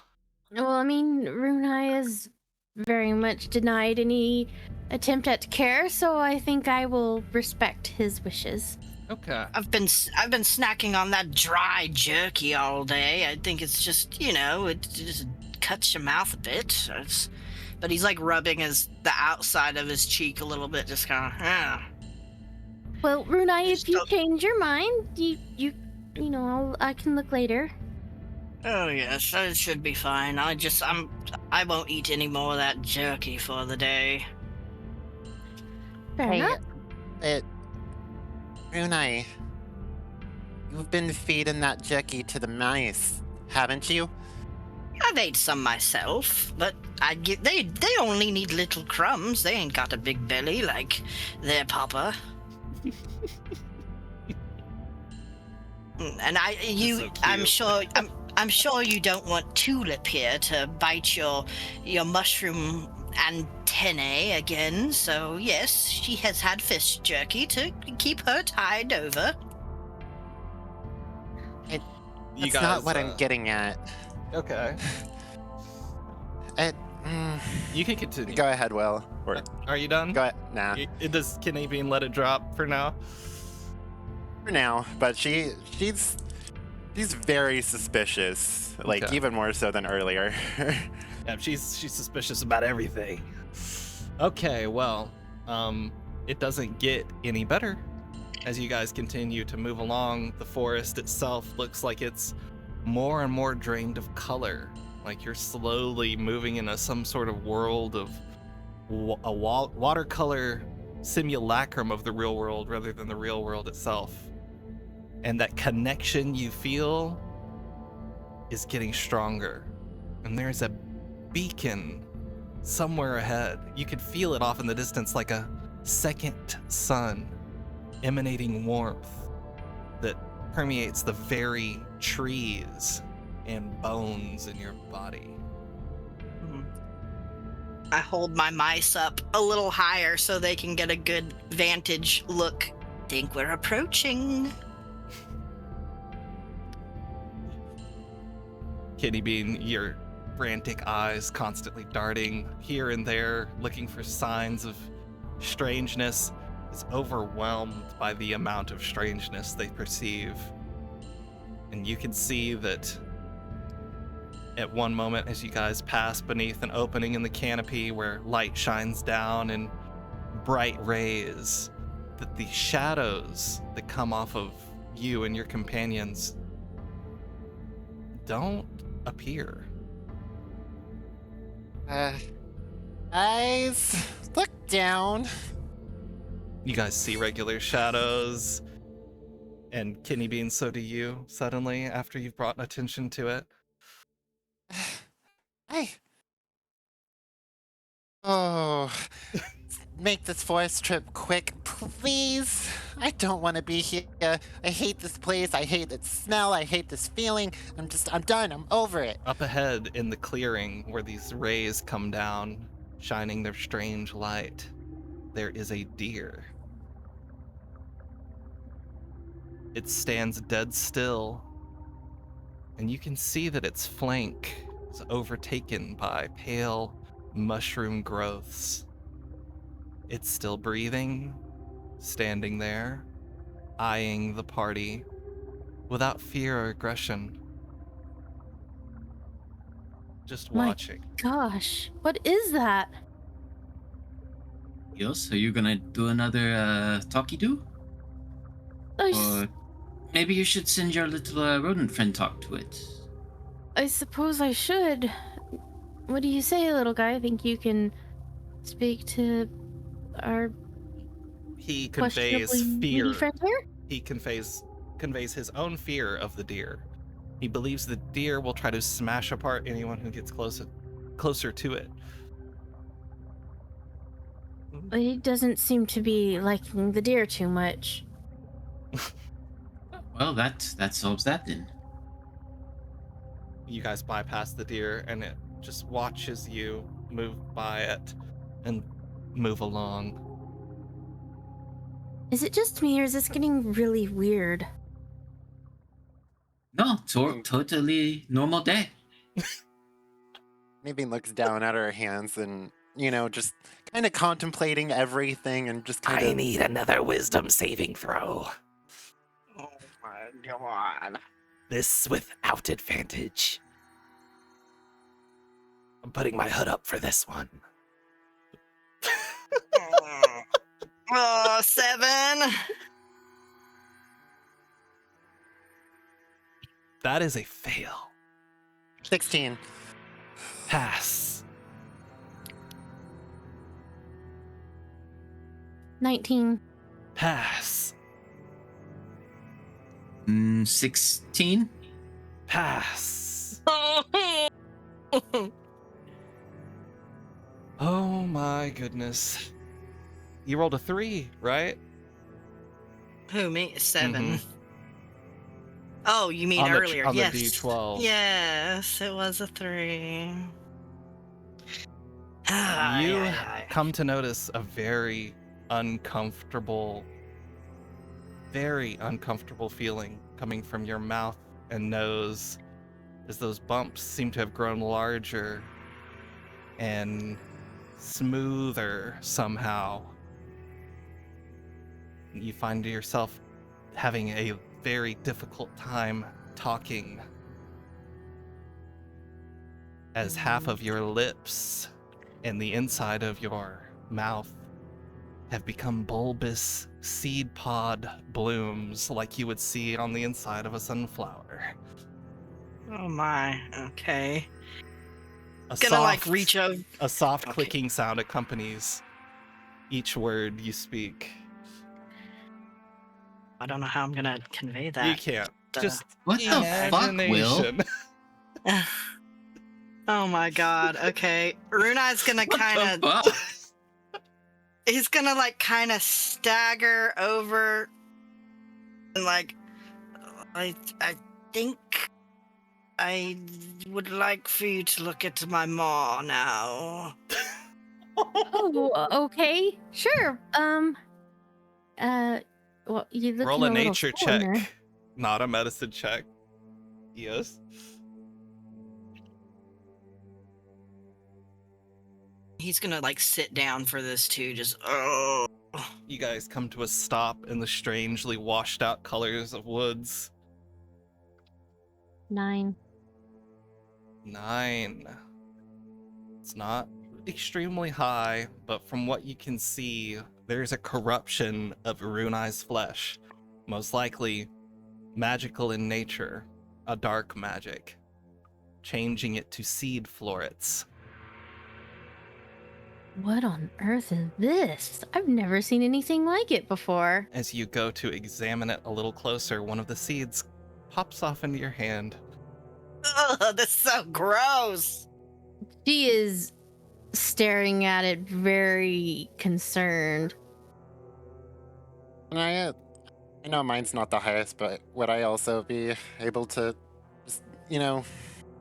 Speaker 4: Well, I mean, Runai has very much denied any attempt at care, so I think I will respect his wishes.
Speaker 1: Okay.
Speaker 2: I've been snacking on that dry jerky all day. I think it's just, it just cuts your mouth a bit. But he's like rubbing the outside of his cheek a little bit, just kind of.
Speaker 4: Well, Runai, if you change your mind, I can look later.
Speaker 2: Oh yes, it should be fine. I won't eat any more of that jerky for the day.
Speaker 4: Fair enough.
Speaker 3: Brunei, you've been feeding that jerky to the mice, haven't you?
Speaker 2: I've ate some myself, but they only need little crumbs. They ain't got a big belly like their papa. And I'm sure you don't want Tulip here to bite your mushroom antennae again. So yes, she has had fish jerky to keep her tied over.
Speaker 3: That's not what I'm getting at.
Speaker 1: Okay. You can continue.
Speaker 3: Go ahead, Will.
Speaker 1: Are you done?
Speaker 3: Go ahead. Nah.
Speaker 1: Does Kidney Bean let it drop for now?
Speaker 3: For now, but she's very suspicious, like
Speaker 1: Okay.
Speaker 3: even more so than earlier.
Speaker 1: Yeah, she's suspicious about everything. Okay, well, it doesn't get any better. As you guys continue to move along, the forest itself looks like it's more and more drained of color. Like you're slowly moving into some sort of world of a watercolor simulacrum of the real world rather than the real world itself. And that connection you feel is getting stronger. And there's a beacon somewhere ahead. You could feel it off in the distance like a second sun emanating warmth that permeates the very trees and bones in your body.
Speaker 2: I hold my mice up a little higher so they can get a good vantage look. Think we're approaching.
Speaker 1: Kitty Bean, your frantic eyes constantly darting here and there, looking for signs of strangeness, is overwhelmed by the amount of strangeness they perceive. And you can see that at one moment as you guys pass beneath an opening in the canopy where light shines down in bright rays, that the shadows that come off of you and your companions don't appear.
Speaker 3: Guys, look down.
Speaker 1: You guys see regular shadows, and Kidney Bean, so do you, suddenly, after you've brought attention to it.
Speaker 3: Oh, make this forest trip quick, please. I don't want to be here. I hate this place. I hate its smell. I hate this feeling. I'm done. I'm over it.
Speaker 1: Up ahead in the clearing where these rays come down, shining their strange light, there is a deer. It stands dead still, and you can see that its flank is overtaken by pale mushroom growths. It's still breathing, standing there, eyeing the party without fear or aggression. Just
Speaker 4: My
Speaker 1: watching.
Speaker 4: Gosh, what is that?
Speaker 5: Yes, are you gonna do another talkie-do? Or maybe you should send your little rodent friend talk to it.
Speaker 4: I suppose I should. What do you say, little guy? I think you can speak to our
Speaker 1: He conveys
Speaker 4: questionably
Speaker 1: fear.
Speaker 4: needy friend here?
Speaker 1: He conveys his own fear of the deer. He believes the deer will try to smash apart anyone who gets closer to it.
Speaker 4: He doesn't seem to be liking the deer too much.
Speaker 5: Well, that solves that then.
Speaker 1: You guys bypass the deer, and it just watches you move by it and move along.
Speaker 4: Is it just me, or is this getting really weird?
Speaker 5: No, totally normal day.
Speaker 3: Maybe looks down at her hands and, just kind of contemplating everything and just kind
Speaker 6: I
Speaker 3: of.
Speaker 6: need another wisdom saving throw.
Speaker 3: Oh my god.
Speaker 6: This without advantage. I'm putting my hood up for this one.
Speaker 2: Oh, 7.
Speaker 1: That is a fail.
Speaker 3: 16.
Speaker 1: Pass.
Speaker 4: 19.
Speaker 1: Pass.
Speaker 5: 16.
Speaker 1: Pass. Oh my goodness. You rolled a 3, right?
Speaker 2: Who, me? 7.
Speaker 1: Mhm.
Speaker 2: Oh, you mean
Speaker 1: On the-
Speaker 2: earlier?
Speaker 1: on the
Speaker 2: Yes.
Speaker 1: D12.
Speaker 2: Yes, it was a 3.
Speaker 1: You come to notice a very uncomfortable feeling coming from your mouth and nose as those bumps seem to have grown larger and smoother somehow. You find yourself having a very difficult time talking as half of your lips and the inside of your mouth have become bulbous seed pod blooms like you would see on the inside of a sunflower.
Speaker 2: Oh my. Okay.
Speaker 1: A
Speaker 2: Gonna
Speaker 1: soft,
Speaker 2: reach over.
Speaker 1: a soft
Speaker 2: Okay.
Speaker 1: clicking sound accompanies each word you speak.
Speaker 2: I don't know how I'm gonna convey that.
Speaker 1: You can't. Just
Speaker 5: What the fuck, Will?
Speaker 1: imagination.
Speaker 2: Oh my god. Okay. Runai's gonna
Speaker 5: What
Speaker 2: kind
Speaker 5: the
Speaker 2: of.
Speaker 5: fuck?
Speaker 2: He's gonna kind of stagger over and I think I would like for you to look at my maw now.
Speaker 4: Oh, okay. Sure. Well, you're looking
Speaker 1: Roll a
Speaker 4: little
Speaker 1: nature
Speaker 4: swollen there.
Speaker 1: check, not a medicine check. Yes.
Speaker 2: He's gonna sit down for this too, just oh.
Speaker 1: You guys come to a stop in the strangely washed out colors of woods.
Speaker 4: 9.
Speaker 1: 9. It's not extremely high, but from what you can see, there's a corruption of Runai's flesh. Most likely magical in nature, a dark magic, changing it to seed florets.
Speaker 4: What on earth is this? I've never seen anything like it before.
Speaker 1: As you go to examine it a little closer, one of the seeds pops off into your hand.
Speaker 2: Ugh, that's so gross.
Speaker 4: She is staring at it very concerned.
Speaker 3: I know mine's not the highest, but would I also be able to just,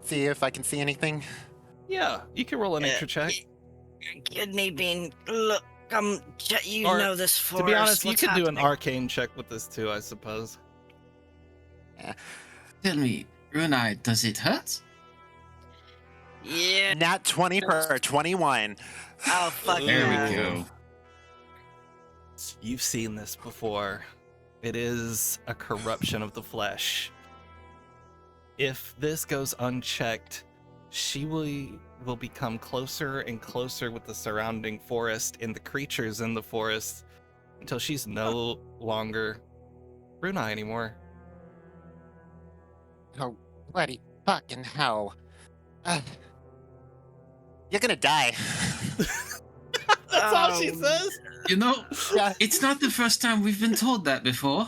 Speaker 3: see if I can see anything?
Speaker 1: Yeah, you can roll a nature check.
Speaker 2: Kidney bean, look, you
Speaker 1: Or,
Speaker 2: know this forest.
Speaker 1: To be honest, you
Speaker 2: What's
Speaker 1: could do an
Speaker 2: happening?
Speaker 1: arcane check with this too, I suppose.
Speaker 5: Tell me, Runai, does it hurt?
Speaker 2: Yeah.
Speaker 3: Nat 20 for 21.
Speaker 2: Oh, fuck
Speaker 5: There
Speaker 2: yeah.
Speaker 5: we go.
Speaker 1: You've seen this before. It is a corruption of the flesh. If this goes unchecked, she will become closer and closer with the surrounding forest and the creatures in the forest until she's no longer Brunei anymore.
Speaker 3: Oh, bloody fucking hell. You're gonna die.
Speaker 1: That's all she says.
Speaker 5: You know,
Speaker 3: Yeah.
Speaker 5: it's not the first time we've been told that before.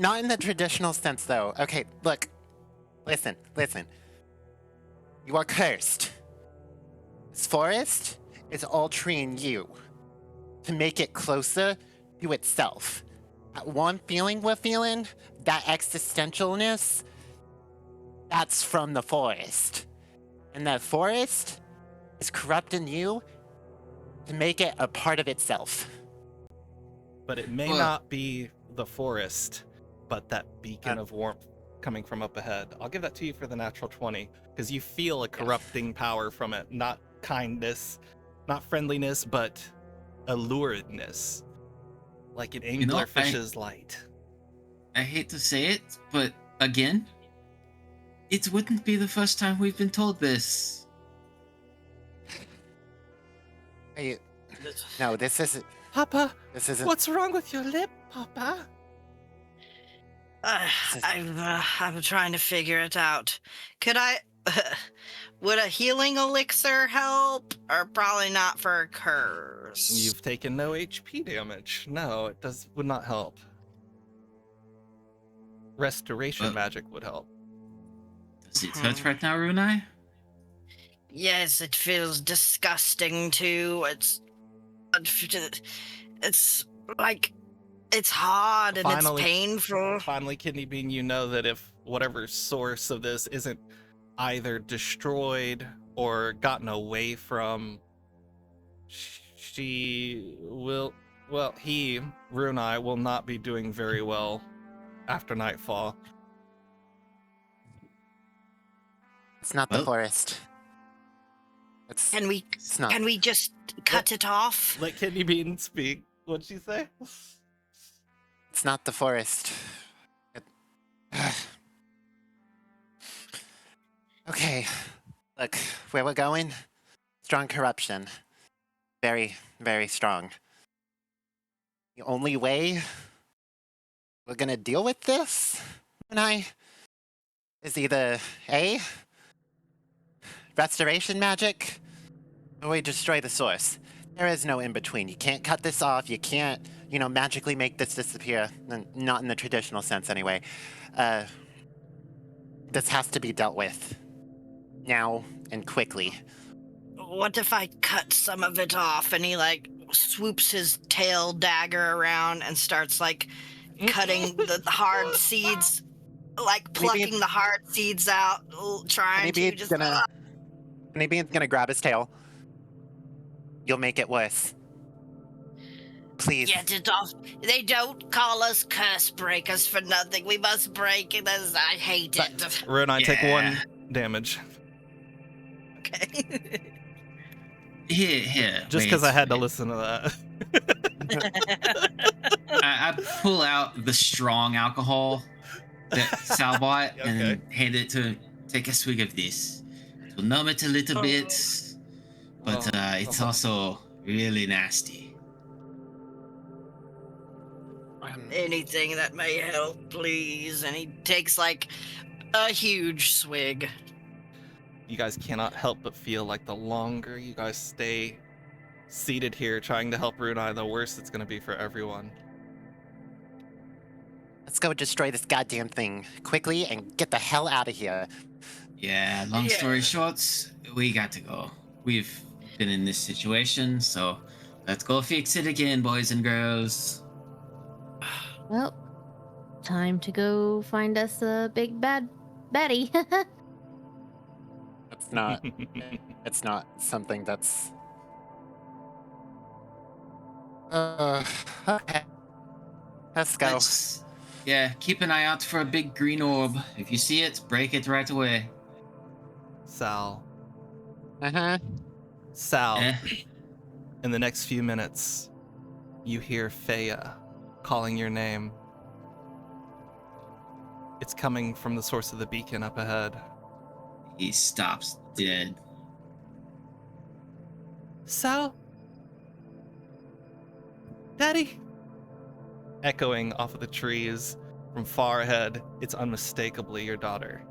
Speaker 3: Not in the traditional sense, though. Okay, look. Listen. You are cursed. This forest is altering you to make it closer to itself. That one feeling we're feeling, that existentialness, that's from the forest. And that forest is corrupting you to make it a part of itself.
Speaker 1: But it may
Speaker 5: Well-
Speaker 1: not be the forest, but that beacon of warmth coming from up ahead. I'll give that to you for the natural 20, because you feel a corrupting power from it. Not kindness, not friendliness, but alluredness. Like an
Speaker 5: know,
Speaker 1: anglerfish's light.
Speaker 5: I hate to say it, but again, it wouldn't be the first time we've been told this.
Speaker 3: Hey, no, this isn't.
Speaker 1: Papa,
Speaker 3: This isn't.
Speaker 1: what's wrong with your lip, Papa?
Speaker 2: I'm trying to figure it out. Could I? Would a healing elixir help? Or probably not for a curse.
Speaker 1: You've taken no HP damage. No, it would not help. Restoration magic would help.
Speaker 5: Does it hurt right now, Runai?
Speaker 2: Yes, it feels disgusting too. It's like it's hard and
Speaker 1: Finally-
Speaker 2: it's painful.
Speaker 1: Finally, Kidney Bean, you know that if whatever source of this isn't either destroyed or gotten away from, he, Runai, will not be doing very well after nightfall.
Speaker 3: It's not the
Speaker 5: Well-
Speaker 3: forest. It's not.
Speaker 2: Can we just cut it off?
Speaker 1: Let Kidney Bean speak. What'd she say?
Speaker 3: It's not the forest. Okay, look, where we're going, strong corruption. Very, very strong. The only way we're gonna deal with this, is either A, restoration magic, or we destroy the source. There is no in between. You can't cut this off. You can't, magically make this disappear. Not in the traditional sense, anyway. This has to be dealt with. Now and quickly.
Speaker 2: What if I cut some of it off and he swoops his tail dagger around and starts cutting the hard seeds, plucking the hard seeds out, trying
Speaker 3: Maybe
Speaker 2: to
Speaker 3: it's
Speaker 2: just.
Speaker 3: gonna. Maybe it's gonna grab his tail. You'll make it worse. Please.
Speaker 2: Get it off. They don't call us curse breakers for nothing. We must break it. I hate it.
Speaker 1: Runai, take
Speaker 5: Yeah.
Speaker 1: 1 damage.
Speaker 2: Okay.
Speaker 5: Here.
Speaker 1: Just because I had to listen to that.
Speaker 5: I pull out the strong alcohol that Sal bought and hand it to him. Take a swig of this. It will numb it a little bit, but it's also really nasty.
Speaker 2: Anything that may help, please. And he takes a huge swig.
Speaker 1: You guys cannot help but feel like the longer you guys stay seated here trying to help Runai, the worse it's going to be for everyone.
Speaker 3: Let's go destroy this goddamn thing quickly and get the hell out of here.
Speaker 5: Yeah, long story short, we got to go. We've been in this situation, so Let's go fix it again, boys and girls.
Speaker 4: Well, time to go find us a big bad Betty.
Speaker 3: It's not. It's not something that's. Okay. Let's go.
Speaker 5: Yeah, keep an eye out for a big green orb. If you see it, break it right away.
Speaker 1: Sal.
Speaker 3: Uh-huh.
Speaker 1: Sal,
Speaker 5: Eh?
Speaker 1: in the next few minutes, you hear Feya calling your name. It's coming from the source of the beacon up ahead.
Speaker 5: He stops dead.
Speaker 1: Sal? Daddy? Echoing off of the trees from far ahead, it's unmistakably your daughter.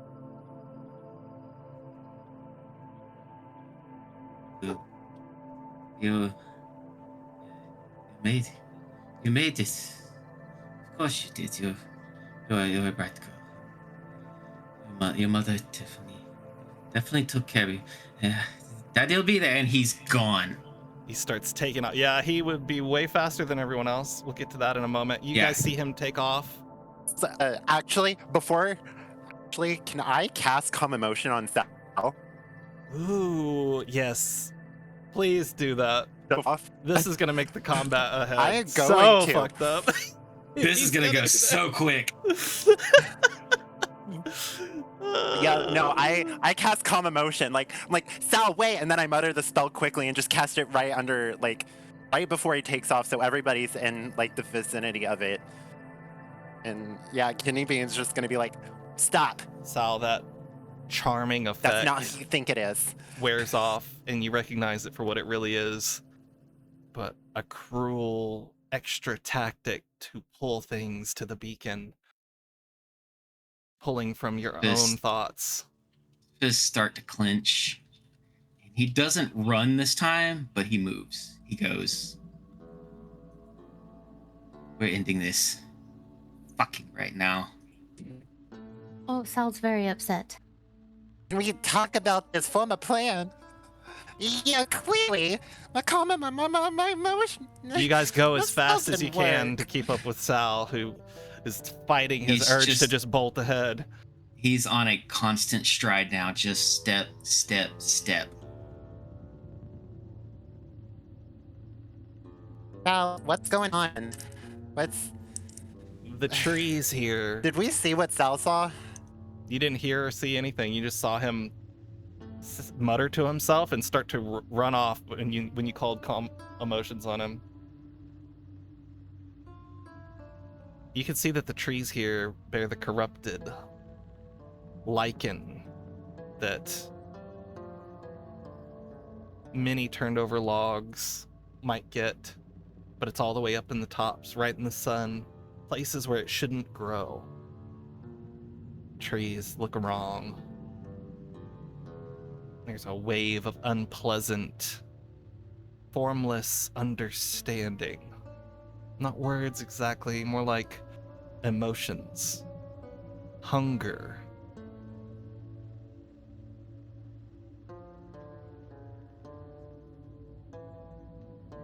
Speaker 5: You made it. Of course you did. You're a bright girl. Your mother definitely took care of you. Yeah, Daddy'll be there, and he's gone.
Speaker 1: He starts taking off. Yeah, he would be way faster than everyone else. We'll get to that in a moment. You guys see him take off?
Speaker 3: So, can I cast Calm Emotion on Sal?
Speaker 1: Ooh, yes. Please do that.
Speaker 3: Off?
Speaker 1: This is gonna make the combat ahead
Speaker 3: I am
Speaker 1: so
Speaker 3: going to.
Speaker 1: fucked up.
Speaker 5: This is gonna go
Speaker 1: do
Speaker 5: so quick.
Speaker 3: Yeah, no, I cast Calm Emotion. I'm like, Sal, wait, and then I mutter the spell quickly and just cast it right under, like, right before he takes off, so everybody's in, like, the vicinity of it. And yeah, Kidney Bean's just gonna be like, stop.
Speaker 1: Sal, that charming effect
Speaker 3: That's not what you think it is.
Speaker 1: wears off, and you recognize it for what it really is. But a cruel extra tactic to pull things to the beacon. Pulling from your own thoughts.
Speaker 5: Fists start to clench. He doesn't run this time, but he moves. He goes. We're ending this fucking right now.
Speaker 4: Oh, Sal's very upset.
Speaker 3: We talk about this form of plan. Yeah, clearly. My emotion.
Speaker 1: You guys go as
Speaker 3: This
Speaker 1: fast as you
Speaker 3: doesn't
Speaker 1: can
Speaker 3: work.
Speaker 1: to keep up with Sal, who is fighting his
Speaker 5: He's
Speaker 1: urge to just bolt ahead.
Speaker 5: He's on a constant stride now, just step, step, step.
Speaker 3: Sal, what's going on?
Speaker 1: The trees here.
Speaker 3: Did we see what Sal saw?
Speaker 1: You didn't hear or see anything. You just saw him mutter to himself and start to run off when you called calm emotions on him. You can see that the trees here bear the corrupted lichen that many turned over logs might get, but it's all the way up in the tops, right in the sun, places where it shouldn't grow. Trees look wrong. There's a wave of unpleasant, formless understanding. Not words exactly, more like emotions. Hunger.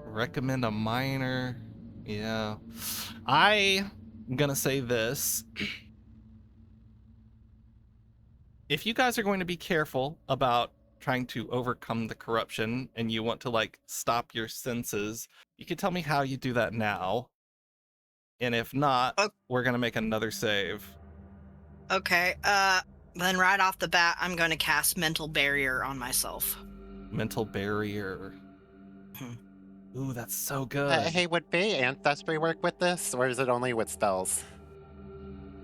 Speaker 1: Recommend a minor. Yeah. I'm gonna say this. If you guys are going to be careful about trying to overcome the corruption and you want to like stop your senses, you can tell me how you do that now. And if not, we're gonna make another save.
Speaker 2: Okay, then right off the bat, I'm going to cast Mental Barrier on myself.
Speaker 1: Mental barrier. Ooh, that's so good.
Speaker 3: Hey, would Bay Ancestry work with this, or is it only with spells?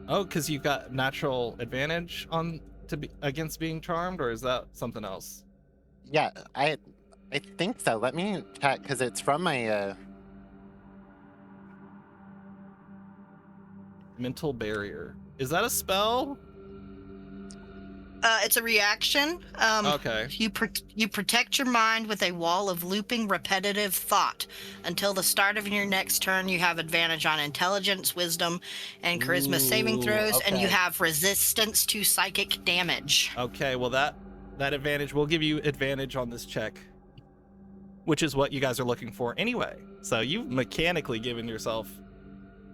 Speaker 1: Oh, because you've got natural advantage on against being charmed, or is that something else?
Speaker 3: Yeah, I think so. Let me check, because it's from my
Speaker 1: Mental barrier. Is that a spell?
Speaker 2: It's a reaction.
Speaker 1: Okay.
Speaker 2: You protect your mind with a wall of looping, repetitive thought. Until the start of your next turn, you have advantage on intelligence, wisdom, and charisma saving throws, and you
Speaker 3: okay.
Speaker 2: have resistance to psychic damage.
Speaker 1: Okay, well that advantage, we'll give you advantage on this check. which is what you guys are looking for anyway. So you've mechanically given yourself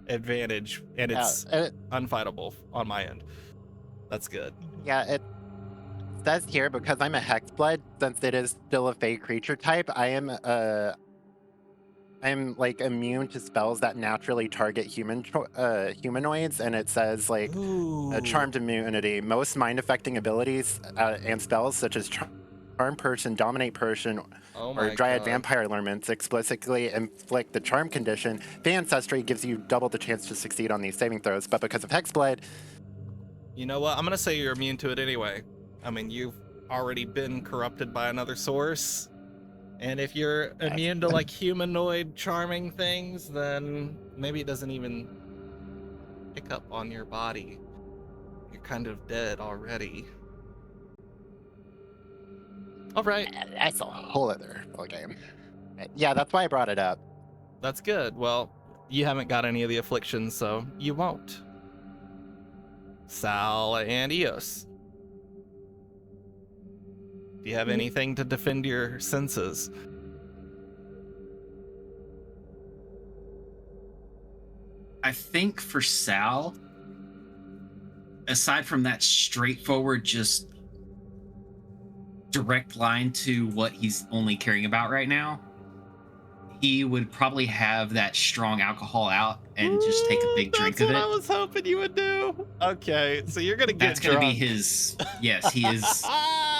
Speaker 1: advantage, and it's unfightable on my end. That's good.
Speaker 3: Yeah, it says here, because I'm a Hexblood, since it is still a fey creature type, I'm like immune to spells that naturally target humanoids, and it says like a charmed immunity. Most mind-affecting abilities and spells such as charm person, dominate person, or dryad vampire allurements explicitly inflict the charm condition. Fey ancestry gives you double the chance to succeed on these saving throws, but because of Hexblood,
Speaker 1: You know what? I'm gonna say you're immune to it anyway. I mean, you've already been corrupted by another source. And if you're immune to like humanoid charming things, then maybe it doesn't even pick up on your body. You're kind of dead already. All right.
Speaker 3: that's a whole other game. Yeah, that's why I brought it up.
Speaker 1: That's good. Well, you haven't got any of the afflictions, so you won't. Sal and Eos. Do you have anything to defend your senses?
Speaker 5: I think for Sal, aside from that straightforward, just direct line to what he's only caring about right now, he would probably have that strong alcohol out and just take a big drink of it.
Speaker 1: That's what I was hoping you would do. Okay, so you're gonna get
Speaker 5: That's
Speaker 1: drunk.
Speaker 5: gonna be his. Yes, he is.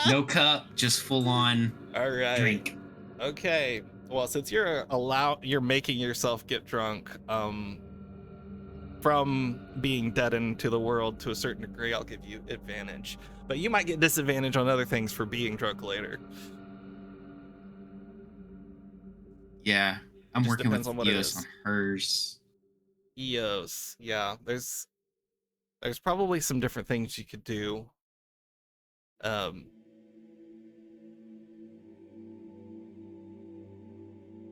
Speaker 5: No cup, just full on
Speaker 1: All right.
Speaker 5: drink.
Speaker 1: Okay. Well, since you're making yourself get drunk, from being deadened to the world to a certain degree, I'll give you advantage. But you might get disadvantage on other things for being drunk later.
Speaker 5: Yeah, I'm
Speaker 1: Just
Speaker 5: working with
Speaker 1: depends on what it
Speaker 5: Eos
Speaker 1: is.
Speaker 5: on hers.
Speaker 1: Eos, yeah. There's probably some different things you could do.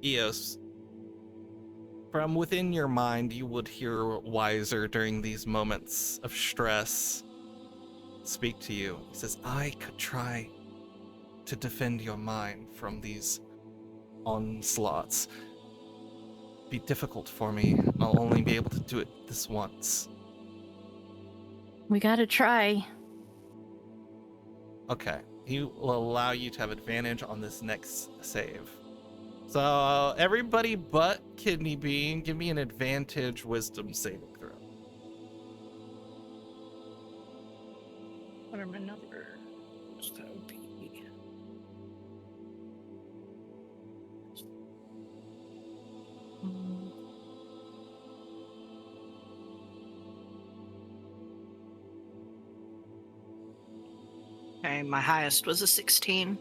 Speaker 1: Eos, from within your mind, you would hear Wiser during these moments of stress speak to you. He says, I could try to defend your mind from these onslaughts. Be difficult for me. I'll only be able to do it this once.
Speaker 4: We gotta try.
Speaker 1: Okay. He will allow you to have advantage on this next save. So everybody but Kidney Bean, give me an advantage wisdom saving throw.
Speaker 2: What are my numbers? That would be. Okay, my highest was a 16.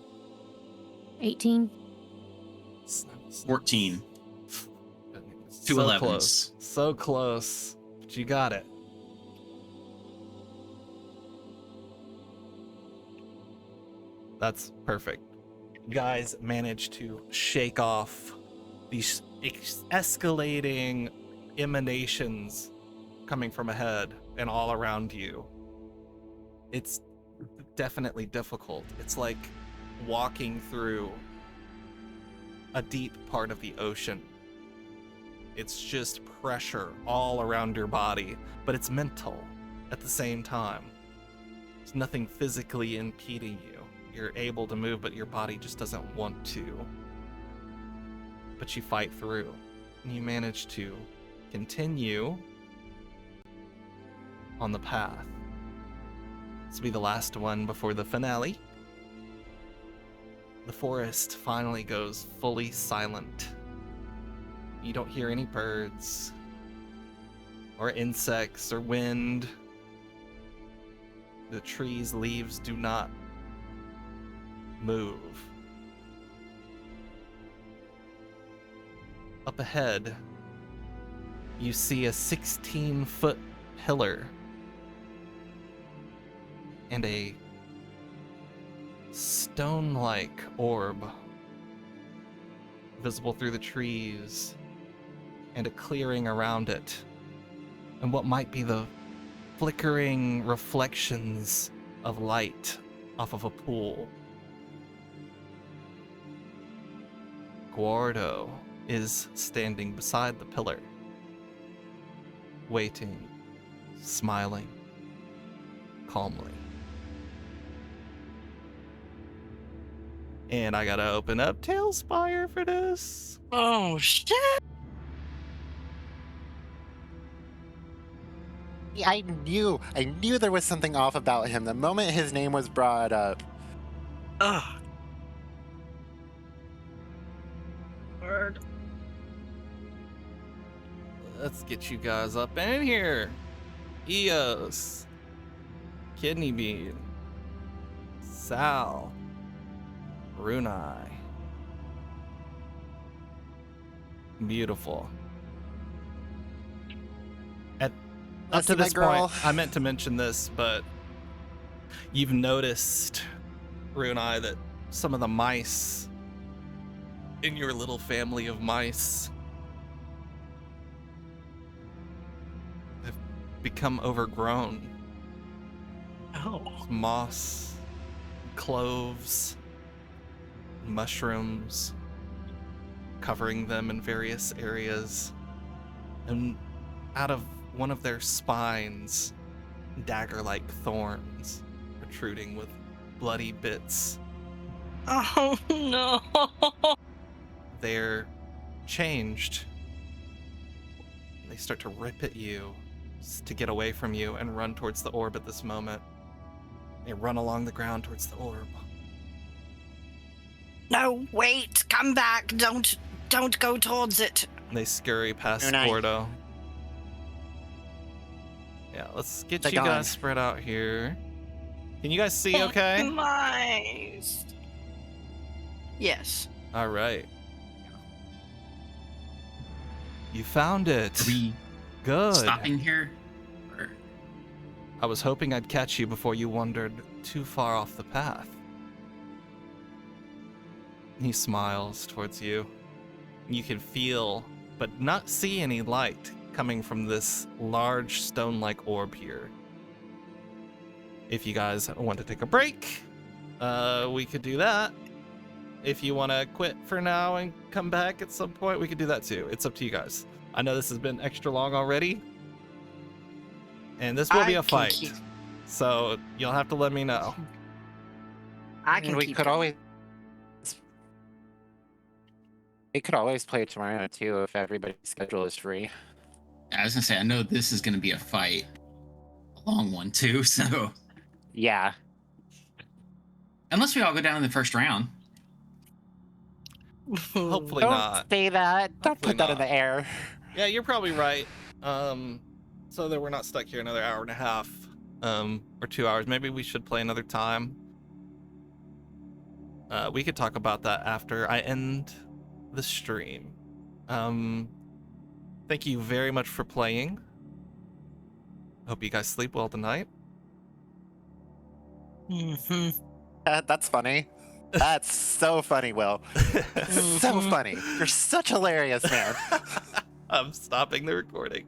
Speaker 4: 18.
Speaker 5: 14. Two
Speaker 1: So
Speaker 5: 11s.
Speaker 1: close. So close. But you got it. That's perfect. You guys managed to shake off these escalating emanations coming from ahead and all around you. It's definitely difficult. It's like walking through a deep part of the ocean. It's just pressure all around your body, but it's mental at the same time. There's nothing physically impeding you. You're able to move, but your body just doesn't want to. But you fight through, and you manage to continue on the path. This will be the last one before the finale. The forest finally goes fully silent. You don't hear any birds, or insects, or wind. The trees' leaves do not move. Up ahead, you see a 16-foot pillar and a stone-like orb visible through the trees, and a clearing around it, and what might be the flickering reflections of light off of a pool. Gordo is standing beside the pillar, waiting, smiling, calmly. And I gotta open up Tailspire for this.
Speaker 2: Oh, shit.
Speaker 3: I knew there was something off about him the moment his name was brought up.
Speaker 2: Ugh. Word.
Speaker 1: Let's get you guys up in here. Eos, Kidney Bean, Sal, Runai. Beautiful. Up
Speaker 3: Let's
Speaker 1: to
Speaker 3: see my
Speaker 1: this
Speaker 3: girl.
Speaker 1: point, I meant to mention this, but you've noticed, Runai, that some of the mice in your little family of mice have become overgrown.
Speaker 2: Oh.
Speaker 1: Moss, cloves, mushrooms covering them in various areas. And out of one of their spines, dagger-like thorns protruding with bloody bits.
Speaker 2: Oh, no.
Speaker 1: They're changed. They start to rip at you to get away from you and run towards the orb at this moment. They run along the ground towards the orb.
Speaker 2: No, wait. Come back. Don't go towards it.
Speaker 1: They scurry past
Speaker 3: Unai.
Speaker 1: Gordo. Yeah, let's get
Speaker 3: They're
Speaker 1: you
Speaker 3: gone.
Speaker 1: guys spread out here. Can you guys see okay?
Speaker 2: Mice. Yes.
Speaker 1: All right. You found it.
Speaker 5: Are we
Speaker 1: Good.
Speaker 5: stopping here? Or
Speaker 1: I was hoping I'd catch you before you wandered too far off the path. He smiles towards you. You can feel, but not see any light coming from this large stone-like orb here. If you guys want to take a break, we could do that. If you want to quit for now and come back at some point, we could do that too. It's up to you guys. I know this has been extra long already, and this will be
Speaker 2: I
Speaker 1: a
Speaker 2: can
Speaker 1: fight.
Speaker 2: keep-
Speaker 1: So you'll have to let me know.
Speaker 2: I can
Speaker 3: we
Speaker 2: keep
Speaker 3: could
Speaker 2: going.
Speaker 3: always. We could always play tomorrow too if everybody's schedule is free.
Speaker 5: I was gonna say, I know this is gonna be a fight, a long one too. So
Speaker 3: Yeah.
Speaker 5: unless we all go down in the first round,
Speaker 1: Hopefully
Speaker 3: Don't
Speaker 1: not.
Speaker 3: say that. Don't
Speaker 1: Hopefully
Speaker 3: put that in
Speaker 1: not.
Speaker 3: the air.
Speaker 1: Yeah, you're probably right. So that we're not stuck here another hour and a half, or 2 hours. Maybe we should play another time. We could talk about that after I end the stream. Thank you very much for playing. Hope you guys sleep well tonight.
Speaker 2: Mhm.
Speaker 3: That's funny. That's so funny, Will. So funny. You're such hilarious, man.
Speaker 1: I'm stopping the recording.